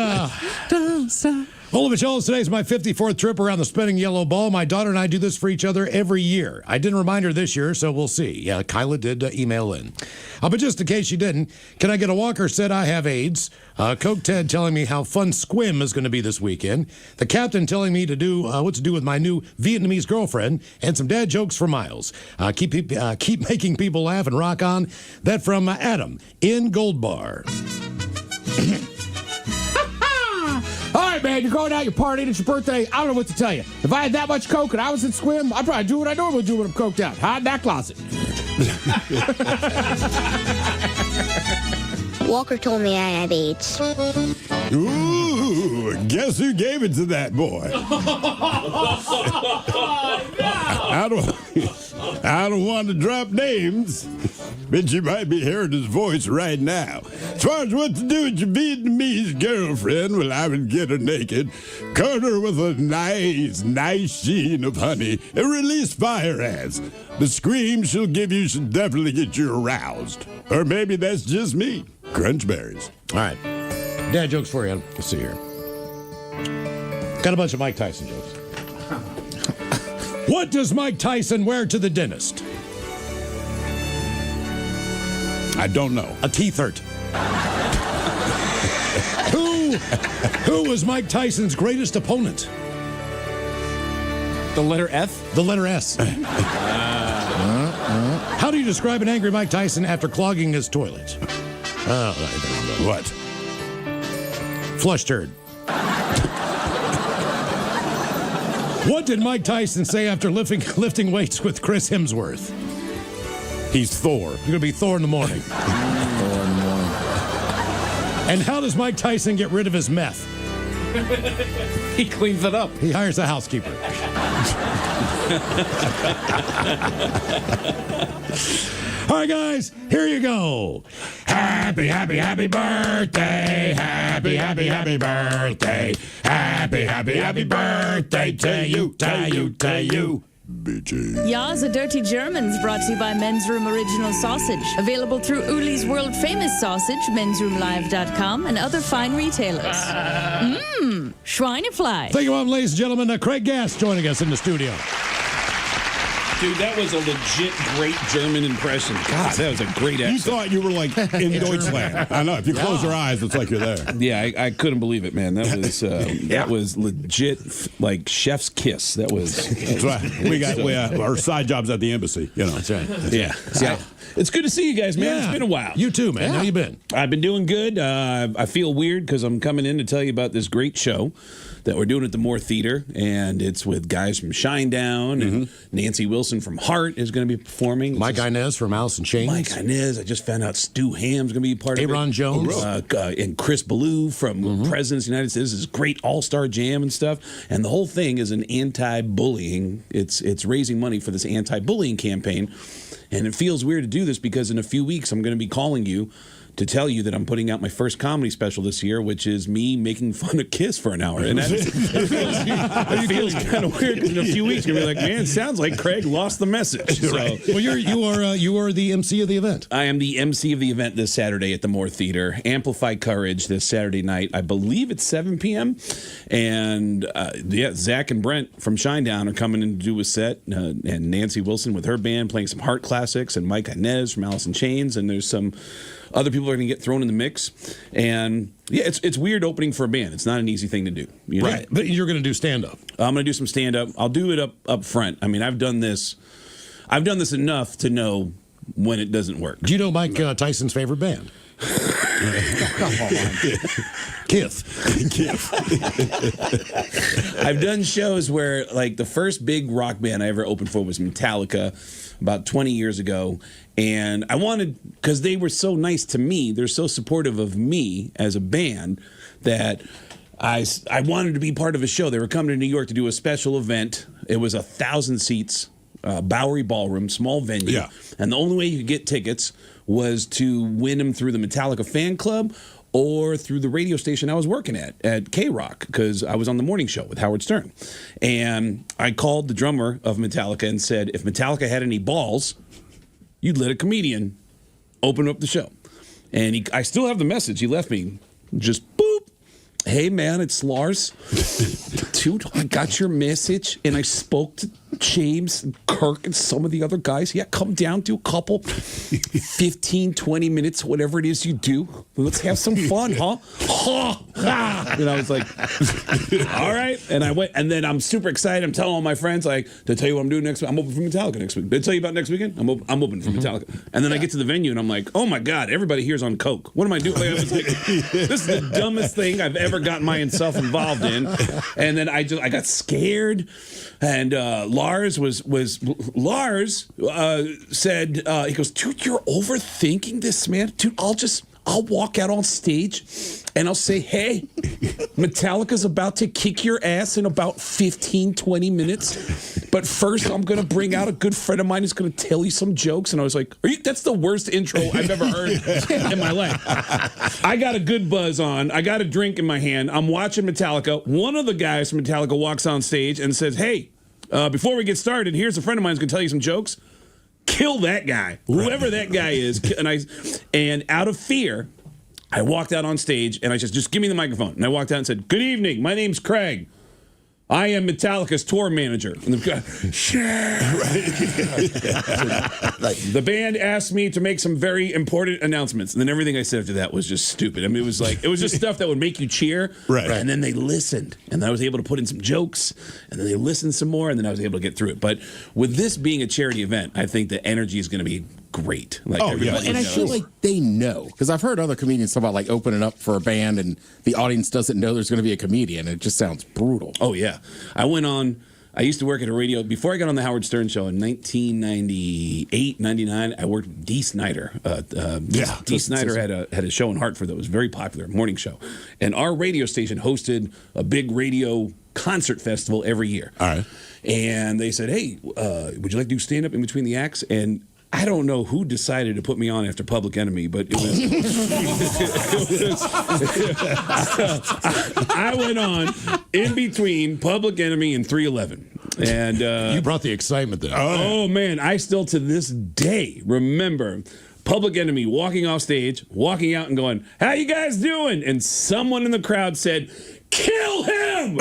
don't stop. Hola, Michelle, today is my 54th trip around the spinning yellow ball. My daughter and I do this for each other every year. I didn't remind her this year, so we'll see. Yeah, Kyla did email in. But just in case she didn't, can I get a walker said I have AIDS? Coke Ted telling me how fun Squim is going to be this weekend. The captain telling me to do what to do with my new Vietnamese girlfriend, and some dad jokes for Miles. Keep making people laugh and rock on. That from Adam in Gold Bar. All right, man, you're going out, you're partying, it's your birthday. I don't know what to tell you. If I had that much coke and I was in Squim, I'd probably do what I normally do when I'm coked out. Hide in that closet. Walker told me I have AIDS. Ooh, guess who gave it to that boy? I don't want to drop names, but you might be hearing his voice right now. As far as what to do with your Vietnamese girlfriend, well, I would get her naked, cover her with a nice sheen of honey, and release fire ants. The scream she'll give you should definitely get you aroused. Or maybe that's just me. Crunchberries. All right. Dad jokes for you. Let's see here. Got a bunch of Mike Tyson jokes. What does Mike Tyson wear to the dentist? I don't know. A teethert. Who was Mike Tyson's greatest opponent? The letter F? The letter S. How do you describe an angry Mike Tyson after clogging his toilet? What? Flush turd. What did Mike Tyson say after lifting weights with Chris Hemsworth? He's Thor. You're going to be Thor in the morning. Thor in the morning. And how does Mike Tyson get rid of his meth? He cleans it up. He hires a housekeeper. All right, guys, here you go. Happy, happy, happy birthday. Happy, happy, happy birthday. Happy, happy, happy birthday to you, to you, to you. Ya's a Dirty Germans brought to you by Men's Room Original Sausage. Available through Uli's world famous sausage, mensroomlive.com, and other fine retailers. Schweinefly. Thank you, ladies and gentlemen. Craig Gass joining us in the studio. Dude, that was a legit great German impression. God, that was a great accent. You thought you were like in Deutschland. I know. If you close your eyes, it's like you're there. Yeah, I couldn't believe it, man. That was legit, like chef's kiss. That was. That's right. We got our side jobs at the embassy. You know. That's right. Yeah. It's good to see you guys, man. It's been a while. You too, man. How you been? I've been doing good. I feel weird because I'm coming in to tell you about this great show that we're doing at the Moore Theater, and it's with guys from Shinedown, and Nancy Wilson from Heart is going to be performing. Mike Inez from Alice in Chains. Mike Inez. I just found out Stu Ham's going to be part of it. Aaron Jones. And Chris Ballou from Presidents of the United States. This is great all-star jam and stuff. And the whole thing is an anti-bullying. It's raising money for this anti-bullying campaign. And it feels weird to do this because in a few weeks I'm going to be calling you to tell you that I'm putting out my first comedy special this year, which is me making fun of Kiss for an hour. And it feels kind of weird because in a few weeks you're going to be like, man, it sounds like Craig lost the message. So, right. Well, you are the MC of the event. I am the MC of the event this Saturday at the Moore Theater. Amplify Courage this Saturday night. I believe it's 7 p.m. And Zach and Brent from Shinedown are coming in to do a set, and Nancy Wilson with her band playing some Heart classics, and Mike Inez from Alice in Chains, and there's some other people are going to get thrown in the mix. And yeah, it's weird opening for a band. It's not an easy thing to do. You know? Right. But you're going to do stand-up. I'm going to do some stand-up. I'll do it up front. I mean, I've done this enough to know when it doesn't work. Do you know Mike Tyson's favorite band? Come on. Kith. I've done shows where, like, the first big rock band I ever opened for was Metallica about 20 years ago. And I wanted, because they were so nice to me, they're so supportive of me as a band, that I wanted to be part of a show. They were coming to New York to do a special event. It was 1,000 seats, Bowery Ballroom, small venue. Yeah. And the only way you could get tickets was to win them through the Metallica fan club or through the radio station I was working at K-Rock, because I was on the morning show with Howard Stern. And I called the drummer of Metallica and said, if Metallica had any balls, you'd let a comedian open up the show. And I still have the message he left me. Just boop. Hey, man, it's Lars. Dude, I got your message, and I spoke to James and Kirk and some of the other guys. Yeah, come down, do a couple 15, 20 minutes, whatever it is you do. Let's have some fun, huh? And I was like, all right. And I went, and then I'm super excited. I'm telling all my friends, like, to tell you what I'm doing next week. I'm open for Metallica next week. Did I tell you about next weekend? I'm open for Metallica. And then I get to the venue, and I'm like, oh, my God, everybody here's on coke. What am I doing? Like, I was like, this is the dumbest thing I've ever gotten myself involved in. And then I got scared. And Lars said, he goes, dude, you're overthinking this, man. Dude, I'll walk out on stage and I'll say, hey, Metallica's about to kick your ass in about 15, 20 minutes. But first, I'm going to bring out a good friend of mine who's going to tell you some jokes. And I was like, that's the worst intro I've ever heard in my life. I got a good buzz on. I got a drink in my hand. I'm watching Metallica. One of the guys from Metallica walks on stage and says, hey, before we get started, here's a friend of mine who's going to tell you some jokes. Kill that guy, whoever that guy is. And out of fear, I walked out on stage and I said, just give me the microphone. And I walked out and said, good evening, my name's Craig. I am Metallica's tour manager. And the guy, the band asked me to make some very important announcements. And then everything I said after that was just stupid. I mean, it was just stuff that would make you cheer. Right. And then they listened. And I was able to put in some jokes. And then they listened some more. And then I was able to get through it. But with this being a charity event, I think the energy is going to be great. Like, everybody and I feel like they know, because I've heard other comedians talk about like opening up for a band and the audience doesn't know there's going to be a comedian. It just sounds brutal. Oh yeah, I used to work at a radio before I got on the Howard Stern show in 1998, 99. I worked with Dee Snider. Dee Snider had a show in Hartford that was very popular, morning show, and our radio station hosted a big radio concert festival every year. All right, and they said, hey, would you like to do stand up in between the acts? And I don't know who decided to put me on after Public Enemy, but it was. I went on in between Public Enemy and 311, and you brought the excitement there. Oh man, I still to this day remember Public Enemy walking off stage, walking out, and going, "How you guys doing?" And someone in the crowd said, kill him.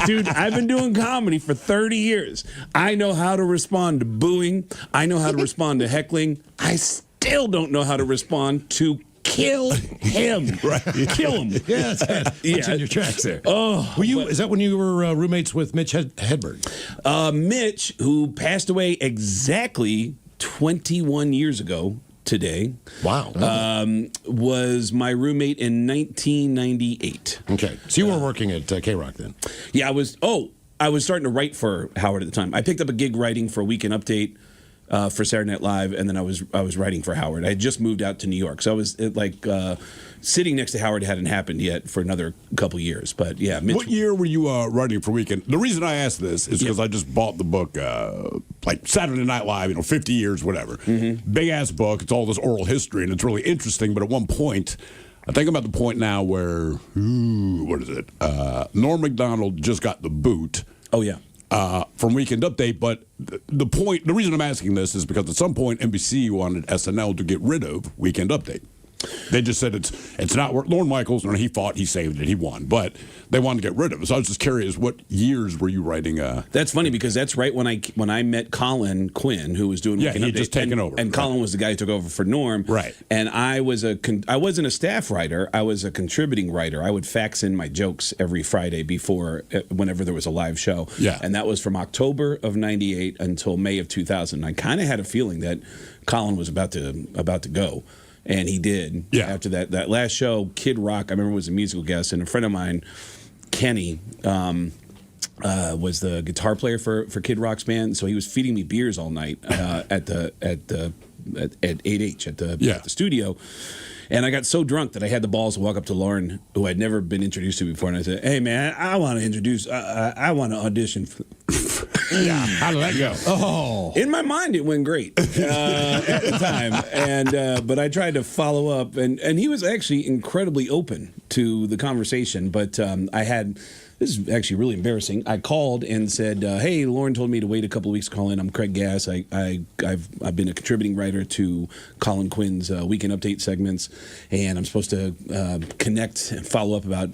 Dude, I've been doing comedy for 30 years. I know how to respond to booing. I know how to respond to heckling. I still don't know how to respond to kill him. Right. Kill him. Yeah, that's in your tracks there. Oh, is that when you were roommates with Mitch Hedberg? Mitch, who passed away exactly 21 years ago today. Wow. Was my roommate in 1998. Okay. So you were working at K-Rock then? Yeah, I was starting to write for Howard at the time. I picked up a gig writing for Weekend Update for Saturday Night Live, and then I was writing for Howard. I had just moved out to New York, so I was sitting next to Howard hadn't happened yet for another couple years. But yeah, Mitch, what year were you writing for Weekend? The reason I asked this is because I just bought the book, like Saturday Night Live, 50 years, whatever. Mm-hmm. Big ass book. It's all this oral history, and it's really interesting. But at one point, I think I'm at the point now where, what is it? Norm Macdonald just got the boot. Oh yeah. From Weekend Update, but the reason I'm asking this is because at some point NBC wanted SNL to get rid of Weekend Update. They just said it's not worth. Lorne Michaels, and he fought, he saved it, he won, but they wanted to get rid of it. So I was just curious, what years were you writing? That's funny because that's right when I met Colin Quinn, who was doing Weekend he Update, just taken over, and Colin was the guy who took over for Norm, right? And I wasn't a staff writer, I was a contributing writer. I would fax in my jokes every Friday before whenever there was a live show, and that was from October of '98 until May of 2000. I kind of had a feeling that Colin was about to go. And he did. Yeah. After that last show, Kid Rock, I remember, was a musical guest, and a friend of mine, Kenny, was the guitar player for Kid Rock's band. So he was feeding me beers all night at 8H at the studio. And I got so drunk that I had the balls to walk up to Lauren, who I'd never been introduced to before, and I said, "Hey man, I want to audition for." Yeah, how did that go? Oh, in my mind, it went great at the time, and but I tried to follow up, and he was actually incredibly open to the conversation. But I had. This is actually really embarrassing. I called and said, "Hey, Lauren told me to wait a couple of weeks to call in. I'm Craig Gass. I've been a contributing writer to Colin Quinn's Weekend Update segments, and I'm supposed to connect and follow up about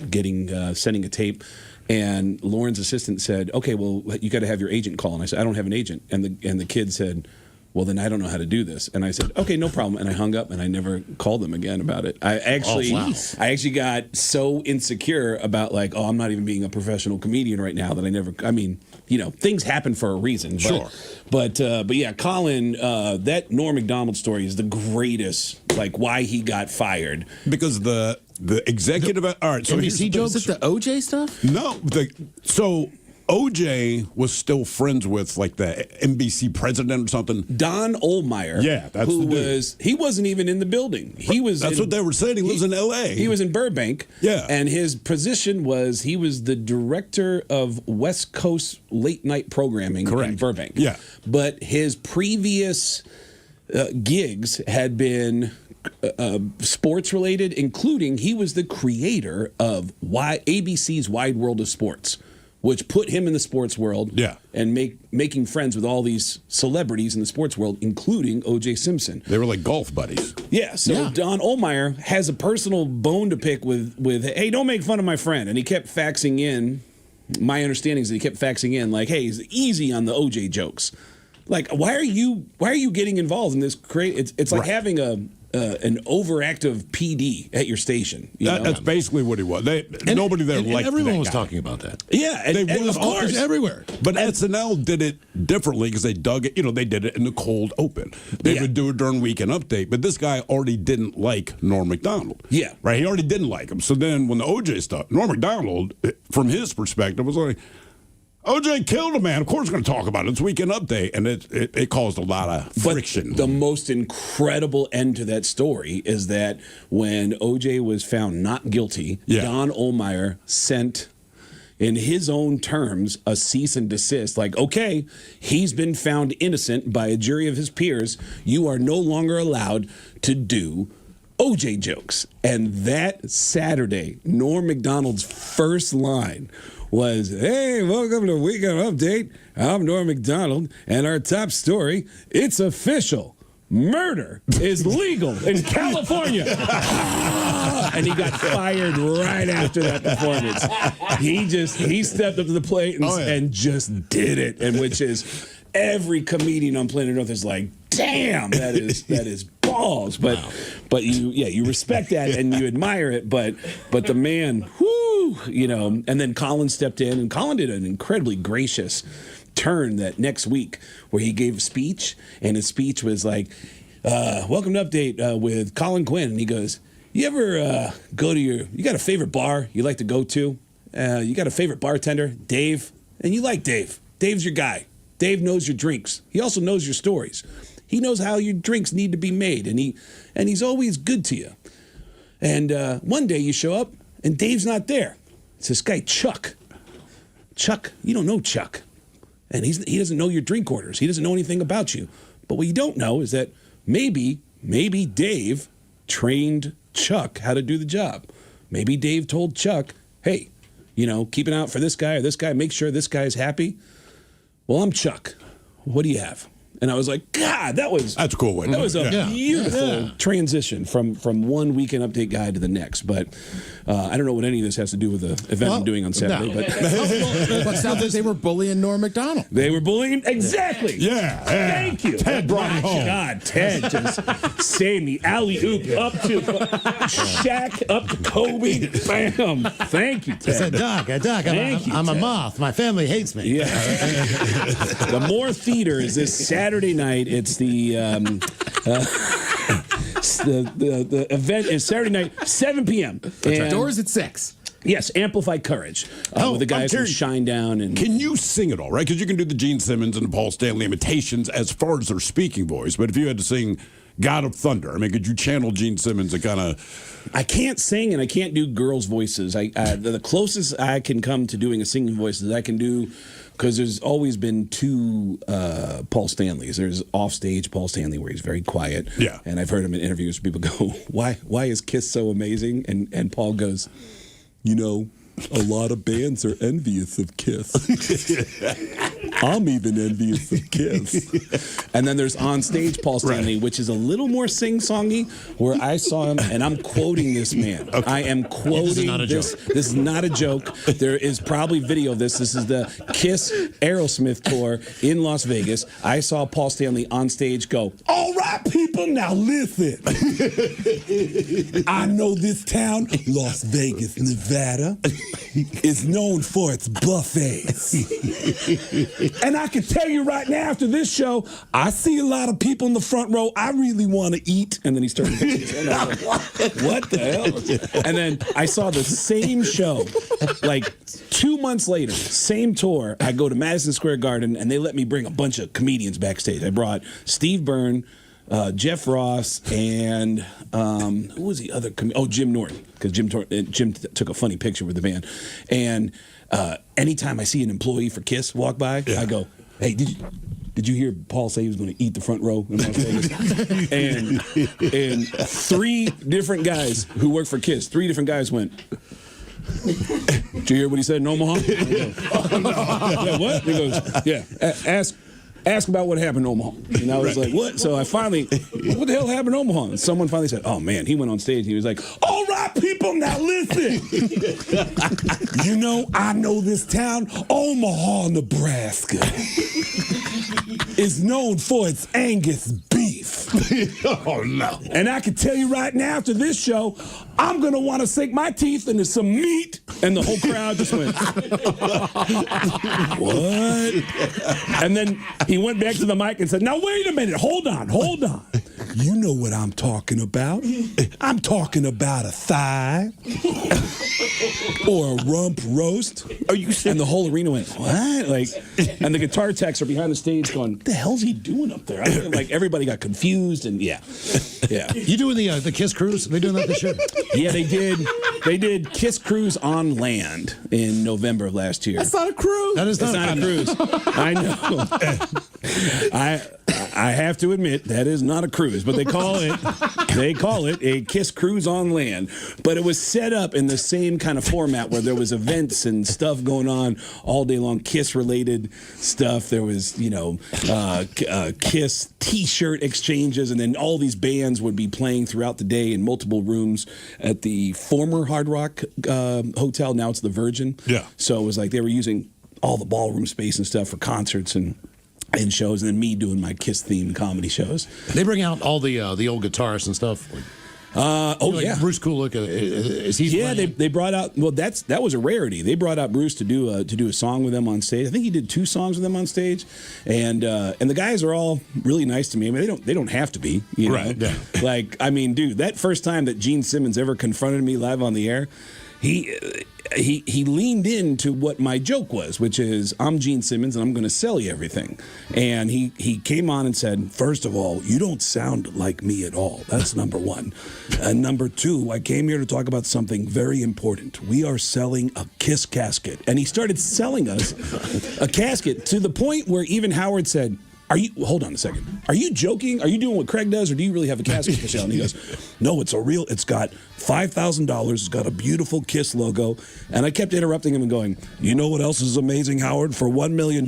sending a tape." And Lauren's assistant said, "Okay, well, you got to have your agent call." And I said, "I don't have an agent." And the kid said, "Well, then I don't know how to do this." And I said, "Okay, no problem." And I hung up, and I never called them again about it. I actually got so insecure about I'm not even being a professional comedian right now that I never. I mean, things happen for a reason. Sure. But yeah, Colin, that Norm Macdonald story is the greatest. Why he got fired because the executive. All right, so NBC jokes. Is it the OJ stuff? No, so. OJ was still friends with the NBC president or something. Don Ohlmeyer. Yeah, that's the dude. He wasn't even in the building. That's what they were saying. He lives in L.A. He was in Burbank. Yeah. And his position was he was the director of West Coast late night programming in Burbank. Yeah. But his previous gigs had been sports related, including he was the creator of ABC's Wide World of Sports, which put him in the sports world and making friends with all these celebrities in the sports world, including O.J. Simpson. They were like golf buddies. Yeah, so Don Ohlmeyer has a personal bone to pick with hey, don't make fun of my friend. And he kept faxing in, my understanding is that he kept faxing in, hey, he's easy on the O.J. jokes. Why are you getting involved in this? It's like having an overactive PD at your station. That's basically what he was. Nobody there liked everyone that was guy. talking about that. Yeah, they and of course everywhere. But SNL did it differently because they dug it. They did it in the cold open. They would do it during Weekend Update. But this guy already didn't like Norm Macdonald. Yeah, right. He already didn't like him. So then when the OJ stuff, Norm Macdonald, from his perspective, was like, OJ killed a man. Of course, we're going to talk about it. It's Weekend Update, and it caused a lot of friction. But the most incredible end to that story is that when OJ was found not guilty, Don Ohlmeyer sent, in his own terms, a cease and desist. Okay, he's been found innocent by a jury of his peers. You are no longer allowed to do OJ jokes. And that Saturday, Norm Macdonald's first line was, "Hey, welcome to Weekend Update. I'm Norm Macdonald, and our top story, it's official. Murder is legal in California." and he got fired right after that performance. He stepped up to the plate and just did it, and which is every comedian on planet Earth is like, damn, that is balls. But you respect that and you admire it. But the man, whoo, and then Colin stepped in, and Colin did an incredibly gracious turn that next week where he gave a speech, and his speech was like, welcome to Update with Colin Quinn. And he goes, you ever go to you got a favorite bar you like to go to? You got a favorite bartender, Dave? And you like Dave. Dave's your guy. Dave knows your drinks. He also knows your stories. He knows how your drinks need to be made, and he's always good to you. And one day you show up, and Dave's not there. It's this guy, Chuck. Chuck, you don't know Chuck. And he doesn't know your drink orders. He doesn't know anything about you. But what you don't know is that maybe Dave trained Chuck how to do the job. Maybe Dave told Chuck, hey, keep an eye out for this guy or this guy. Make sure this guy's happy. Well, I'm Chuck. What do you have? And I was like, God, that's a cool way. That was a beautiful transition from one Weekend Update guy to the next. But I don't know what any of this has to do with the event I'm doing on Saturday. No. But sounds like they were bullying Norm Macdonald. They were bullying exactly. Yeah. Thank you. Ted brought it home. God, Ted just saved me. Alley-oop up to Shaq, up to Kobe. Bam. Thank you, Ted. I said, Doc, I'm a moth. My family hates me. Yeah. The Moore Theater is this Saturday night. It's the event is Saturday night, 7 p.m. Doors at 6. Yes, Amplify Courage with the guys from Shinedown. And can you sing it all, right? Because you can do the Gene Simmons and the Paul Stanley imitations as far as their speaking voice. But if you had to sing God of Thunder, could you channel Gene Simmons and kind of... I can't sing and I can't do girls' voices. The closest I can come to doing a singing voice is I can do... Because there's always been two Paul Stanleys. There's offstage Paul Stanley where he's very quiet. Yeah. And I've heard him in interviews where people go, why is Kiss so amazing? And Paul goes, a lot of bands are envious of Kiss. I'm even envious of Kiss. And then there's on stage Paul Stanley, which is a little more sing-songy, where I saw him, and I'm quoting this man. Okay. I am quoting this. This is not a joke. There is probably video of this. This is the Kiss Aerosmith tour in Las Vegas. I saw Paul Stanley on stage go, all right, people, now listen. I know this town, Las Vegas, Nevada, is known for its buffets. And I can tell you right now, after this show, I see a lot of people in the front row. I really want to eat. And then he started touching his head. I was like, what the hell? And then I saw the same show, like 2 months later, same tour. I go to Madison Square Garden, and they let me bring a bunch of comedians backstage. I brought Steve Byrne, Jeff Ross, and who was the other? Jim Norton, because Jim took a funny picture with the band. And anytime I see an employee for Kiss walk by, I go, "Hey, did you hear Paul say he was going to eat the front row in Las Vegas?" and 3 different guys who work for Kiss, 3 different guys went, "Did you hear what he said in Omaha?" I go, yeah, what? He goes, "Yeah, ask about what happened in Omaha." And I was like, what? So I finally, what the hell happened in Omaha? And someone finally said, oh man, he went on stage and he was like, all right, people, now listen. I know this town, Omaha, Nebraska, is known for its Angus beef. Oh no. And I can tell you right now, after this show, I'm going to want to sink my teeth into some meat. And the whole crowd just went, what? And then he went back to the mic and said, now wait a minute, hold on. You know what I'm talking about? I'm talking about a thigh or a rump roast. Are you serious? And the whole arena went, what? And the guitar techs are behind the stage going, what the hell's he doing up there? Everybody got confused and yeah. You doing the Kiss cruise? Are they doing that this year? Yeah, they did. They did Kiss Cruise on land in November of last year. That's not a cruise. That is not a cruise. I know. I have to admit that is not a cruise, but they call it a Kiss cruise on land. But it was set up in the same kind of format where there was events and stuff going on all day long, Kiss related stuff. There was, Kiss T-shirt exchanges, and then all these bands would be playing throughout the day in multiple rooms at the former Hard Rock hotel. Now it's the Virgin. Yeah. So it was like they were using all the ballroom space and stuff for concerts and shows, and then me doing my Kiss themed comedy shows. They bring out all the old guitarists and stuff. Yeah, Bruce Kulick is he? Yeah, they brought out. Well, that was a rarity. They brought out Bruce to do a song with them on stage. I think he did 2 songs with them on stage, and the guys are all really nice to me. I mean, they don't have to be, right? Yeah. Like, I mean, dude, that first time that Gene Simmons ever confronted me live on the air, he leaned into what my joke was, which is, I'm Gene Simmons and I'm going to sell you everything. And he came on and said, first of all, you don't sound like me at all. That's number one. And number two, I came here to talk about something very important. We are selling a Kiss casket. And he started selling us a casket to the point where even Howard said, hold on a second. Are you joking? Are you doing what Craig does, or do you really have a casket to sell? And he goes, no, it's got $5,000. It's got a beautiful Kiss logo. And I kept interrupting him and going, you know what else is amazing, Howard? For $1 million,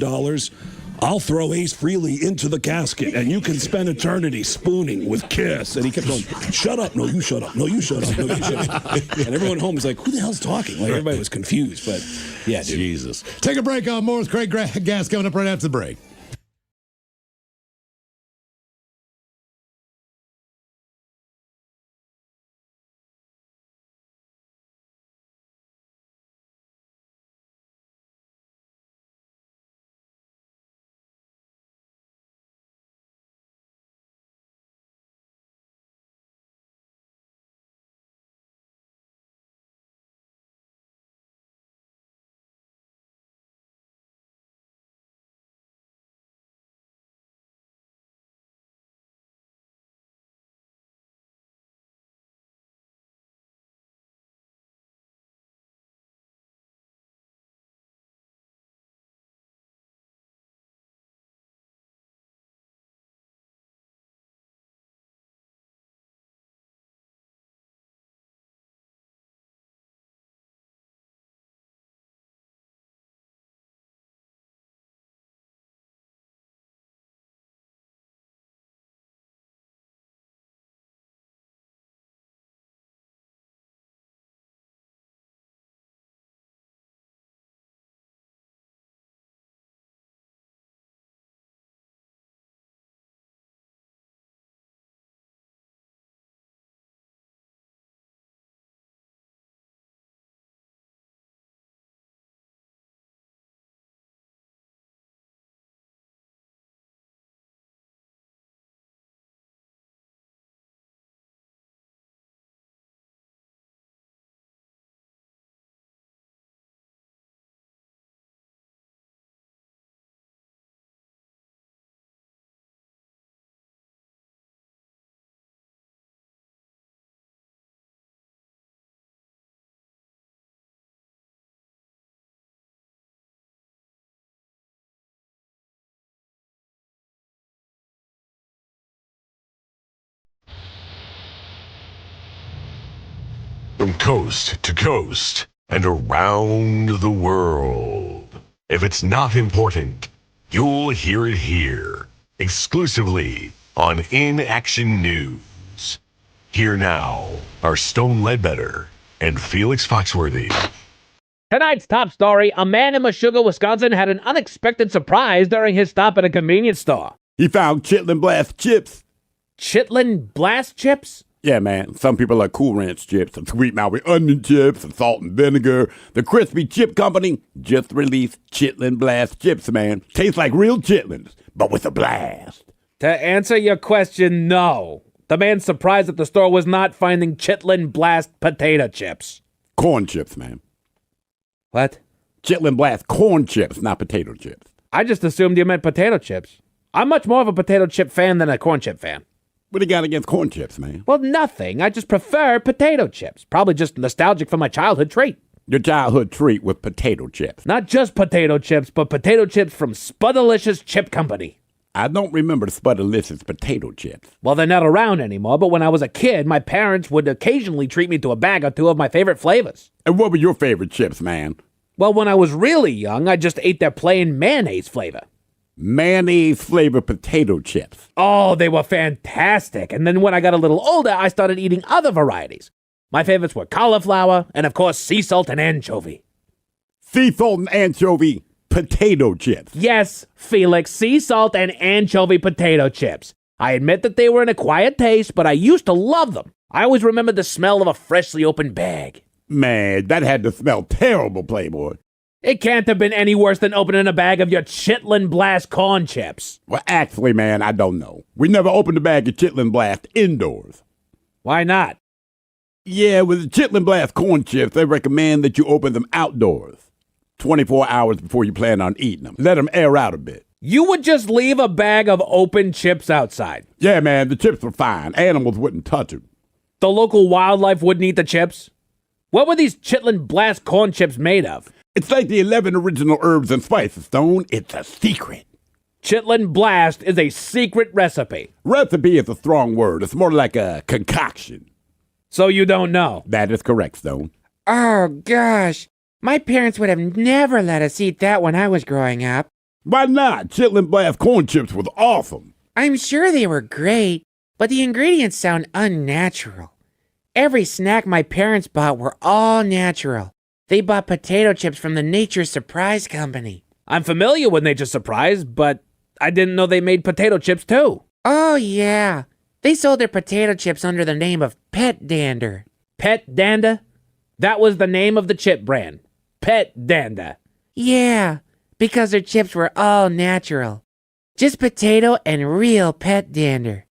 I'll throw Ace Frehley into the casket, and you can spend eternity spooning with Kiss. And he kept going, shut up. No, you shut up. No, you shut up. No, you shut up. And everyone home was like, who the hell's talking? Like, everybody was confused. But, yeah, dude. Jesus. Take a break. More with Craig Gass coming up right after the break. From coast to coast and around the world. If it's not important, you'll hear it here, exclusively on In Action News. Here now are Stone Ledbetter and Felix Foxworthy. Tonight's top story, a man in Meshuggah, Wisconsin had an unexpected surprise during his stop at a convenience store. He found Chitlin Blast chips. Chitlin Blast chips? Yeah, man. Some people like Cool Ranch chips, and Sweet Maui onion chips, and salt and vinegar. The Crispy Chip Company just released Chitlin Blast chips, man. Tastes like real chitlins, but with a blast. To answer your question, no. The man's surprised that the store was not finding Chitlin Blast potato chips. Corn chips, man. What? Chitlin Blast corn chips, not potato chips. I just assumed you meant potato chips. I'm much more of a potato chip fan than a corn chip fan. What do you got against corn chips, man? Well, nothing. I just prefer potato chips. Probably just nostalgic for my childhood treat. Your childhood treat with potato chips. Not just potato chips, but potato chips from Spuddelicious Chip Company. I don't remember the Spuddelicious potato chips. Well, they're not around anymore, but when I was a kid, my parents would occasionally treat me to a bag or two of my favorite flavors. And what were your favorite chips, man? Well, when I was really young, I just ate their plain mayonnaise flavor. Mayonnaise-flavored potato chips. Oh, they were fantastic. And then when I got a little older, I started eating other varieties. My favorites were cauliflower and, of course, sea salt and anchovy. Sea salt and anchovy potato chips. Yes, Felix, sea salt and anchovy potato chips. I admit that they were an acquired taste, but I used to love them. I always remembered the smell of a freshly opened bag. Man, that had to smell terrible, Playboy. It can't have been any worse than opening a bag of your Chitlin Blast corn chips. Well, actually, man, I don't know. We never opened a bag of Chitlin Blast indoors. Why not? Yeah, with the Chitlin Blast corn chips, they recommend that you open them outdoors. 24 hours before you plan on eating them. Let them air out a bit. You would just leave a bag of open chips outside? Yeah, man, the chips were fine. Animals wouldn't touch them. The local wildlife wouldn't eat the chips? What were these Chitlin Blast corn chips made of? It's like the 11 original herbs and spices, Stone. It's a secret. Chitlin Blast is a secret recipe. Recipe is a strong word. It's more like a concoction. So you don't know? That is correct, Stone. Oh, gosh. My parents would have never let us eat that when I was growing up. Why not? Chitlin Blast corn chips was awesome. I'm sure they were great, but the ingredients sound unnatural. Every snack my parents bought were all natural. They bought potato chips from the Nature Surprise Company. I'm familiar with Nature Surprise, but I didn't know they made potato chips too. Oh, yeah. They sold their potato chips under the name of Pet Dander. Pet Dander? That was the name of the chip brand. Pet Dander. Yeah, because their chips were all natural. Just potato and real pet dander.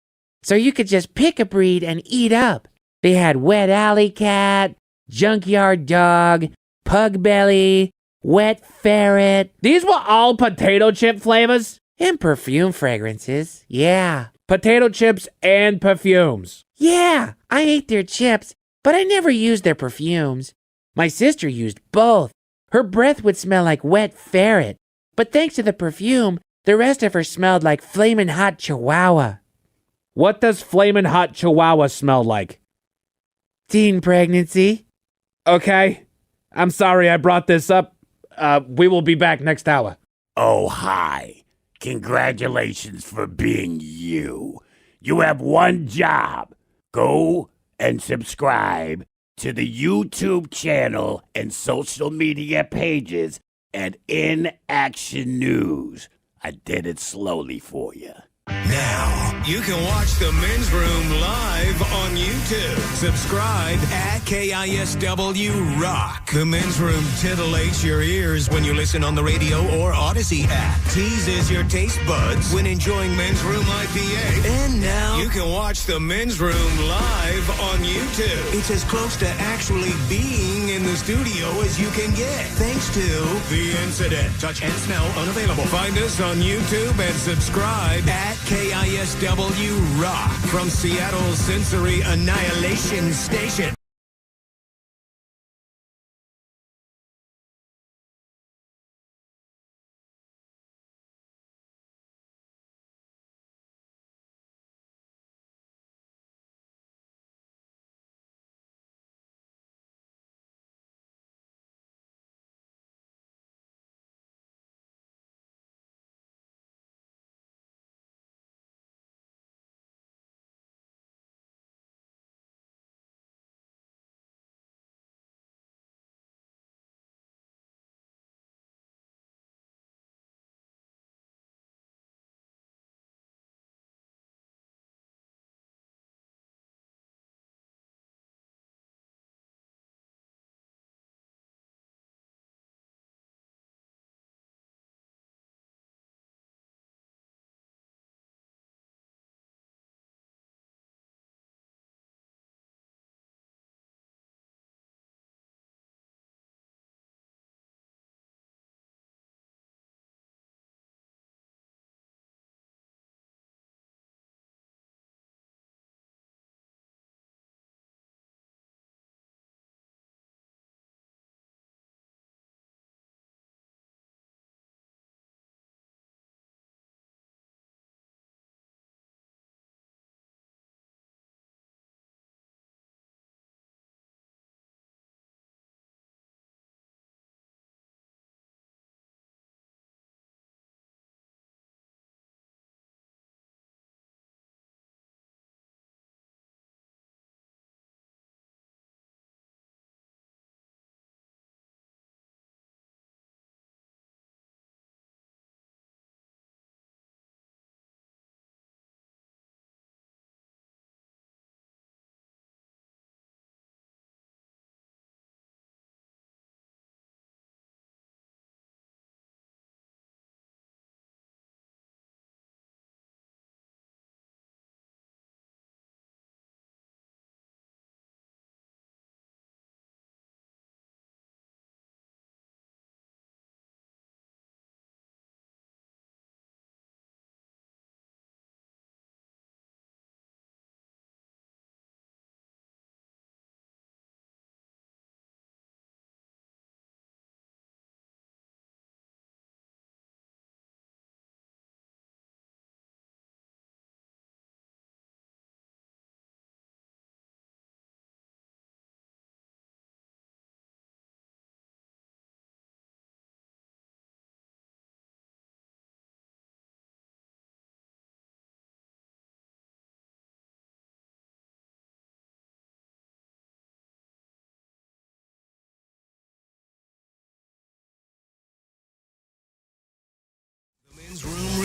So you could just pick a breed and eat up. They had wet alley cat, junkyard dog, pug belly, wet ferret. These were all potato chip flavors? And perfume fragrances, yeah. Potato chips and perfumes. Yeah, I ate their chips, but I never used their perfumes. My sister used both. Her breath would smell like wet ferret, but thanks to the perfume, the rest of her smelled like flamin' hot chihuahua. What does flamin' hot chihuahua smell like? Teen pregnancy. Okay. I'm sorry I brought this up. We will be back next hour. Oh, hi. Congratulations for being you. You have one job. Go and subscribe to the YouTube channel and social media pages at In Action News. I did it slowly for you. Now, you can watch the Men's Room live on YouTube. Subscribe at KISW Rock. The Men's Room titillates your ears when you listen on the radio or Odyssey app. Teases your taste buds when enjoying Men's Room IPA. And now, you can watch the Men's Room live on YouTube. It's as close to actually being in the studio as you can get. Thanks to The Incident. Touch and smell unavailable. Find us on YouTube and subscribe at KISW Rock from Seattle's Sensory Annihilation Station.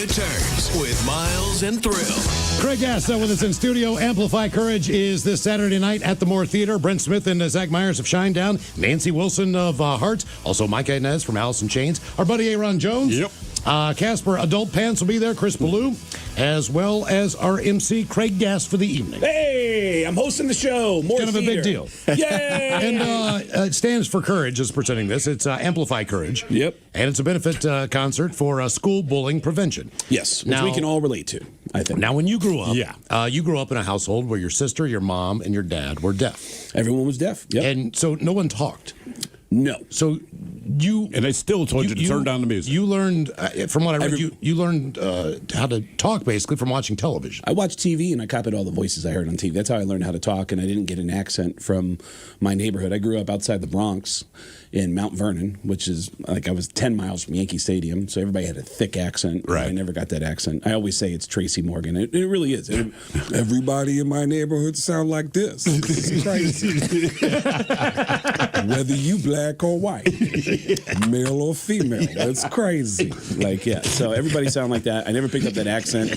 returns with Miles and Thrill. Craig Gass with us in studio. Amplify Courage is this Saturday night at the Moore Theater. Brent Smith and Zach Myers of Shinedown. Nancy Wilson of Heart. Also Mike Inez from Alice in Chains. Our buddy Aaron Jones. Yep. Casper Adult Pants will be there. Chris Ballou, as well as our MC Craig Gass for the evening. Hey, I'm hosting the show. More kind of a big deal. Yay! And it stands for Courage is presenting this. It's Amplify Courage. Yep. And it's a benefit concert for school bullying prevention. Yes, which we can all relate to, I think. Now, when you grew up, you grew up in a household where your sister, your mom, and your dad were deaf. Everyone was deaf. Yep. And so no one talked. No. So you and they still told you to turn down the music. You learned, from what I read, you learned how to talk basically from watching television. I watched TV and I copied all the voices I heard on TV. That's how I learned how to talk, and I didn't get an accent from my neighborhood. I grew up outside the Bronx in Mount Vernon, which is like I was 10 miles from Yankee Stadium, so everybody had a thick accent. Right. I never got that accent. I always say it's Tracy Morgan. It really is. Everybody in my neighborhood sound like this. This is crazy. Whether you black or white, male or female, that's crazy. Like, yeah. So everybody sound like that. I never picked up that accent.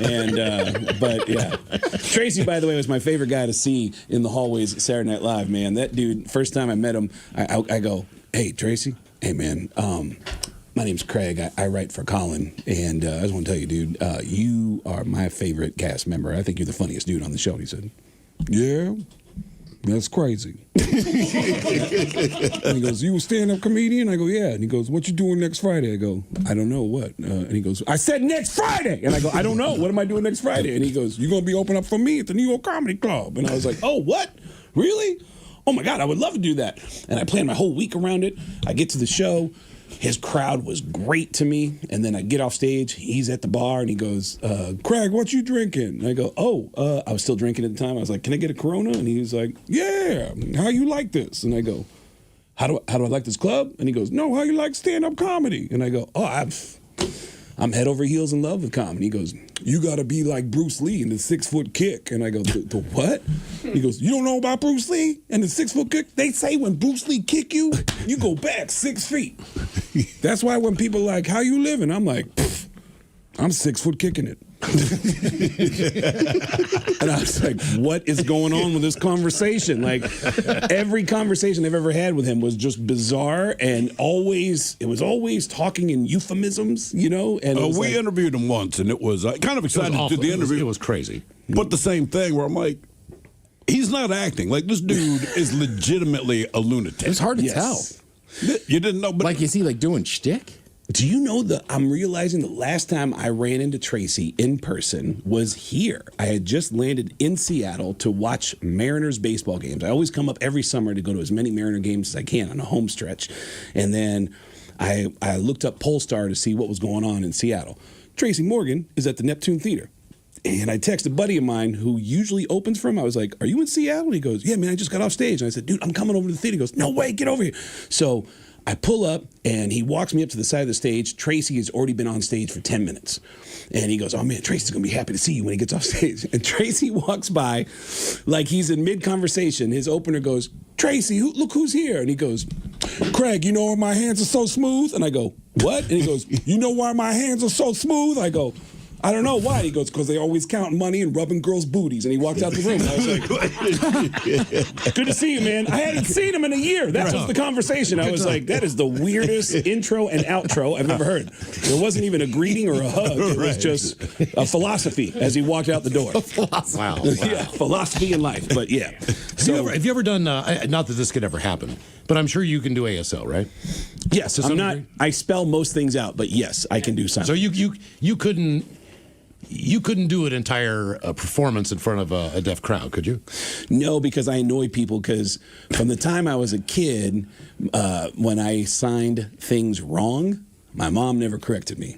And but yeah, Tracy, by the way, was my favorite guy to see in the hallways at Saturday Night Live. Man, that dude. First time I met him, I go, "Hey, Tracy. Hey, man. My name's Craig. I write for Colin, and I just want to tell you, dude, you are my favorite cast member. I think you're the funniest dude on the show." And he said, "Yeah, that's crazy." And he goes, "You a stand-up comedian?" I go, "Yeah." And he goes, "What you doing next Friday?" I go, "I don't know what." And he goes, "I said next Friday." And I go, "I don't know. What am I doing next Friday?" And he goes, "You're going to be opening up for me at the New York Comedy Club." And I was like, "Oh, what? Really? Oh, my God, I would love to do that." And I planned my whole week around it. I get to the show. His crowd was great to me. And then I get off stage. He's at the bar, and he goes, "Craig, what you drinking?" And I go, I was still drinking at the time. I was like, "Can I get a Corona?" And he was like, "Yeah, how you like this?" And I go, how do I like this club? And he goes, "No, how you like stand-up comedy?" And I go, I'm head over heels in love with comedy. He goes, "You got to be like Bruce Lee in the 6-foot kick." And I go, the what? He goes, "You don't know about Bruce Lee and the 6-foot kick? They say when Bruce Lee kick you, you go back 6 feet. That's why when people are like, how you living? I'm like, I'm 6-foot kicking it." And I was like, what is going on with this conversation? Like, every conversation I've ever had with him was just bizarre, and it was always talking in euphemisms, you know? And we interviewed him once, and it was kind of excited to the interview. It was crazy. But the same thing where I'm like, he's not acting. Like, this dude is legitimately a lunatic. It was hard to tell. You didn't know, but like, is he like doing shtick? Do you know that I'm realizing the last time I ran into Tracy in person was here. I had just landed in Seattle to watch Mariners baseball games. I always come up every summer to go to as many Mariner games as I can on a home stretch. And then I looked up Polestar to see what was going on in Seattle. Tracy Morgan is at the Neptune Theater. And I texted a buddy of mine who usually opens for him. I was like, "Are you in Seattle?" And he goes, "Yeah, man, I just got off stage." And I said, "Dude, I'm coming over to the theater." He goes, "No way, get over here." So I pull up, and he walks me up to the side of the stage. Tracy has already been on stage for 10 minutes. And he goes, "Oh, man, Tracy's going to be happy to see you when he gets off stage." And Tracy walks by like he's in mid-conversation. His opener goes, "Tracy, look who's here." And he goes, "Craig, you know why my hands are so smooth?" And I go, "What?" And he goes, "You know why my hands are so smooth?" I go, "I don't know why." He goes, "Because they always counting money and rubbing girls' booties." And he walked out the room. And I was like, "Good to see you, man." I hadn't seen him in a year. That was the conversation. I was like, that is the weirdest intro and outro I've ever heard. There wasn't even a greeting or a hug. It was just a philosophy as he walked out the door. Wow. Yeah, philosophy in life. But yeah. So, have you ever done, not that this could ever happen, but I'm sure you can do ASL, right? Yes. I spell most things out, but yes, I can do sign. So you couldn't do an entire performance in front of a deaf crowd, could you? No, because I annoy people. Because from the time I was a kid, when I signed things wrong, my mom never corrected me.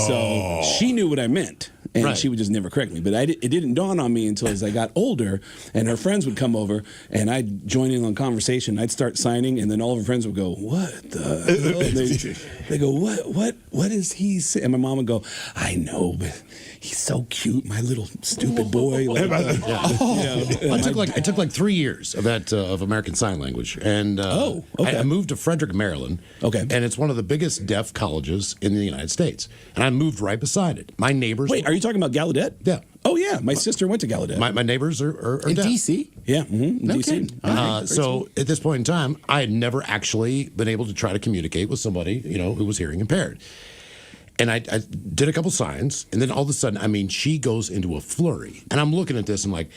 So she knew what I meant. and Right. she would just never correct me. But it didn't dawn on me until as I got older, and her friends would come over, and I'd join in on conversation. I'd start signing, and then all of her friends would go, "What the hell?" They go, "What is he saying?" And my mom would go, "I know, but he's so cute, my little stupid boy." Like, I took like 3 years of that of American Sign Language, and I moved to Frederick, Maryland. Okay, and it's one of the biggest deaf colleges in the United States, and I moved right beside it. My neighbors. Wait, are you talking about Gallaudet? Yeah. Oh yeah, my sister went to Gallaudet. My neighbors are in deaf. D.C. Yeah, in D.C. So at this point in time, I had never actually been able to try to communicate with somebody, who was hearing impaired. And I did a couple signs, and then all of a sudden, she goes into a flurry. And I'm looking at this, and like,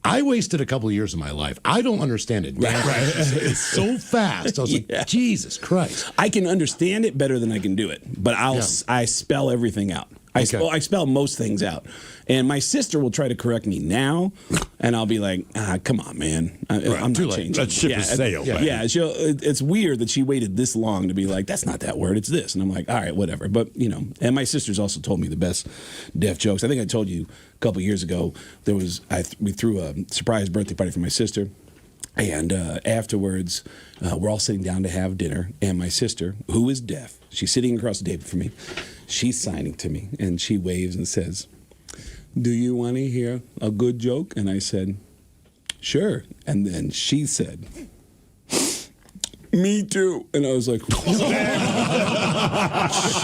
I wasted a couple of years of my life. I don't understand it. Right. It's so fast. I was like, Jesus Christ. I can understand it better than I can do it, but I spell everything out. I spell most things out. And my sister will try to correct me now, and I'll be like, come on, man. I'm too not late. changing. That ship has sailed. Yeah, it's weird that she waited this long to be like, that's not that word, it's this. And I'm like, all right, whatever. But, and my sister's also told me the best deaf jokes. I think I told you a couple years ago, we threw a surprise birthday party for my sister. And afterwards, we're all sitting down to have dinner, and my sister, who is deaf, she's sitting across the table from me. She's signing to me, and she waves and says, "Do you want to hear a good joke?" And I said, "Sure." And then she said, "Me too." And I was like,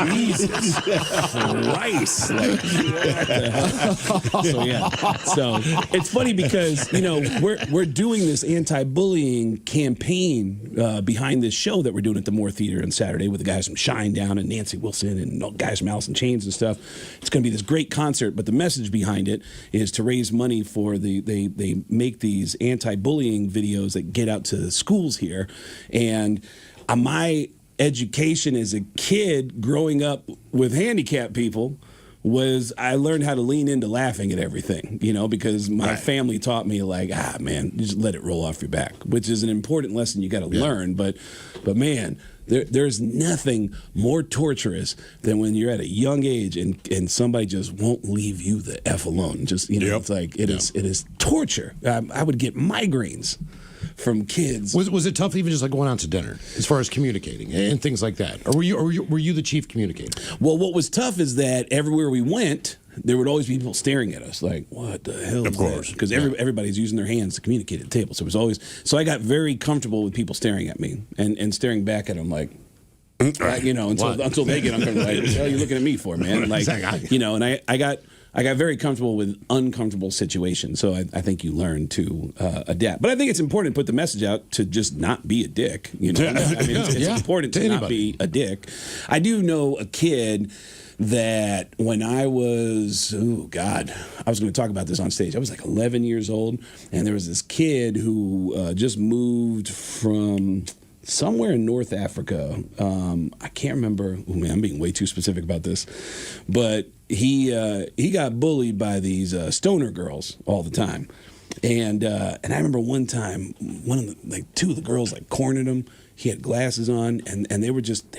Jesus Christ. Like, what the hell? So, yeah. So it's funny because, we're doing this anti-bullying campaign behind this show that we're doing at the Moore Theater on Saturday with the guys from Shinedown and Nancy Wilson and guys from Alice in Chains and stuff. It's going to be this great concert, but the message behind it is to raise money for they make these anti-bullying videos that get out to schools here. And my education as a kid growing up with handicapped people was I learned how to lean into laughing at everything, because my family taught me like, man, just let it roll off your back, which is an important lesson you got to learn. But man, there's nothing more torturous than when you're at a young age and somebody just won't leave you the F alone. Just, it's like, it is torture. I would get migraines from kids. Was it tough even just like going out to dinner as far as communicating and things like that? Or were you the chief communicator? Well, what was tough is that everywhere we went, there would always be people staring at us like, what the hell is that? Because everybody's using their hands to communicate at the table. So it was always, I got very comfortable with people staring at me and staring back at them like, until they get uncomfortable. Like, what are you looking at me for, man? Like, and I got very comfortable with uncomfortable situations. So I think you learn to adapt. But I think it's important to put the message out to just not be a dick. It's important to not be a dick. I do know a kid that when I was, I was going to talk about this on stage. I was like 11 years old, and there was this kid who just moved from somewhere in North Africa. I can't remember. Oh man, I'm being way too specific about this, but he got bullied by these stoner girls all the time, and I remember one time two of the girls cornered him. He had glasses on, and they were just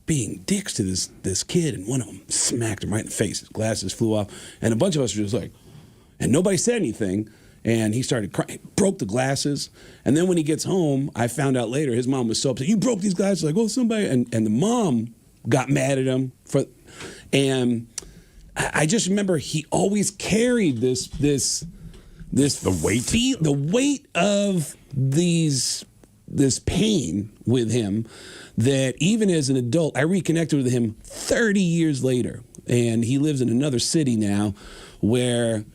being dicks to this kid, and one of them smacked him right in the face. His glasses flew off, and a bunch of us were just like, and nobody said anything. And he started crying, broke the glasses. And then when he gets home, I found out later his mom was so upset. You broke these glasses? Like, well, somebody. And the mom got mad at him and I just remember he always carried the weight of this pain with him that even as an adult, I reconnected with him 30 years later. And he lives in another city now where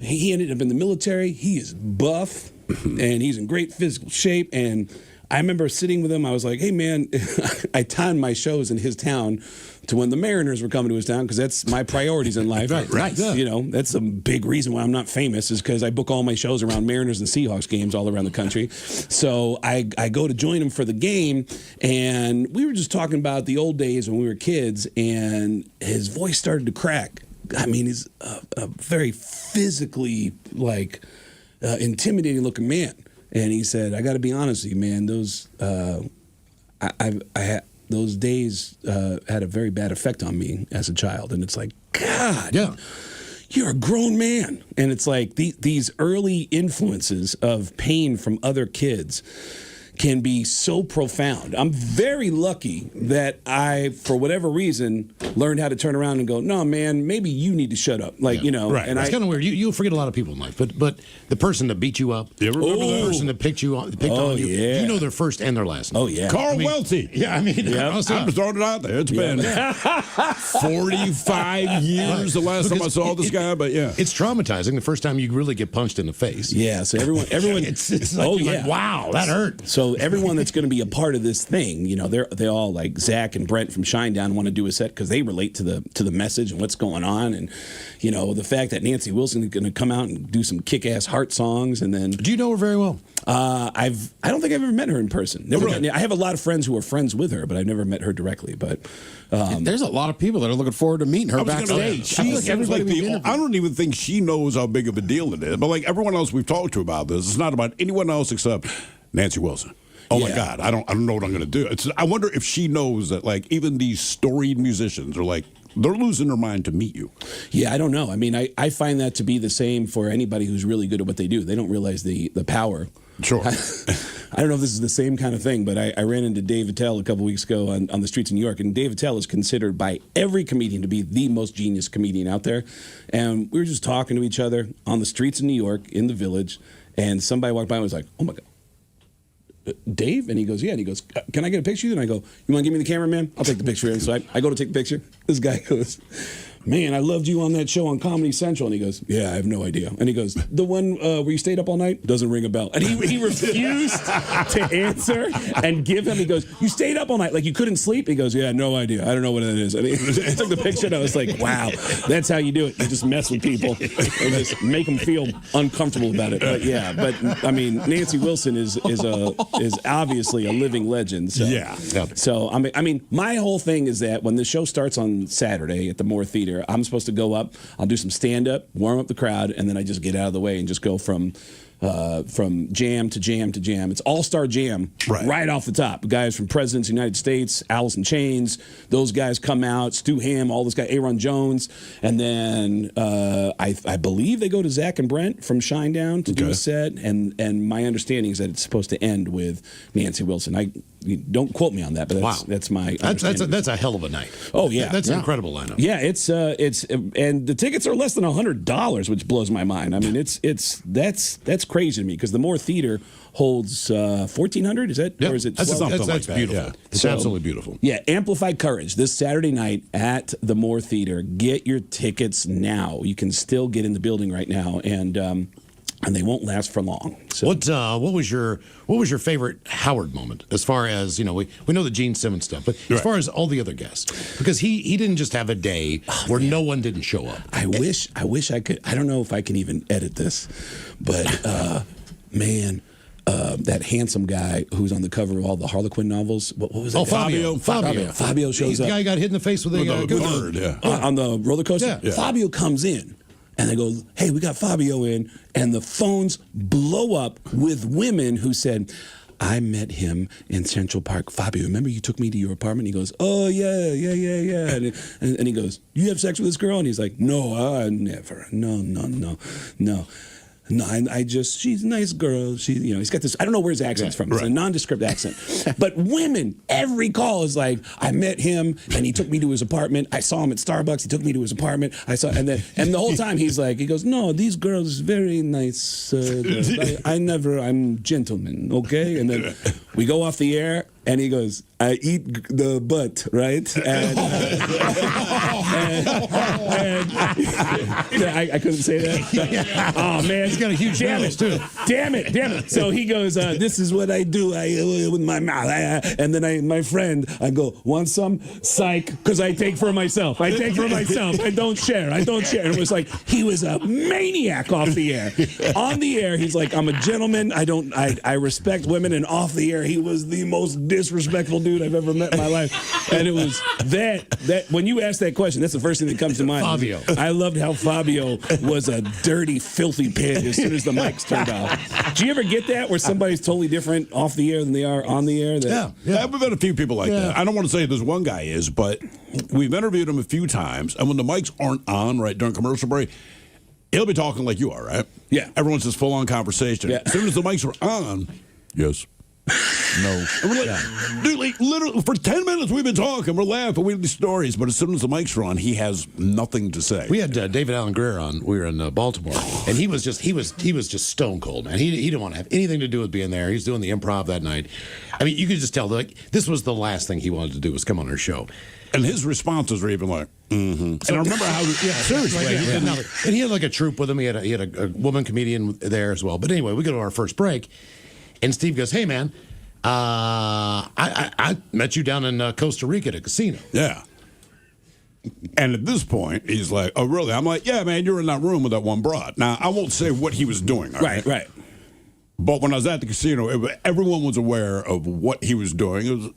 he ended up in the military. He is buff, and he's in great physical shape. And I remember sitting with him. I was like, hey, man, I timed my shows in his town to when the Mariners were coming to his town because that's my priorities in life. Right. Yeah. That's a big reason why I'm not famous is because I book all my shows around Mariners and Seahawks games all around the country. So I go to join him for the game, and we were just talking about the old days when we were kids, and his voice started to crack. I mean, he's a very physically, intimidating looking man. And he said, I got to be honest with you, man, those days had a very bad effect on me as a child. And it's like, God, God. Yeah. You're a grown man. And it's like these early influences of pain from other kids can be so profound. I'm very lucky that I, for whatever reason, learned how to turn around and go, no, man, maybe you need to shut up. Like, you know. Right. And it's kind of weird. You'll forget a lot of people in life, but the person that beat you up, the person that picked on you, you know their first and their last name. Oh, yeah. Carl Welty. Yeah, I mean, I'm just throwing it out there. It's been 45 years the last time I saw this guy, but yeah. It's traumatizing the first time you really get punched in the face. Yeah, so everyone it's like, like, wow, that hurt. So everyone that's going to be a part of this thing, you know, they all like Zach and Brent from Shinedown want to do a set because they relate to the message and what's going on, and you know the fact that Nancy Wilson is going to come out and do some kick-ass heart songs, and then do you know her very well? I don't think I've ever met her in person. I have a lot of friends who are friends with her, but I've never met her directly. But there's a lot of people that are looking forward to meeting her backstage. I don't even think she knows how big of a deal it is. But like everyone else we've talked to about this, it's not about anyone else except Nancy Wilson. Oh my God, I don't know what I'm going to do. I wonder if she knows that like even these storied musicians are like they're losing their mind to meet you. Yeah, I don't know. I mean, I find that to be the same for anybody who's really good at what they do. They don't realize the power. Sure. I don't know if this is the same kind of thing, but I ran into Dave Attell a couple weeks ago on the streets of New York, and Dave Attell is considered by every comedian to be the most genius comedian out there. And we were just talking to each other on the streets of New York in the Village, and somebody walked by and was like, "Oh my God, Dave?" And he goes, "Yeah." And he goes, "Can I get a picture of you?" And I go, "You want to give me the camera, man? I'll take the picture." And so I go to take the picture. This guy goes, "Man, I loved you on that show on Comedy Central." And he goes, "Yeah, I have no idea." And he goes, "The one where you stayed up all night? Doesn't ring a bell." And he refused to answer and give him. He goes, "You stayed up all night? Like you couldn't sleep?" He goes, "Yeah, no idea. I don't know what that is." And he took the picture, and I was like, wow, that's how you do it. You just mess with people and just make them feel uncomfortable about it. But yeah, but I mean, Nancy Wilson is obviously a living legend. So. Yeah. So I mean, my whole thing is that when the show starts on Saturday at the Moore Theater, I'm supposed to go up, I'll do some stand-up, warm up the crowd, and then I just get out of the way and just go from jam to jam to jam. It's all-star jam right off the top. Guys from Presidents of the United States, Alice in Chains, those guys come out, Stu Hamm, all those guys, Aaron Jones, and then I believe they go to Zach and Brent from Shinedown to do a set, and my understanding is that it's supposed to end with Nancy Wilson. You don't quote me on that, but that's my that's a hell of a night. Oh yeah, that's an incredible lineup. Yeah, it's and the tickets are less than $100, which blows my mind. I mean, that's crazy to me because the Moore Theater holds 1,400. Is that or is it? That's like beautiful. Yeah. It's absolutely beautiful. Yeah, Amplify Courage this Saturday night at the Moore Theater. Get your tickets now. You can still get in the building right now, and they won't last for long. So. What was your favorite Howard moment? As far as we know the Gene Simmons stuff, but as far as all the other guests, because he didn't just have a day where no one didn't show up. I wish I could. I don't know if I can even edit this, but man. That handsome guy who's on the cover of all the Harlequin novels. What was that? Fabio shows up. The guy got hit in the face with a bird. On the roller coaster. Yeah. Fabio comes in. And they go, "Hey, we got Fabio in." And the phones blow up with women who said, "I met him in Central Park. Fabio, remember you took me to your apartment?" He goes, "Oh, yeah. And he goes, "You have sex with this girl?" And he's like, "No, I never. No. No, she's a nice girl. He's got this, I don't know where his accent's from. It's a nondescript accent. But women, every call is like, "I met him and he took me to his apartment. I saw him at Starbucks. He took me to his apartment. And the whole time he goes, "No, these girls very nice. I'm gentleman, okay?" And then we go off the air and he goes, "I eat the butt, right?" And I couldn't say that. Oh man, he's got a huge nose too. Damn it! So he goes, "This is what I do. I with my mouth." And then my friend, I go, "Want some?" Psych, because I take for myself. I don't share. And it was like he was a maniac off the air. On the air, he's like, "I'm a gentleman. I respect women." And off the air, he was the most disrespectful dude dude I've ever met in my life. And it was that when you ask that question, that's the first thing that comes to mind. Fabio. I loved how Fabio was a dirty, filthy pig as soon as the mics turned off. Do you ever get that where somebody's totally different off the air than they are on the air? Yeah. I've met a few people like that. I don't want to say this one guy is, but we've interviewed him a few times, and when the mics aren't on right during commercial break, he'll be talking like you are, right? Yeah. Everyone's just full-on conversation. Yeah. As soon as the mics are on, yes. No. And we're like, dude, like, literally, for 10 minutes we've been talking, we're laughing, we have these stories, but as soon as the mics are on, he has nothing to say. We had David Allen Greer on. We were in Baltimore, and he was just stone cold, man. He didn't want to have anything to do with being there. He's doing the improv that night. I mean, you could just tell like this was the last thing he wanted to do was come on our show. And his responses were even like, mm-hmm. And I remember how, seriously. And he had like a troupe with him. He had a woman comedian there as well. But anyway, we go to our first break, and Steve goes, "Hey, man, I met you down in Costa Rica at a casino." Yeah. And at this point, he's like, "Oh, really?" I'm like, "Yeah, man, you're in that room with that one broad." Now, I won't say what he was doing. Right. But when I was at the casino, everyone was aware of what he was doing. It was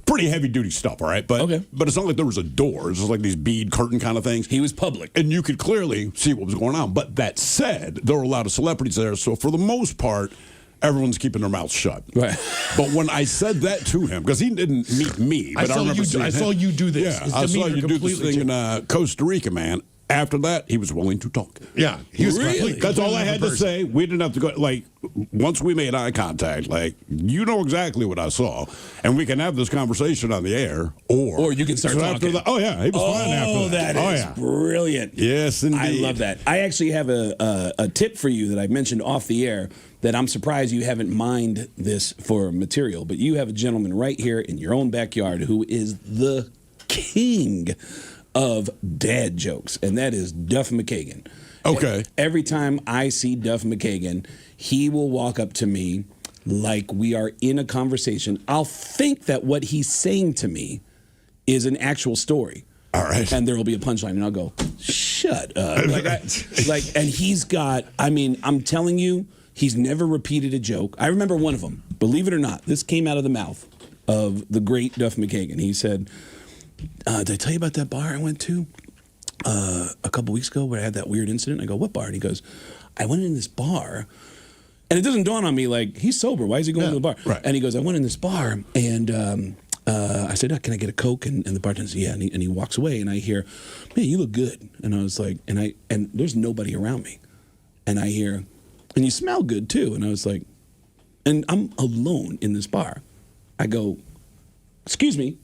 pretty heavy-duty stuff, all right? But it's not like there was a door. It's just like these bead curtain kind of things. He was public. And you could clearly see what was going on. But that said, there were a lot of celebrities there. So for the most part, everyone's keeping their mouths shut. Right. But when I said that to him, because he didn't meet me, but I remember seeing him. I saw you do this. Yeah, I saw you do this thing in Costa Rica, man. After that, he was willing to talk. Yeah, he was really. That's all I had to say. We didn't have to go. Like once we made eye contact, like you know exactly what I saw, and we can have this conversation on the air, or you can start talking. After that, oh yeah, he was fine after that. That is brilliant. Yes, indeed. I love that. I actually have a tip for you that I mentioned off the air that I'm surprised you haven't mined this for material, but you have a gentleman right here in your own backyard who is the king of dad jokes, and that is Duff McKagan. Okay. Every time I see Duff McKagan, he will walk up to me like we are in a conversation. I'll think that what he's saying to me is an actual story. All right. And there will be a punchline, and I'll go, shut up. And he's got, I mean, I'm telling you, he's never repeated a joke. I remember one of them, believe it or not, this came out of the mouth of the great Duff McKagan. He said, did I tell you about that bar I went to a couple weeks ago where I had that weird incident? I go, what bar? And he goes, I went in this bar, and it doesn't dawn on me like, he's sober. Why is he going to the bar? Right. And he goes, I went in this bar, and I said, can I get a Coke? And the bartender said, yeah. And he walks away, and I hear, man, you look good. And I was like, and there's nobody around me. And I hear, and you smell good too. And I was like, and I'm alone in this bar. I go, excuse me.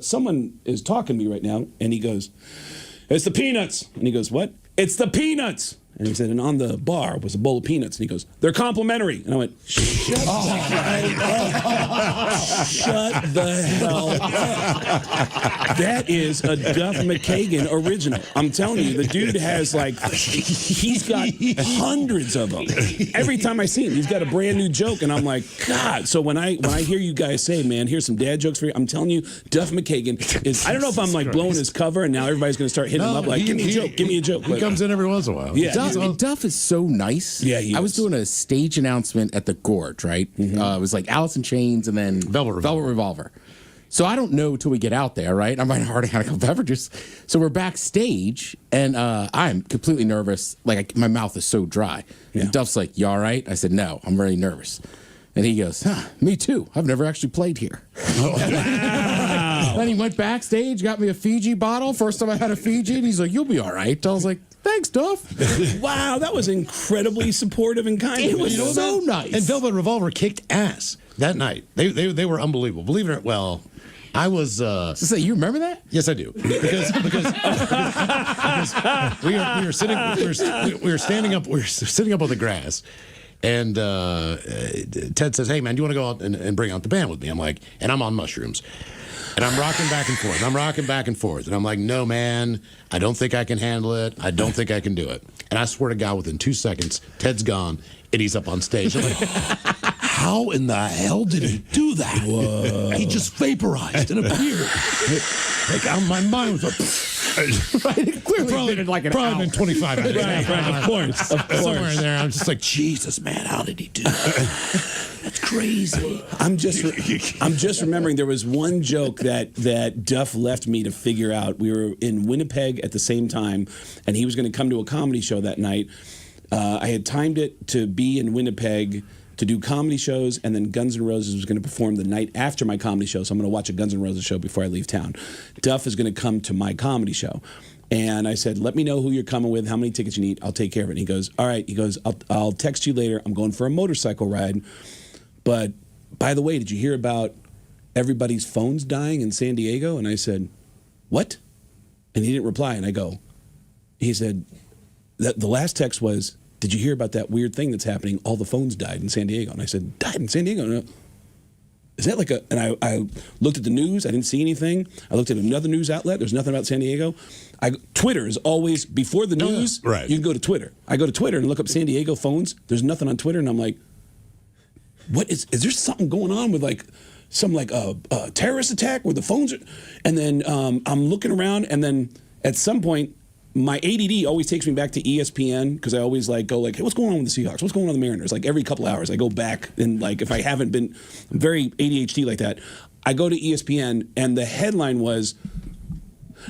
Someone is talking to me right now, and he goes, it's the peanuts. And he goes, what? It's the peanuts. And he said, and on the bar was a bowl of peanuts. And he goes, they're complimentary. And I went, shut the hell up. Shut the hell up. That is a Duff McKagan original. I'm telling you, the dude has like, he's got hundreds of them. Every time I see him, he's got a brand new joke. And I'm like, God. So when I hear you guys say, man, here's some dad jokes for you, I'm telling you, Duff McKagan is, I don't know if I'm like blowing his cover and now everybody's going to start hitting him up like, give me a joke. He comes in every once in a while. Yeah. Duff is so nice. Yeah, he I was doing a stage announcement at the Gorge, right? It was like Alice in Chains and then Velvet Revolver. So I don't know till we get out there, right? I'm already had a couple beverages. So we're backstage, and I'm completely nervous. Like, my mouth is so dry. Yeah. And Duff's like, you all right? I said, no, I'm very nervous. And he goes, me too. I've never actually played here. Then he went backstage, got me a Fiji bottle. First time I had a Fiji, and he's like, you'll be all right. I was like, thanks, Duff. Wow, that was incredibly supportive and kind. It was so nice. And Velvet Revolver kicked ass that night. They were unbelievable. Believe it or not, well, I was. So you remember that? Yes, I do. Because we were standing up. We were sitting up on the grass, and Ted says, "Hey, man, do you want to go out and bring out the band with me?" I'm like, and I'm on mushrooms. And I'm rocking back and forth. And I'm like, no, man, I don't think I can handle it. I don't think I can do it. And I swear to God, within 2 seconds, Ted's gone, and he's up on stage. I'm like, how in the hell did he do that? Whoa. He just vaporized and appeared. Like, my mind was like, Right? It clearly Probably, been in like an probably hour. been 25 minutes. Right, of course. Somewhere in there, I'm just like, Jesus, man, how did he do that? That's crazy. I'm just remembering there was one joke that Duff left me to figure out. We were in Winnipeg at the same time, and he was going to come to a comedy show that night. I had timed it to be in Winnipeg to do comedy shows, and then Guns N' Roses was going to perform the night after my comedy show, so I'm going to watch a Guns N' Roses show before I leave town. Duff is going to come to my comedy show. And I said, let me know who you're coming with, how many tickets you need. I'll take care of it. And he goes, all right. He goes, I'll text you later. I'm going for a motorcycle ride. But by the way, did you hear about everybody's phones dying in San Diego? And I said, what? And he didn't reply. And he said, the last text was, did you hear about that weird thing that's happening? All the phones died in San Diego. And I said, died in San Diego? No. Is that like a, and I looked at the news, I didn't see anything. I looked at another news outlet, there's nothing about San Diego. Twitter is always, before the news, right. You can go to Twitter. I go to Twitter and look up San Diego phones, there's nothing on Twitter, and I'm like, what is there something going on with like, some like a terrorist attack where the phones are, and then I'm looking around, and then at some point, my ADD always takes me back to ESPN because I always like go like, hey, what's going on with the Seahawks? What's going on with the Mariners? Like every couple hours, I go back and like if I haven't been, I'm very ADHD like that. I go to ESPN and the headline was,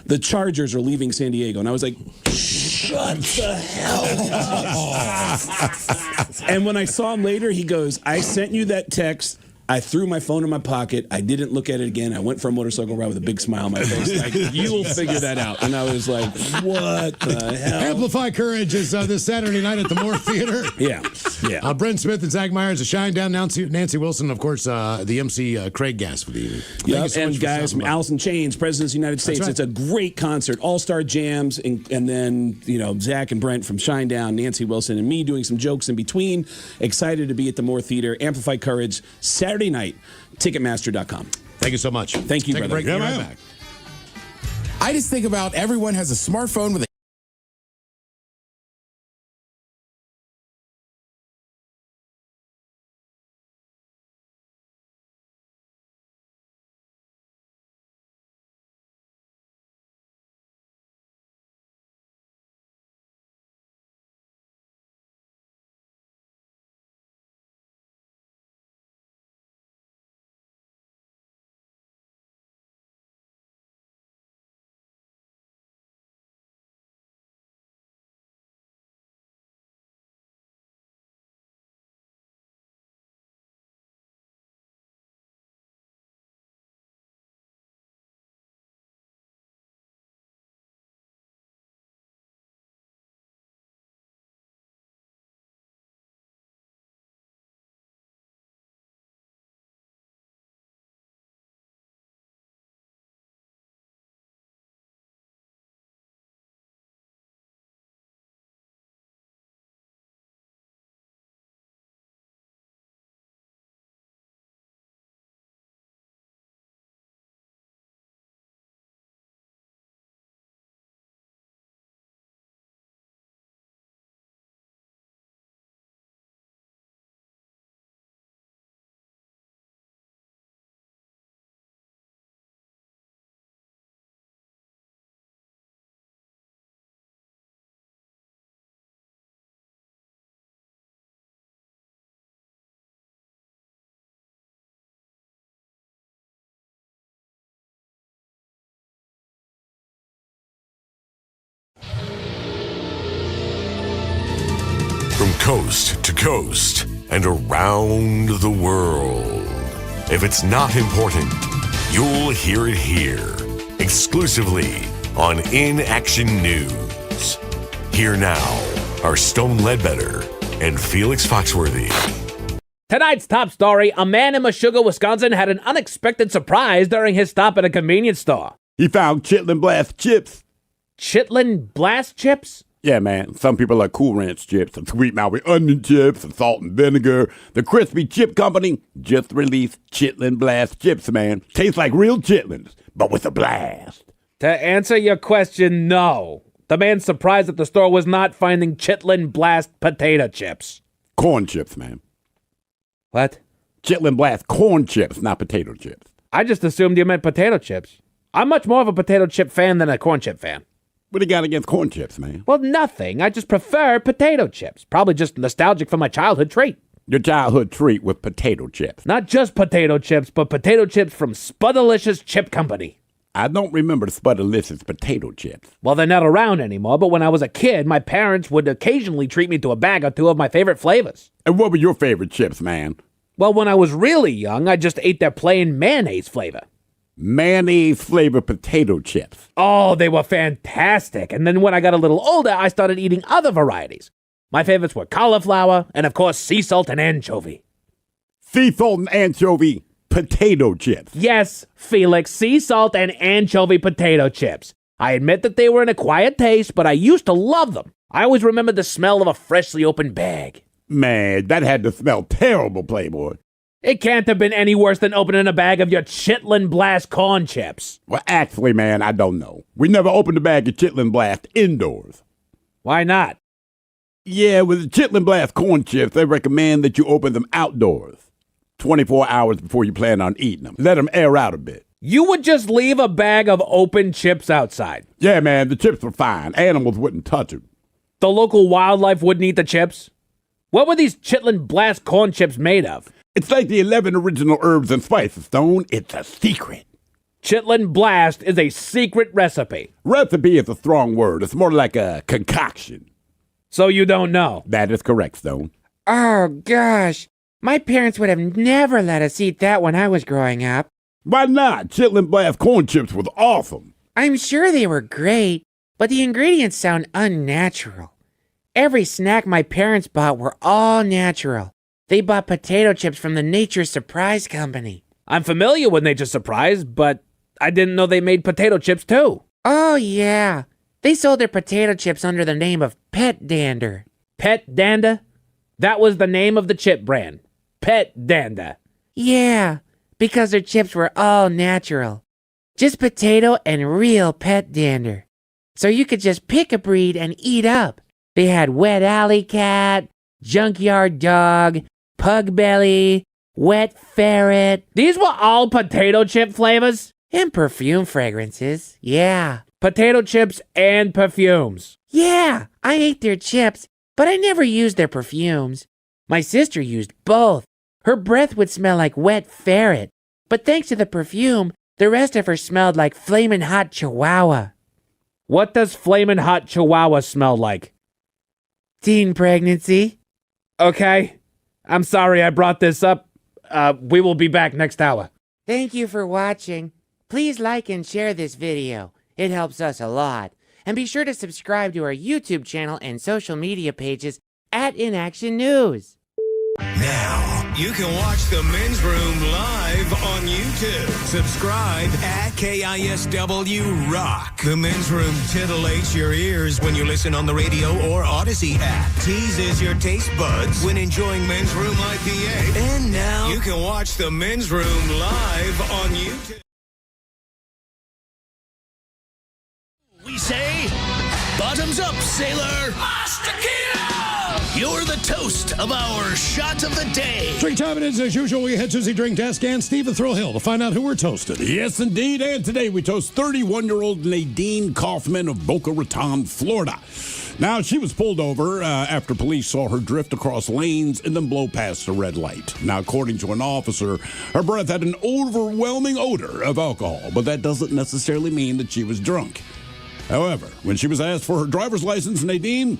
the Chargers are leaving San Diego, and I was like, shut the hell up. And when I saw him later, he goes, I sent you that text. I threw my phone in my pocket. I didn't look at it again. I went for a motorcycle ride with a big smile on my face. Like, you will figure that out. And I was like, what the hell? Amplify Courage is this Saturday night at the Moore Theater. Yeah. Brent Smith and Zach Myers, the Shine Down, Nancy Wilson, of course, the MC Craig Gass for the evening. Yeah, so and guys, Alice in Chains, Presidents of the United States. Right. It's a great concert. All-star jams, and then, Zach and Brent from Shine Down, Nancy Wilson, and me doing some jokes in between. Excited to be at the Moore Theater. Amplify Courage, Saturday night, Ticketmaster.com. Thank you so much. Thank you, Take brother. a break. Be right back. I just think about everyone has a smartphone with a From coast to coast and around the world. If it's not important, you'll hear it here, exclusively on In Action News. Here now are Stone Ledbetter and Felix Foxworthy. Tonight's top story, a man in Meshuggah, Wisconsin had an unexpected surprise during his stop at a convenience store. He found Chitlin Blast chips. Chitlin Blast chips? Yeah, man. Some people like Cool Ranch chips and Sweet Maui onion chips and salt and vinegar. The Crispy Chip Company just released Chitlin Blast chips, man. Tastes like real chitlins, but with a blast. To answer your question, no. The man's surprised that the store was not finding Chitlin Blast potato chips. Corn chips, man. What? Chitlin Blast corn chips, not potato chips. I just assumed you meant potato chips. I'm much more of a potato chip fan than a corn chip fan. What do you got against corn chips, man? Well, nothing. I just prefer potato chips. Probably just nostalgic for my childhood treat. Your childhood treat with potato chips. Not just potato chips, but potato chips from Spudalicious Chip Company. I don't remember the Spudalicious potato chips. Well, they're not around anymore, but when I was a kid, my parents would occasionally treat me to a bag or two of my favorite flavors. And what were your favorite chips, man? Well, when I was really young, I just ate their plain mayonnaise flavor. Mayonnaise-flavored potato chips. Oh, they were fantastic. And then when I got a little older, I started eating other varieties. My favorites were cauliflower and, of course, sea salt and anchovy. Sea salt and anchovy potato chips. Yes, Felix, sea salt and anchovy potato chips. I admit that they were an acquired taste, but I used to love them. I always remembered the smell of a freshly opened bag. Man, that had to smell terrible, Playboy. It can't have been any worse than opening a bag of your Chitlin Blast corn chips. Well, actually, man, I don't know. We never opened a bag of Chitlin Blast indoors. Why not? Yeah, with the Chitlin Blast corn chips, they recommend that you open them outdoors 24 hours before you plan on eating them. Let them air out a bit. You would just leave a bag of open chips outside? Yeah, man, the chips were fine. Animals wouldn't touch them. The local wildlife wouldn't eat the chips? What were these Chitlin Blast corn chips made of? It's like the 11 original herbs and spices, Stone. It's a secret. Chitlin Blast is a secret recipe. Recipe is a strong word. It's more like a concoction. So you don't know? That is correct, Stone. Oh, gosh. My parents would have never let us eat that when I was growing up. Why not? Chitlin Blast corn chips was awesome. I'm sure they were great, but the ingredients sound unnatural. Every snack my parents bought were all natural. They bought potato chips from the Nature Surprise Company. I'm familiar with Nature Surprise, but I didn't know they made potato chips too. Oh, yeah. They sold their potato chips under the name of Pet Dander. Pet Dander? That was the name of the chip brand. Pet Dander. Yeah, because their chips were all natural. Just potato and real pet dander. So you could just pick a breed and eat up. They had wet alley cat, junkyard dog, pug belly, wet ferret. These were all potato chip flavors? And perfume fragrances, yeah. Potato chips and perfumes. Yeah, I ate their chips, but I never used their perfumes. My sister used both. Her breath would smell like wet ferret, but thanks to the perfume, the rest of her smelled like flamin' hot chihuahua. What does flamin' hot chihuahua smell like? Teen pregnancy. Okay. I'm sorry I brought this up. We will be back next hour. Thank you for watching. Please like and share this video. It helps us a lot. And be sure to subscribe to our YouTube channel and social media pages at Inaction News. Now, you can watch the Men's Room live on YouTube. Subscribe at KISW Rock. The Men's Room titillates your ears when you listen on the radio or Odyssey app. Teases your taste buds when enjoying Men's Room IPA. And now, you can watch the Men's Room live on YouTube. We say, bottoms up, sailor. You're the toast of our shot of the day. Drink time it is. As usual, we head to the drink desk and Stephen Thrill-Hill to find out who we're toasting. Yes, indeed. And today we toast 31-year-old Nadine Kaufman of Boca Raton, Florida. Now, she was pulled over after police saw her drift across lanes and then blow past a red light. Now, according to an officer, her breath had an overwhelming odor of alcohol, but that doesn't necessarily mean that she was drunk. However, when she was asked for her driver's license, Nadine,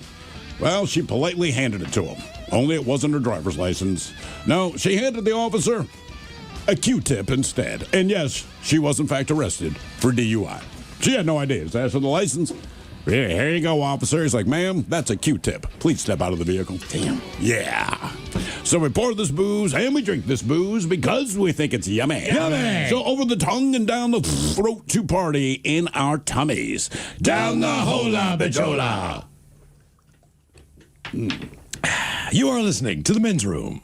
well, she politely handed it to him. Only it wasn't her driver's license. No, she handed the officer a Q-tip instead. And yes, she was in fact arrested for DUI. She had no idea. Just asked for the license. Here you go, officer. He's like, ma'am, that's a Q-tip. Please step out of the vehicle. Damn. Yeah. So we pour this booze and we drink this booze because we think it's yummy. Yummy. So over the tongue and down the throat to party in our tummies. Down the hola bichola. You are listening to the Men's Room.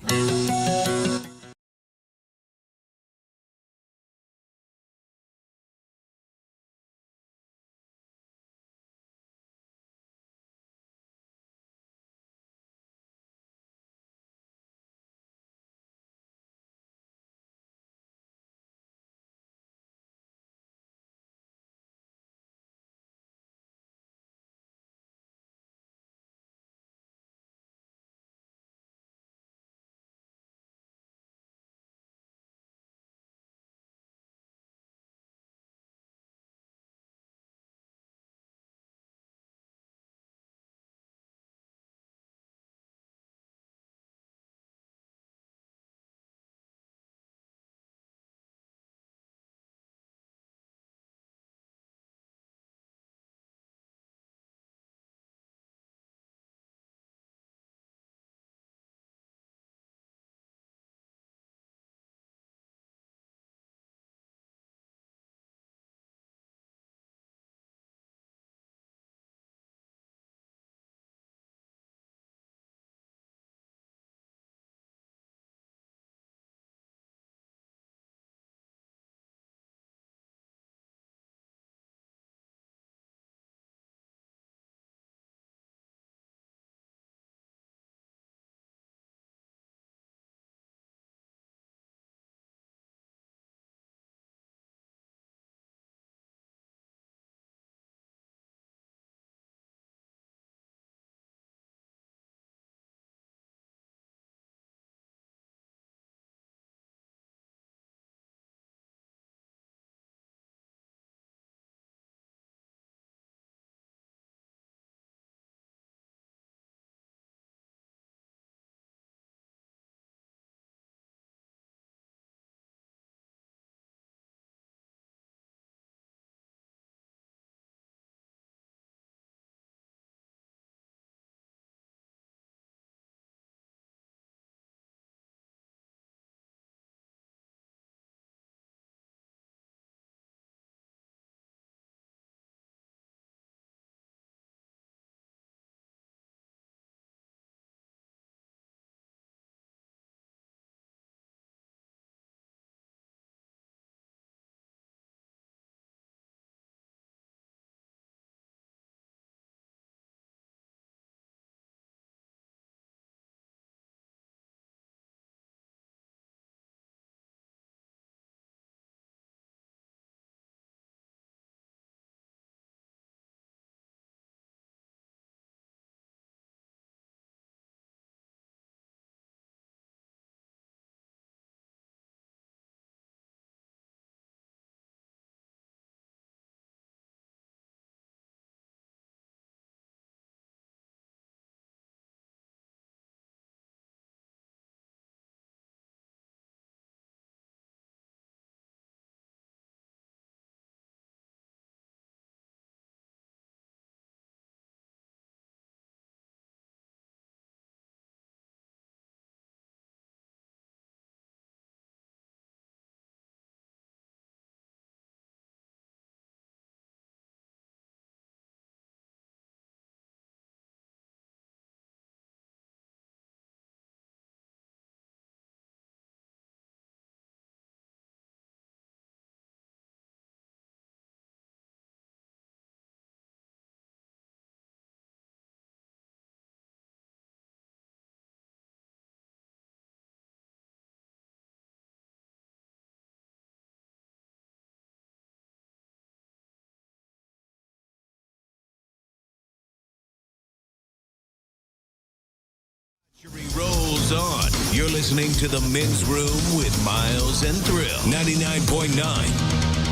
rolls on. You're listening to The Men's Room with Miles and Thrill. 99.9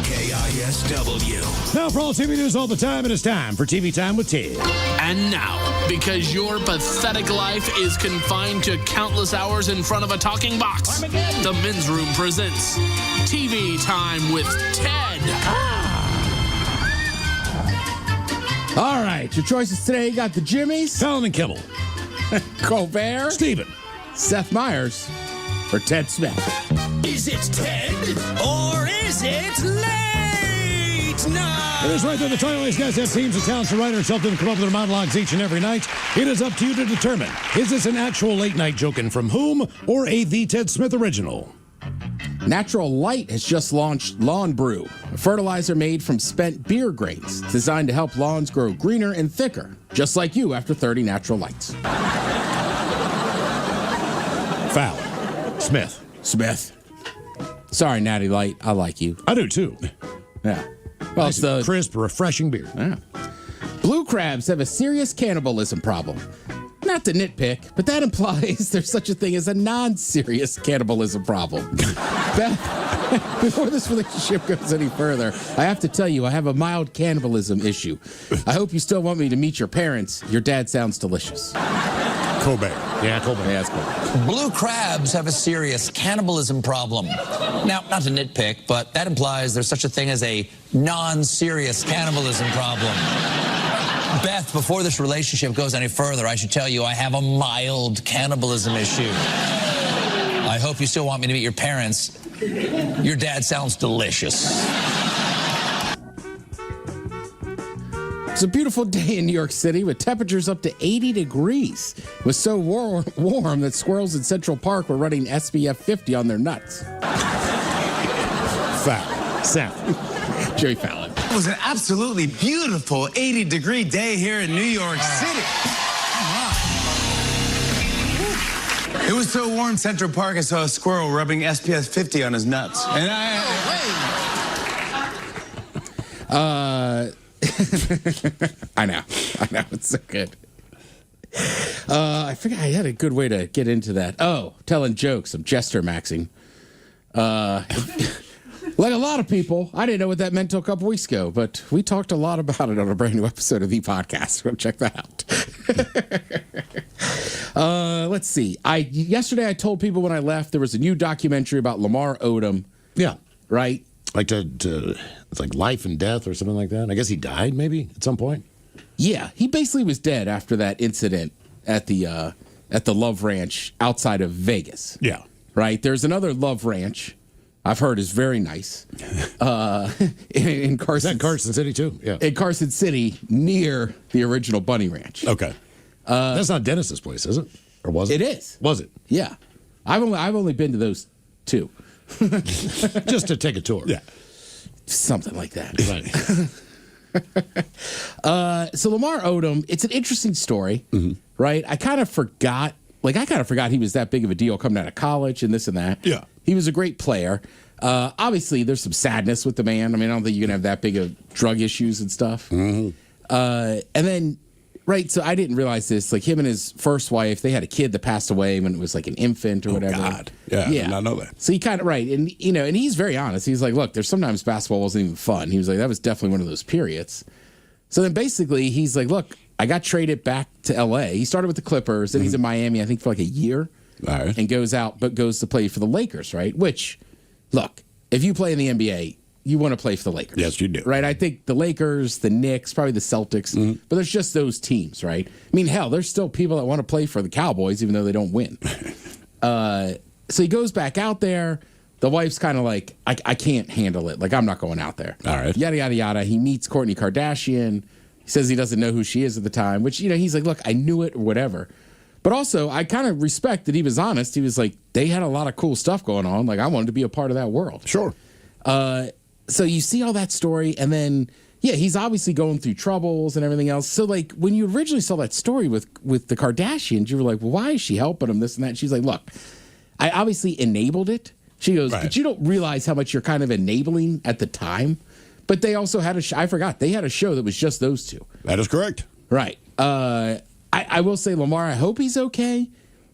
KISW. Now, for all TV news all the time, it is time for TV Time with Ted. And now, because your pathetic life is confined to countless hours in front of a talking box, the Men's Room presents TV Time with Ted. All right, your choices today got the Jimmys, Fallon and Kimmel, Colbert, Steven, Seth Meyers, or Ted Smith. Is it Ted or is it late night? It is right there. The Twilight guys have teams of talented writers help them come up with their monologues each and every night. It is up to you to determine, is this an actual late night joke and from whom, or a The Ted Smith original? Natural Light has just launched Lawn Brew, a fertilizer made from spent beer grains designed to help lawns grow greener and thicker, just like you after 30 Natural Lights. Foul. Smith. Sorry, Natty Light. I like you. I do too. Yeah. Well, it's a crisp, refreshing beer. Yeah. Blue crabs have a serious cannibalism problem. Not to nitpick, but that implies there's such a thing as a non-serious cannibalism problem. Beth, before this relationship goes any further, I have to tell you, I have a mild cannibalism issue. I hope you still want me to meet your parents. Your dad sounds delicious. Colbert. Yeah, Colbert. Yeah, it's Colbert. Blue crabs have a serious cannibalism problem. Now, not to nitpick, but that implies there's such a thing as a non-serious cannibalism problem. Beth, before this relationship goes any further, I should tell you I have a mild cannibalism issue. I hope you still want me to meet your parents. Your dad sounds delicious. It's a beautiful day in New York City with temperatures up to 80 degrees. It was so warm that squirrels in Central Park were running SPF 50 on their nuts. Foul. Seth. Jerry Fallon. It was an absolutely beautiful 80-degree day here in New York City. It was so warm, Central Park, I saw a squirrel rubbing SPF 50 on his nuts. And I know. It's so good. I forgot I had a good way to get into that. Oh, telling jokes. I'm jester maxing. Like a lot of people, I didn't know what that meant till a couple weeks ago, but we talked a lot about it on a brand new episode of the podcast. Go check that out. Let's see. Yesterday I told people when I left there was a new documentary about Lamar Odom. Yeah. Right? Like it's like life and death or something like that. I guess he died maybe at some point. Yeah, he basically was dead after that incident at the Love Ranch outside of Vegas. Yeah. Right? There's another Love Ranch I've heard is very nice. In Carson. Is that Carson City too? Yeah. In Carson City, near the original Bunny Ranch. Okay. That's not Dennis's place, is it? Or was it? It is. Was it? Yeah. I've only been to those two. Just to take a tour. Yeah. Something like that. Right. So Lamar Odom, it's an interesting story, right? I kind of forgot he was that big of a deal coming out of college and this and that. Yeah. He was a great player. Obviously, there's some sadness with the man. I mean, I don't think you can have that big of drug issues and stuff. Mm-hmm. And then, right, so I didn't realize this. Like, him and his first wife, they had a kid that passed away when it was like an infant or whatever. Oh, God. Yeah, I did not know that. So he kind of, right, and, and he's very honest. He's like, look, there's sometimes basketball wasn't even fun. He was like, that was definitely one of those periods. So then basically, he's like, look, I got traded back to L.A. He started with the Clippers, then he's in Miami, I think, for like a year. All right. And goes to play for the Lakers, right? Which, look, if you play in the NBA, you want to play for the Lakers. Yes, you do. Right? I think the Lakers, the Knicks, probably the Celtics, but there's just those teams, right? I mean, hell, there's still people that want to play for the Cowboys even though they don't win. So he goes back out there. The wife's kind of like, I can't handle it. Like, I'm not going out there. All right. Yada, yada, yada. He meets Kourtney Kardashian. He says he doesn't know who she is at the time, which, he's like, look, I knew it or whatever. But also, I kind of respect that he was honest. He was like, they had a lot of cool stuff going on. Like, I wanted to be a part of that world. Sure. So you see all that story, and then, he's obviously going through troubles and everything else. So, like, when you originally saw that story with the Kardashians, you were like, well, why is she helping him, this and that? And she's like, look, I obviously enabled it. She goes, but you don't realize how much you're kind of enabling at the time. But they also had I forgot, they had a show that was just those two. That is correct. Right. I will say, Lamar, I hope he's okay.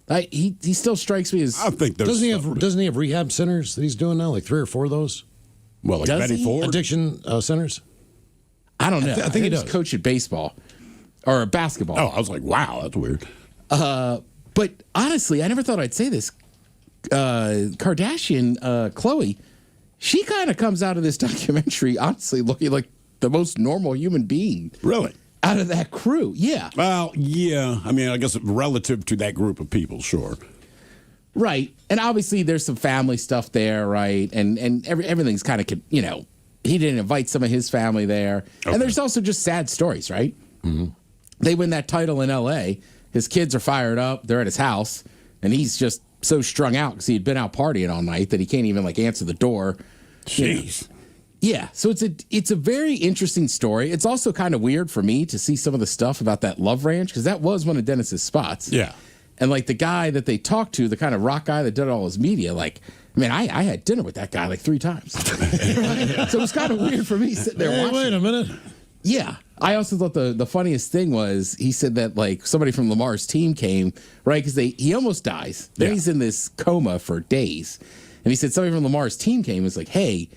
He still strikes me as. I think there's. Doesn't he have rehab centers that he's doing now? Like 3 or 4 of those? Well, like Betty Ford? Addiction centers? I don't know. I think he does. Coach at baseball or basketball. Oh, I was like, wow, that's weird. But honestly, I never thought I'd say this. Kardashian, Khloe, she kind of comes out of this documentary, honestly, looking like the most normal human being. Really? Out of that crew, yeah. Well, yeah. I mean, I guess relative to that group of people, sure. Right. And obviously there's some family stuff there, right? And everything's kind of, he didn't invite some of his family there. Okay. And there's also just sad stories, right? Mm-hmm. They win that title in L.A. His kids are fired up. They're at his house. And he's just so strung out because he had been out partying all night that he can't even, answer the door. Jeez. Yeah, so it's a very interesting story. It's also kind of weird for me to see some of the stuff about that Love Ranch because that was one of Dennis's spots. Yeah. And the guy that they talked to, the kind of rock guy that did all his media, I had dinner with that guy 3 times. So it was kind of weird for me sitting there watching. Wait a minute. Yeah. I also thought the funniest thing was he said that somebody from Lamar's team came, right? Because he almost dies. Then he's in this coma for days. And he said somebody from Lamar's team came and was like, hey,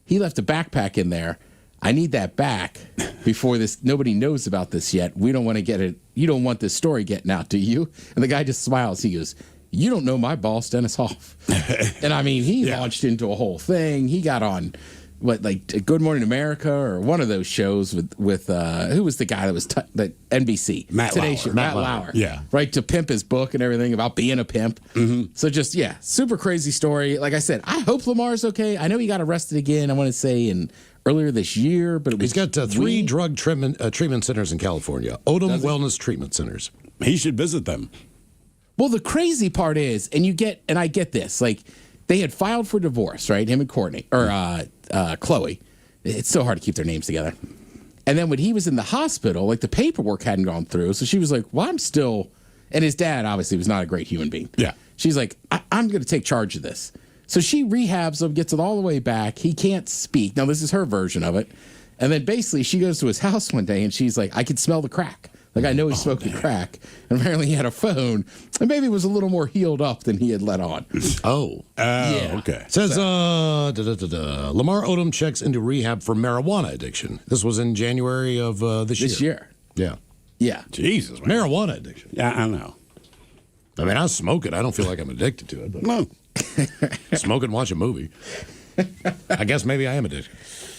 he left a backpack in there. I need that back before this. Nobody knows about this yet. We don't want to get it. You don't want this story getting out, do you? And the guy just smiles. He goes, you don't know my boss, Dennis Hoff. And I mean, he launched into a whole thing. He got on Good Morning America or one of those shows with who was the guy that was that NBC? Matt Lauer. Yeah. Right, to pimp his book and everything about being a pimp. Mm-hmm. So just, super crazy story. Like I said, I hope Lamar's okay. I know he got arrested again, I want to say, earlier this year. But he's got 3 drug treatment centers in California. Odom Wellness Treatment Centers. He should visit them. Well, the crazy part is, and I get this, they had filed for divorce, right? Him and Courtney, or Khloe. It's so hard to keep their names together. And then when he was in the hospital, the paperwork hadn't gone through. So she was like, well, I'm still, and his dad obviously was not a great human being. Yeah. She's like, I'm going to take charge of this. So she rehabs him, gets it all the way back. He can't speak. Now, this is her version of it. And then basically she goes to his house one day and she's like, I could smell the crack. I know he's smoking crack. And apparently he had a phone and maybe was a little more healed up than he had let on. Okay. Says, Lamar Odom checks into rehab for marijuana addiction. This was in January of this year. Yeah. Yeah. Jesus, man. Marijuana addiction. Yeah, I know. I mean, I smoke it. I don't feel like I'm addicted to it. But no. Smoke and watch a movie. I guess maybe I am addicted.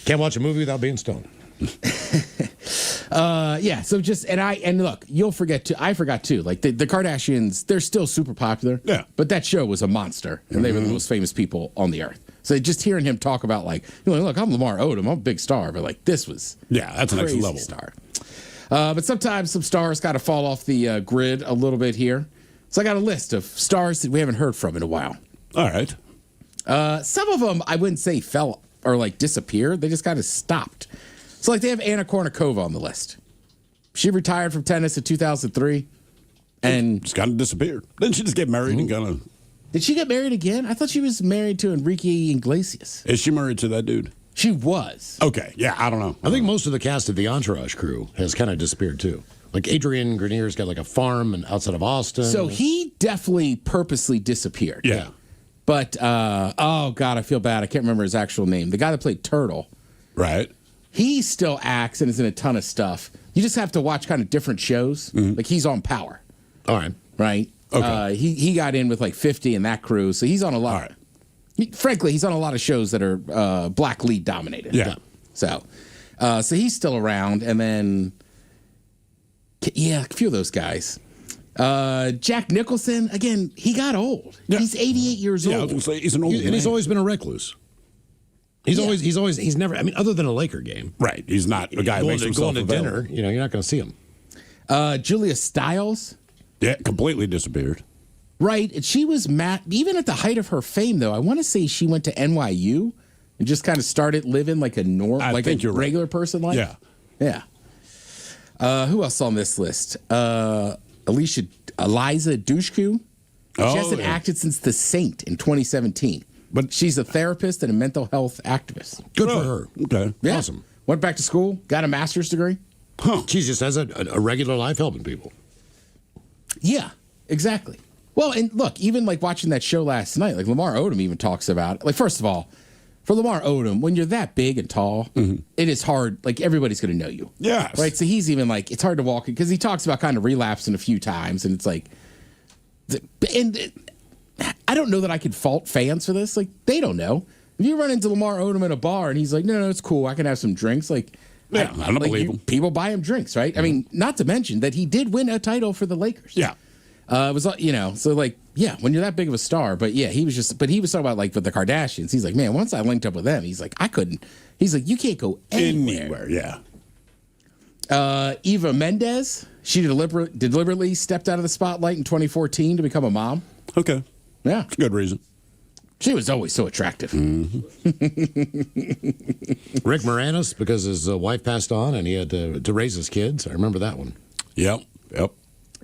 Can't watch a movie without being stoned. So just and look, you'll forget too. I forgot too. The Kardashians, they're still super popular. Yeah. But that show was a monster, and they were the most famous people on the earth. So just hearing him talk about look, I'm Lamar Odom, I'm a big star, but this was that's next level star. But sometimes some stars got to fall off the grid a little bit here. So I got a list of stars that we haven't heard from in a while. All right. Some of them I wouldn't say fell or disappeared. They just kind of stopped. So they have Anna Kournikova on the list. She retired from tennis in 2003. And just kind of disappeared. Didn't she just get married and kind of... Did she get married again? I thought she was married to Enrique Iglesias. Is she married to that dude? She was. Okay. Yeah, I don't know. I think most of the cast of the Entourage crew has kind of disappeared too. Adrian Grenier's got a farm outside of Austin. So he definitely purposely disappeared. Yeah. But, oh God, I feel bad. I can't remember his actual name. The guy that played Turtle. Right. He still acts and is in a ton of stuff. You just have to watch kind of different shows. Mm-hmm. He's on Power. All right. Right? Okay. He got in with 50 in that crew, so he's on a lot. All right. Frankly, he's on a lot of shows that are black lead dominated. Yeah. So he's still around. And then, a few of those guys. Jack Nicholson, again, he got old. Yeah. He's 88 years old. Yeah, I was going to say, he's an old man. And he's always been a recluse. He's never, other than a Laker game. Right. He's not a guy who makes himself going to dinner. You're not going to see him. Julia Stiles. Yeah, completely disappeared. Right. And she was even at the height of her fame, though. I want to say she went to NYU and just kind of started living like a regular person life. Yeah. Yeah. Who else on this list? Eliza Dushku. She hasn't acted since The Saint in 2017. But she's a therapist and a mental health activist. Good for her. Okay. Yeah. Awesome. Went back to school, got a master's degree. Huh. She just has a regular life helping people. Yeah, exactly. Well, and look, even like watching that show last night, like Lamar Odom even talks about, like, first of all, for Lamar Odom, when you're that big and tall, it is hard. Like, everybody's going to know you. Yes. Right? So he's even like, it's hard to walk because he talks about kind of relapsing a few times. And it's like, I don't know that I could fault fans for this. Like, they don't know. If you run into Lamar Odom in a bar and he's like, no, it's cool. I can have some drinks. Like, yeah, I don't believe him. People buy him drinks, right? I mean, not to mention that he did win a title for the Lakers. Yeah. It was, so like, yeah, when you're that big of a star, but yeah, he was talking about like with the Kardashians. He's like, man, once I linked up with them, he's like, I couldn't. He's like, you can't go anywhere. Yeah. Eva Mendes, she deliberately stepped out of the spotlight in 2014 to become a mom. Okay. Yeah. It's a good reason. She was always so attractive. Rick Moranis, because his wife passed on and he had to raise his kids. I remember that one. Yep.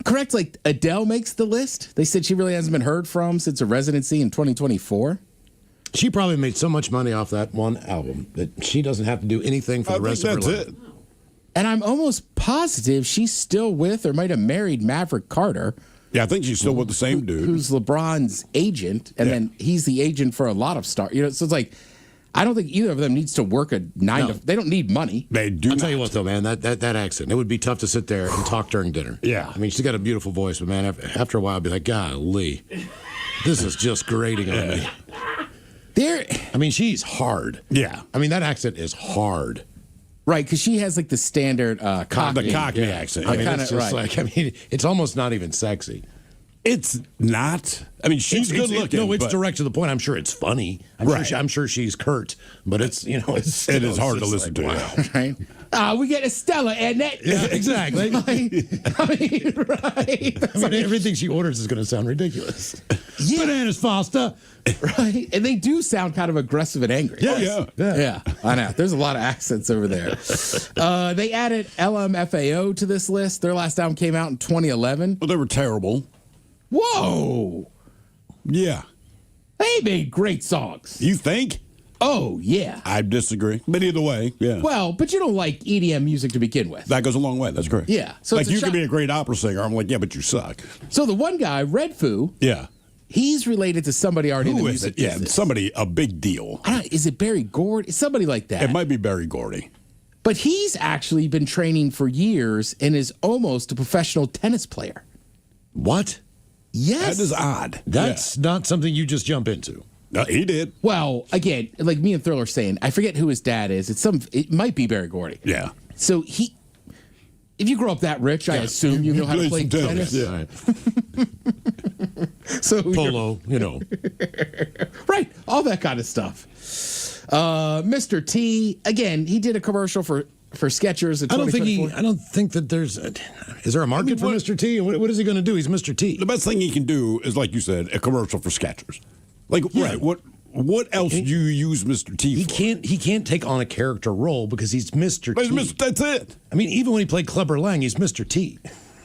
Correct, like Adele makes the list. They said she really hasn't been heard from since her residency in 2024. She probably made so much money off that one album that she doesn't have to do anything for the rest of her life. And I'm almost positive she's still with or might have married Maverick Carter. Yeah, I think she's still with the same dude. Who's LeBron's agent, and then he's the agent for a lot of stars. So it's like, I don't think either of them needs to work a 9 to. They don't need money. They do. I'll tell you what, though, man, that accent, it would be tough to sit there and talk during dinner. Yeah. I mean, she's got a beautiful voice, but man, after a while, I'd be like, golly, this is just grating on me. I mean, she's hard. Yeah. I mean, that accent is hard. Right, because she has like the standard Cockney accent. I mean, it's just like, I mean, it's almost not even sexy. It's not. I mean, she's good looking. No, it's direct to the point. I'm sure it's funny. I'm sure she's curt, but it's it is hard to listen to. Wow. Right? We get Estella and that. Yeah, exactly. I mean, right? I mean, everything she orders is going to sound ridiculous. Yeah. Bananas, Foster. Right, and they do sound kind of aggressive and angry. Yes. Yeah. I know. There's a lot of accents over there. They added LMFAO to this list. Their last album came out in 2011. Well, they were terrible. Whoa. Yeah. They made great songs. You think? Oh, yeah. I disagree. But either way, yeah. Well, but you don't like EDM music to begin with. That goes a long way. That's correct. Yeah. So like, you can be a great opera singer. I'm like, yeah, but you suck. So the one guy, Red Foo. Yeah. He's related to somebody already in the music business. Yeah, somebody, a big deal. Is it Barry Gordy? Somebody like that. It might be Barry Gordy. But he's actually been training for years and is almost a professional tennis player. What? Yes. That is odd. That's not something you just jump into. No, he did. Well, again, like me and Thriller saying, I forget who his dad is. It might be Barry Gordy. Yeah. So if you grow up that rich, I assume you know how to play tennis. Yeah. So Polo, right, all that kind of stuff. Mr. T, again, he did a commercial for Skechers in 2024. I don't think that is there a market for Mr. T? What is he going to do? He's Mr. T. The best thing he can do is, like you said, a commercial for Skechers. Like, right, what else do you use Mr. T for? He can't take on a character role because he's Mr. T. That's it. I mean, even when he played Clubber Lang, he's Mr. T.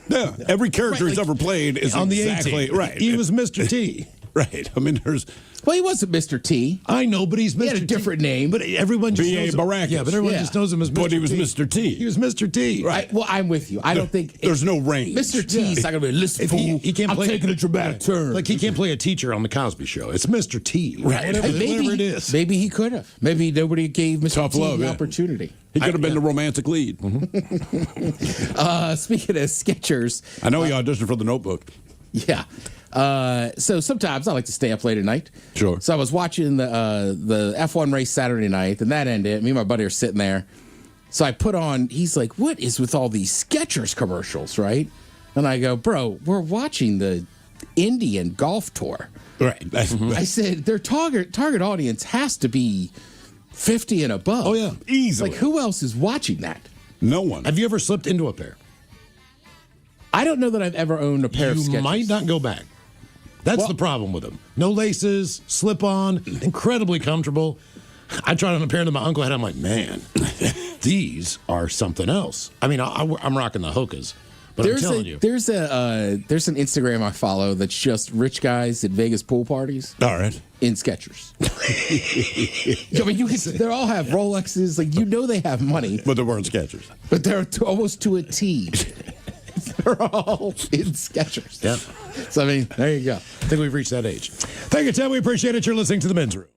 Yeah, every character he's ever played is on exactly the right. He was Mr. T. Right. I mean, Well, he wasn't Mr. T. I know, but he's Mr. T. He had a different name. But everyone just B.A. knows Baracus. Yeah, but everyone just knows him as Mr. T. But he was Mr. T. He was Mr. T. Right. Well, I'm with you. I don't think there's no range. Mr. T's not going to be listen, fool. He can't I'm play taking a dramatic turn. Like he can't play a teacher on the Cosby Show. It's Mr. T. Right. Whatever it is. Maybe he could have. Maybe nobody gave Mr. T the opportunity. He could have been the romantic lead. Speaking of Skechers, I know he auditioned for The Notebook. Yeah. So sometimes I like to stay up late at night. Sure. So I was watching the F1 race Saturday night, and that ended. Me and my buddy are sitting there. So I put on, he's like, what is with all these Skechers commercials, right? And I go, bro, we're watching the Indian golf tour. Right. I said, their target audience has to be 50 and above. Oh, yeah. Easily. Like, who else is watching that? No one. Have you ever slipped into a pair? I don't know that I've ever owned a pair of Skechers. You might not go back. That's the problem with them. No laces, slip on, incredibly comfortable. I tried on a pair that my uncle had. I'm like, man, these are something else. I mean, I'm rocking the Hokas, but I'm telling you. There's an Instagram I follow that's just rich guys at Vegas pool parties. All right. In Skechers. I mean, they all have Rolexes. Like, they have money. But they weren't Skechers. But they're almost to a T. They're all in Skechers. Yeah. So, I mean, there you go. I think we've reached that age. Thank you, Ted. We appreciate it. You're listening to The Men's Room.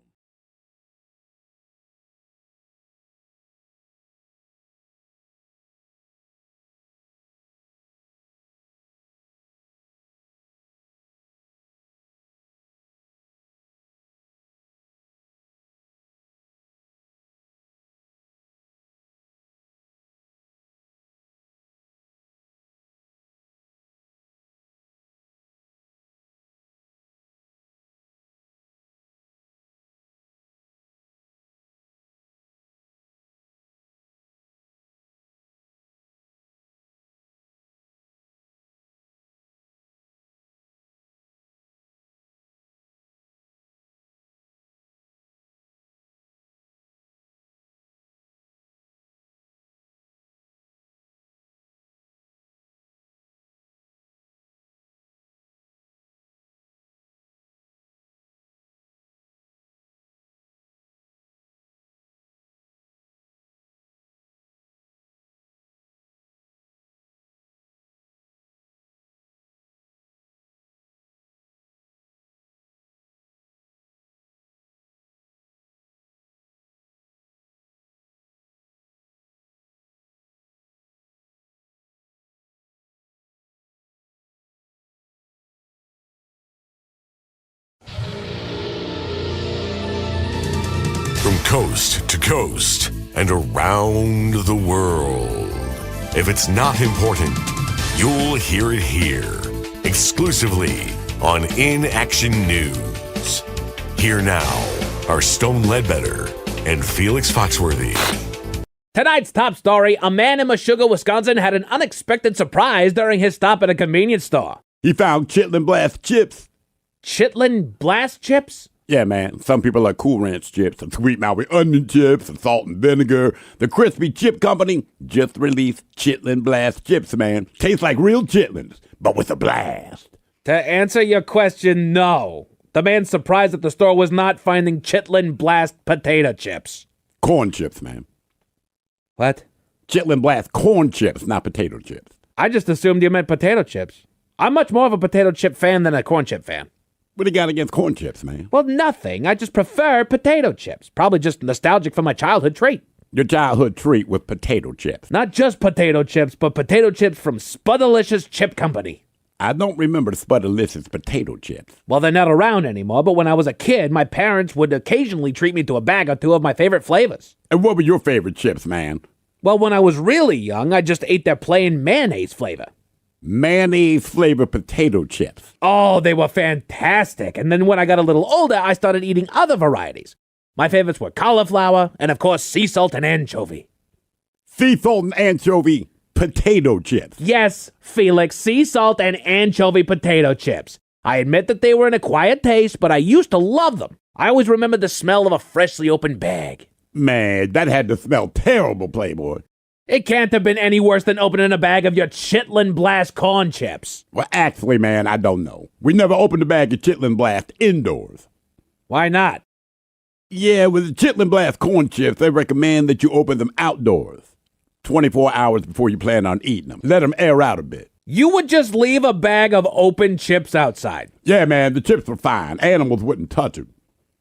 From coast to coast and around the world. If it's not important, you'll hear it here, exclusively on In Action News. Here now are Stone Ledbetter and Felix Foxworthy. Tonight's top story, a man in Meshuggah, Wisconsin had an unexpected surprise during his stop at a convenience store. He found Chitlin Blast chips. Chitlin Blast chips? Yeah, man. Some people like Cool Ranch chips, and Sweet Maui onion chips, and salt and vinegar. The Crispy Chip Company just released Chitlin Blast chips, man. Tastes like real chitlins, but with a blast. To answer your question, no. The man's surprised at the store was not finding Chitlin Blast potato chips. Corn chips, man. What? Chitlin Blast corn chips, not potato chips. I just assumed you meant potato chips. I'm much more of a potato chip fan than a corn chip fan. What do you got against corn chips, man? Well, nothing. I just prefer potato chips. Probably just nostalgic for my childhood treat. Your childhood treat with potato chips. Not just potato chips, but potato chips from Spudalicious Chip Company. I don't remember the Spudalicious potato chips. Well, they're not around anymore, but when I was a kid, my parents would occasionally treat me to a bag or two of my favorite flavors. And what were your favorite chips, man? Well, when I was really young, I just ate their plain mayonnaise flavor. Mayonnaise flavored potato chips. Oh, they were fantastic. And then when I got a little older, I started eating other varieties. My favorites were cauliflower and, of course, sea salt and anchovy. Sea salt and anchovy potato chips. Yes, Felix, sea salt and anchovy potato chips. I admit that they were an acquired taste, but I used to love them. I always remembered the smell of a freshly opened bag. Man, that had to smell terrible, Playboy. It can't have been any worse than opening a bag of your Chitlin Blast corn chips. Well, actually, man, I don't know. We never opened a bag of Chitlin Blast indoors. Why not? Yeah, with the Chitlin Blast corn chips, they recommend that you open them outdoors 24 hours before you plan on eating them. Let them air out a bit. You would just leave a bag of open chips outside? Yeah, man, the chips were fine. Animals wouldn't touch them.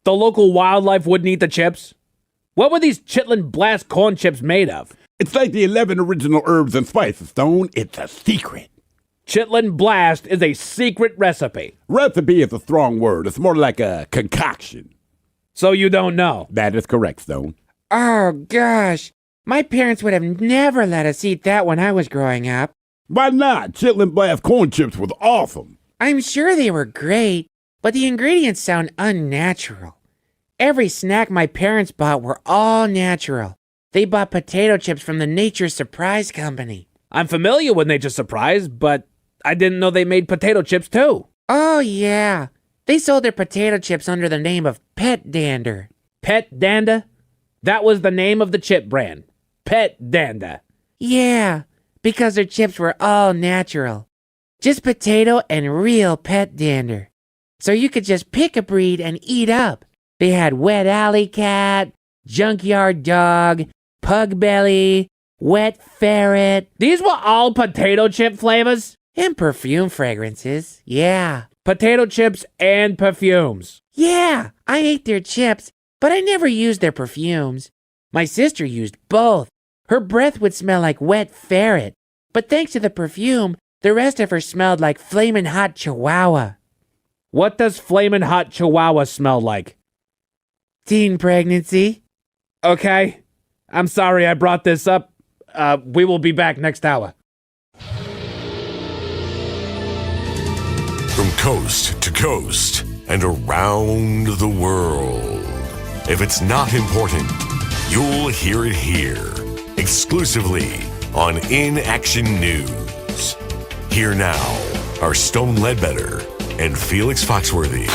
The local wildlife wouldn't eat the chips? What were these Chitlin Blast corn chips made of? It's like the 11 original herbs and spices, Stone. It's a secret. Chitlin Blast is a secret recipe. Recipe is a strong word. It's more like a concoction. So you don't know? That is correct, Stone. Oh, gosh. My parents would have never let us eat that when I was growing up. Why not? Chitlin Blast corn chips was awesome. I'm sure they were great, but the ingredients sound unnatural. Every snack my parents bought were all natural. They bought potato chips from the Nature Surprise Company. I'm familiar with Nature Surprise, but I didn't know they made potato chips too. Oh, yeah. They sold their potato chips under the name of Pet Dander. Pet Dander? That was the name of the chip brand. Pet Dander. Yeah, because their chips were all natural. Just potato and real Pet Dander. So you could just pick a breed and eat up. They had Wet Alley Cat, Junkyard Dog, Pug Belly, Wet Ferret. These were all potato chip flavors? And perfume fragrances. Yeah. Potato chips and perfumes. Yeah, I ate their chips, but I never used their perfumes. My sister used both. Her breath would smell like wet ferret, but thanks to the perfume, the rest of her smelled like flamin' hot chihuahua. What does flamin' hot chihuahua smell like? Teen pregnancy. Okay. I'm sorry I brought this up. We will be back next hour. From coast to coast and around the world. If it's not important, you'll hear it here. Exclusively on In Action News. Here now are Stone Ledbetter and Felix Foxworthy.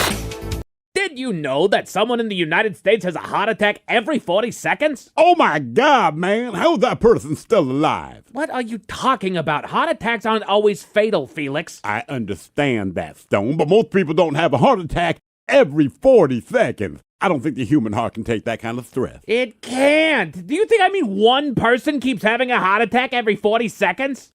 Did you know that someone in the United States has a heart attack every 40 seconds? Oh my God, man. How's that person still alive? What are you talking about? Heart attacks aren't always fatal, Felix. I understand that, Stone, but most people don't have a heart attack every 40 seconds. I don't think the human heart can take that kind of stress. It can't. Do you think one person keeps having a heart attack every 40 seconds?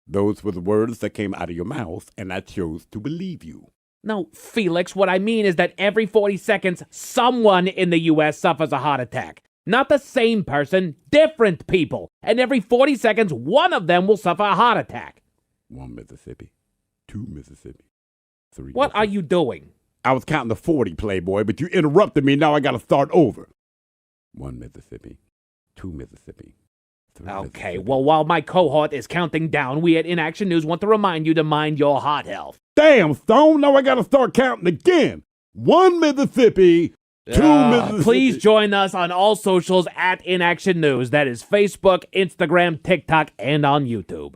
Those were the words that came out of your mouth, and I chose to believe you. No, Felix, what I mean is that every 40 seconds, someone in the U.S. suffers a heart attack. Not the same person, different people. And every 40 seconds, one of them will suffer a heart attack. 1 Mississippi, 2 Mississippi, 3 What are you doing? I was counting to 40, Playboy, but you interrupted me. Now I got to start over. 1 Mississippi, 2 Mississippi. Okay, well, while my cohort is counting down, we at In Action News want to remind you to mind your heart health. Damn, Stone, now I got to start counting again. 1 Mississippi, 2 Mississippi. Please join us on all socials at In Action News. That is Facebook, Instagram, TikTok, and on YouTube.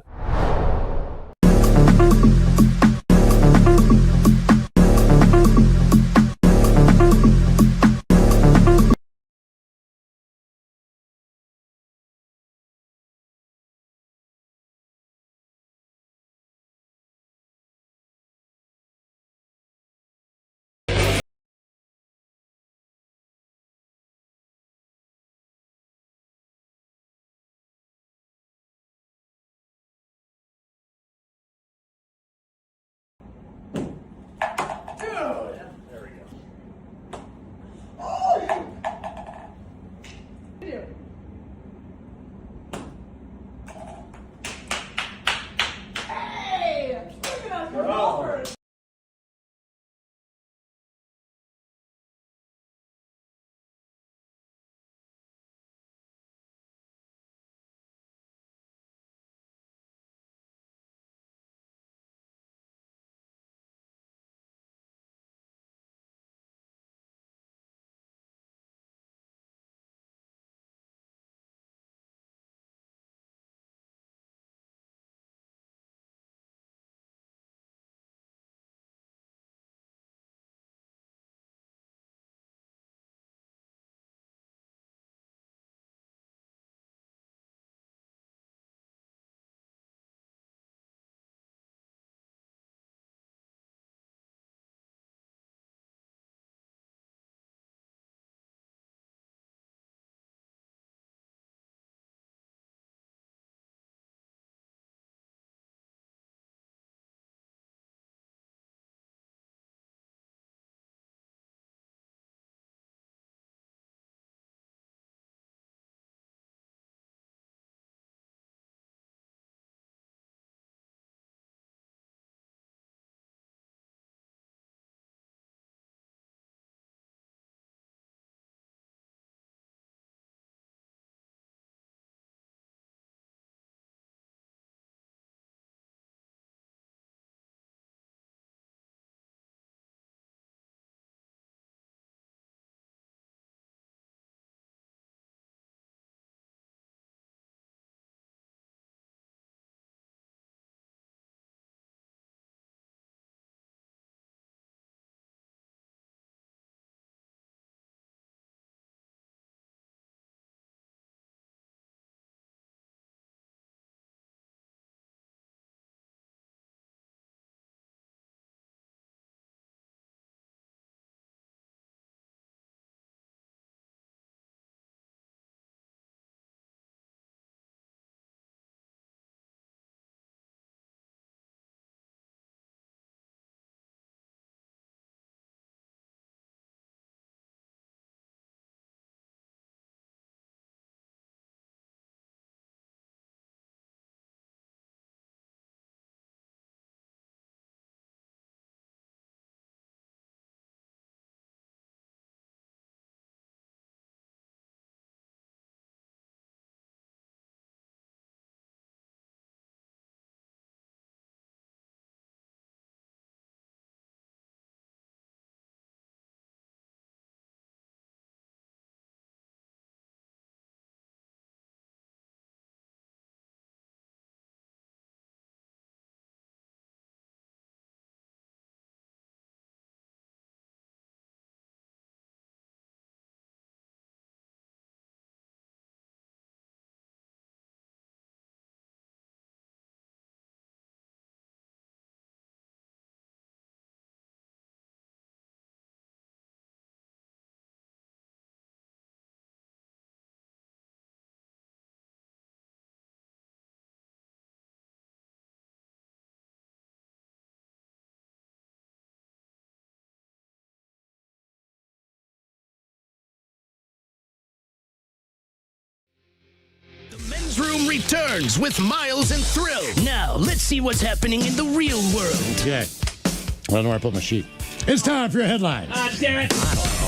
returns with Miles and Thrill. Now, let's see what's happening in the real world. Okay. I don't know where I put my sheet. It's time for your headlines. Ah, damn it.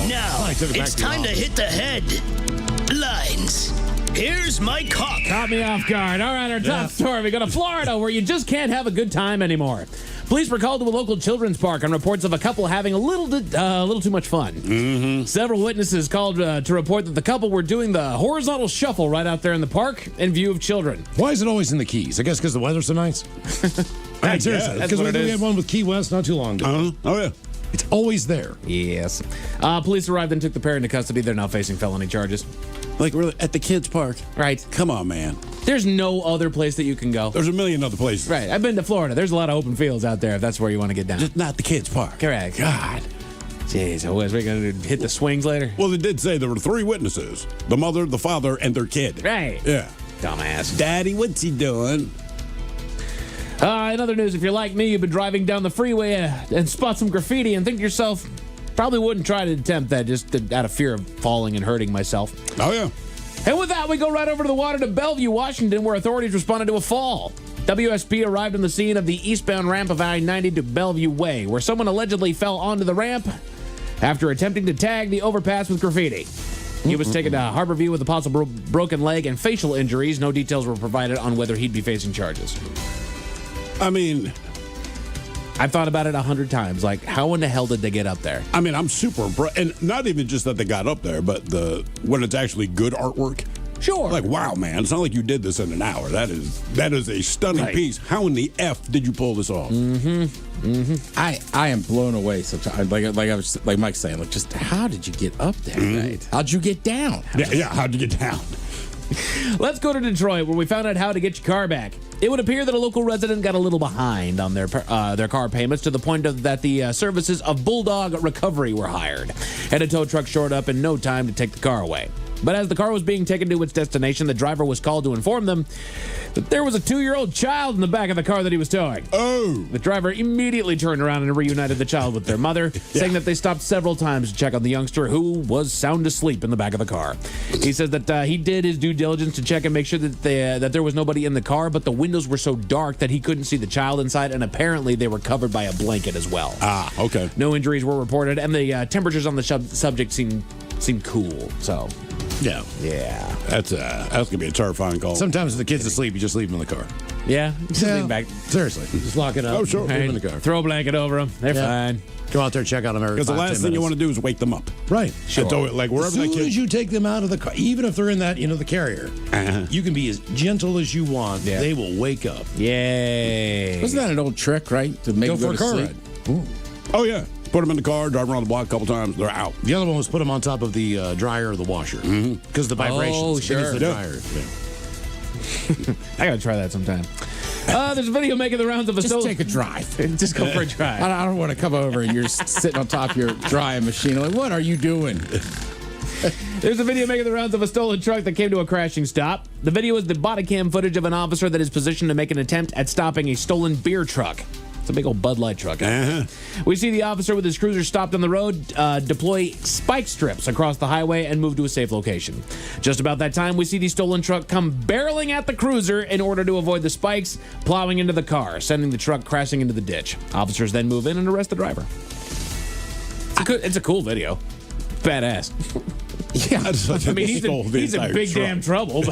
Now, it's time to hit the headlines. Here's my cop. Caught me off guard. All right, our top story. We go to Florida, where you just can't have a good time anymore. Police were called to a local children's park on reports of a couple having a little too much fun. Mm-hmm. Several witnesses called to report that the couple were doing the horizontal shuffle right out there in the park in view of children. Why is it always in the Keys? I guess because the weather's so nice. Seriously, because we had one with Key West not too long ago. Oh, yeah. It's always there. Yes. Police arrived and took the pair into custody. They're now facing felony charges. Like, really, at the kids' park? Right. Come on, man. There's no other place that you can go. There's a million other places. Right. I've been to Florida. There's a lot of open fields out there if that's where you want to get down. Just not the kids' park. Correct. God. Jeez, are we going to hit the swings later? Well, they did say there were 3 witnesses. The mother, the father, and their kid. Right. Yeah. Dumbass. Daddy, what's he doing? In other news, if you're like me, you've been driving down the freeway and spot some graffiti and think to yourself, probably wouldn't try to attempt that just out of fear of falling and hurting myself. Oh, yeah. And with that, we go right over to the water to Bellevue, Washington, where authorities responded to a fall. WSP arrived on the scene of the eastbound ramp of I-90 to Bellevue Way, where someone allegedly fell onto the ramp after attempting to tag the overpass with graffiti. He was taken to Harborview with a possible broken leg and facial injuries. No details were provided on whether he'd be facing charges. I mean, I've thought about it 100 times. Like, how in the hell did they get up there? I mean, I'm super impressed. And not even just that they got up there, but when it's actually good artwork. Sure. Like, wow, man. It's not like you did this in an hour. That is a stunning piece. How in the F did you pull this off? I am blown away sometimes. Like Mike's saying, like, just how did you get up there? Right. How'd you get down? How'd you get down? Let's go to Detroit, where we found out how to get your car back. It would appear that a local resident got a little behind on their car payments to the point that the services of Bulldog Recovery were hired, and a tow truck showed up in no time to take the car away. But as the car was being taken to its destination, the driver was called to inform them that there was a 2-year-old child in the back of the car that he was towing. Oh! The driver immediately turned around and reunited the child with their mother, saying that they stopped several times to check on the youngster, who was sound asleep in the back of the car. He says that he did his due diligence to check and make sure that there was nobody in the car, but the windows were so dark that he couldn't see the child inside, and apparently they were covered by a blanket as well. Ah, okay. No injuries were reported, and the temperatures on the subject seemed cool, so... Yeah. That's gonna be a terrifying call. Sometimes if the kid's asleep, you just leave them in the car. Yeah, just leave back. Seriously, just lock it up. Oh, sure. Leave them in the car. Throw a blanket over them. They're fine. Go out there, check out them every 5-10 minutes. Because the last thing you want to do is wake them up. Right. Sure. So, like, wherever as soon as you take them out of the car, even if they're in that, the carrier, you can be as gentle as you want. Yeah. They will wake up. Yay. Wasn't that an old trick, right? To make go them for a car sleep? ride. Oh, yeah. Put them in the car, drive around the block a couple times, they're out. The other one was put them on top of the dryer or the washer. Because the vibrations. Oh, sure. The dryer. I got to try that sometime. There's a video making the rounds of a Just take a drive. Just go for a drive. I don't want to come over and you're sitting on top of your drying machine. I'm like, what are you doing? There's a video making the rounds of a stolen truck that came to a crashing stop. The video is the body cam footage of an officer that is positioned to make an attempt at stopping a stolen beer truck. It's a big old Bud Light truck. We see the officer with his cruiser stopped on the road, deploy spike strips across the highway, and move to a safe location. Just about that time, we see the stolen truck come barreling at the cruiser in order to avoid the spikes, plowing into the car, sending the truck crashing into the ditch. Officers then move in and arrest the driver. It's a cool video. Badass. Yeah. I mean, he's in big damn trouble.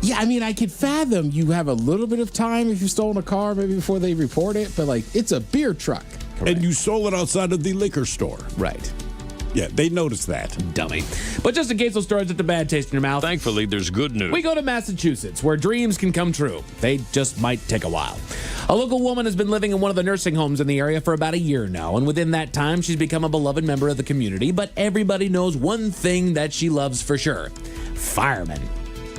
Yeah, I mean, I could fathom you have a little bit of time if you've stolen a car, maybe before they report it, but, like, it's a beer truck. Correct. And you stole it outside of the liquor store. Right. Yeah, they noticed that. Dummy. But just in case those stories get the bad taste in your mouth. Thankfully, there's good news. We go to Massachusetts, where dreams can come true. They just might take a while. A local woman has been living in one of the nursing homes in the area for about a year now, and within that time, she's become a beloved member of the community. But everybody knows one thing that she loves for sure: firemen.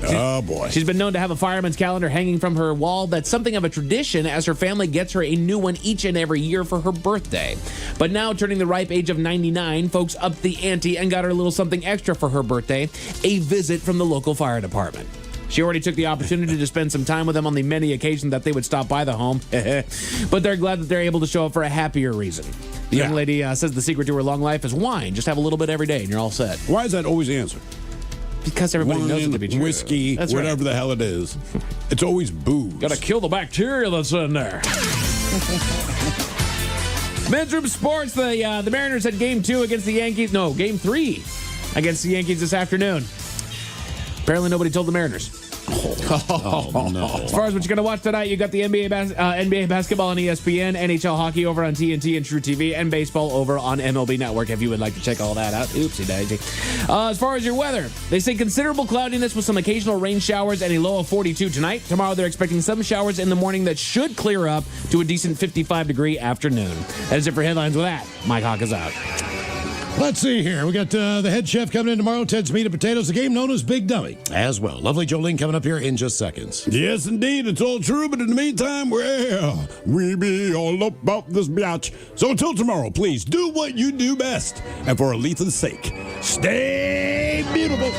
Oh, boy. She's been known to have a fireman's calendar hanging from her wall that's something of a tradition, as her family gets her a new one each and every year for her birthday. But now, turning the ripe age of 99, folks upped the ante and got her a little something extra for her birthday: a visit from the local fire department. She already took the opportunity to spend some time with them on the many occasions that they would stop by the home. But they're glad that they're able to show up for a happier reason. The young lady says the secret to her long life is wine. Just have a little bit every day and you're all set. Why is that always the answer? Because everybody knows it to be true. Whiskey, That's whatever right. the hell it is. It's always booze. Got to kill the bacteria that's in there. Men's Room Sports, the Mariners had game 2 against the Yankees. No, game 3 against the Yankees this afternoon. Apparently nobody told the Mariners. Oh, no. As far as what you're going to watch tonight, you got the NBA basketball on ESPN, NHL hockey over on TNT and True TV, and baseball over on MLB Network if you would like to check all that out. Oopsie daisy. As far as your weather, they say considerable cloudiness with some occasional rain showers and a low of 42 tonight. Tomorrow they're expecting some showers in the morning that should clear up to a decent 55-degree afternoon. That is it for headlines with that. Mike Hawk is out. Let's see here. We got the head chef coming in tomorrow, Ted's Meat and Potatoes, the game known as Big Dummy, as well. Lovely Jolene coming up here in just seconds. Yes, indeed. It's all true, but in the meantime, well, we be all about this biatch. So until tomorrow, please do what you do best. And for Aletha's sake, stay beautiful.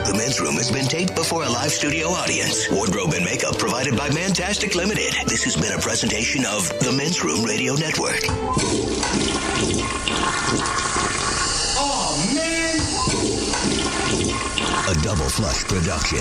The Men's Room has been taped before a live studio audience. Wardrobe and makeup provided by Mantastic Limited. This has been a presentation of the Men's Room Radio Network. Oh, man! A Double Flush production.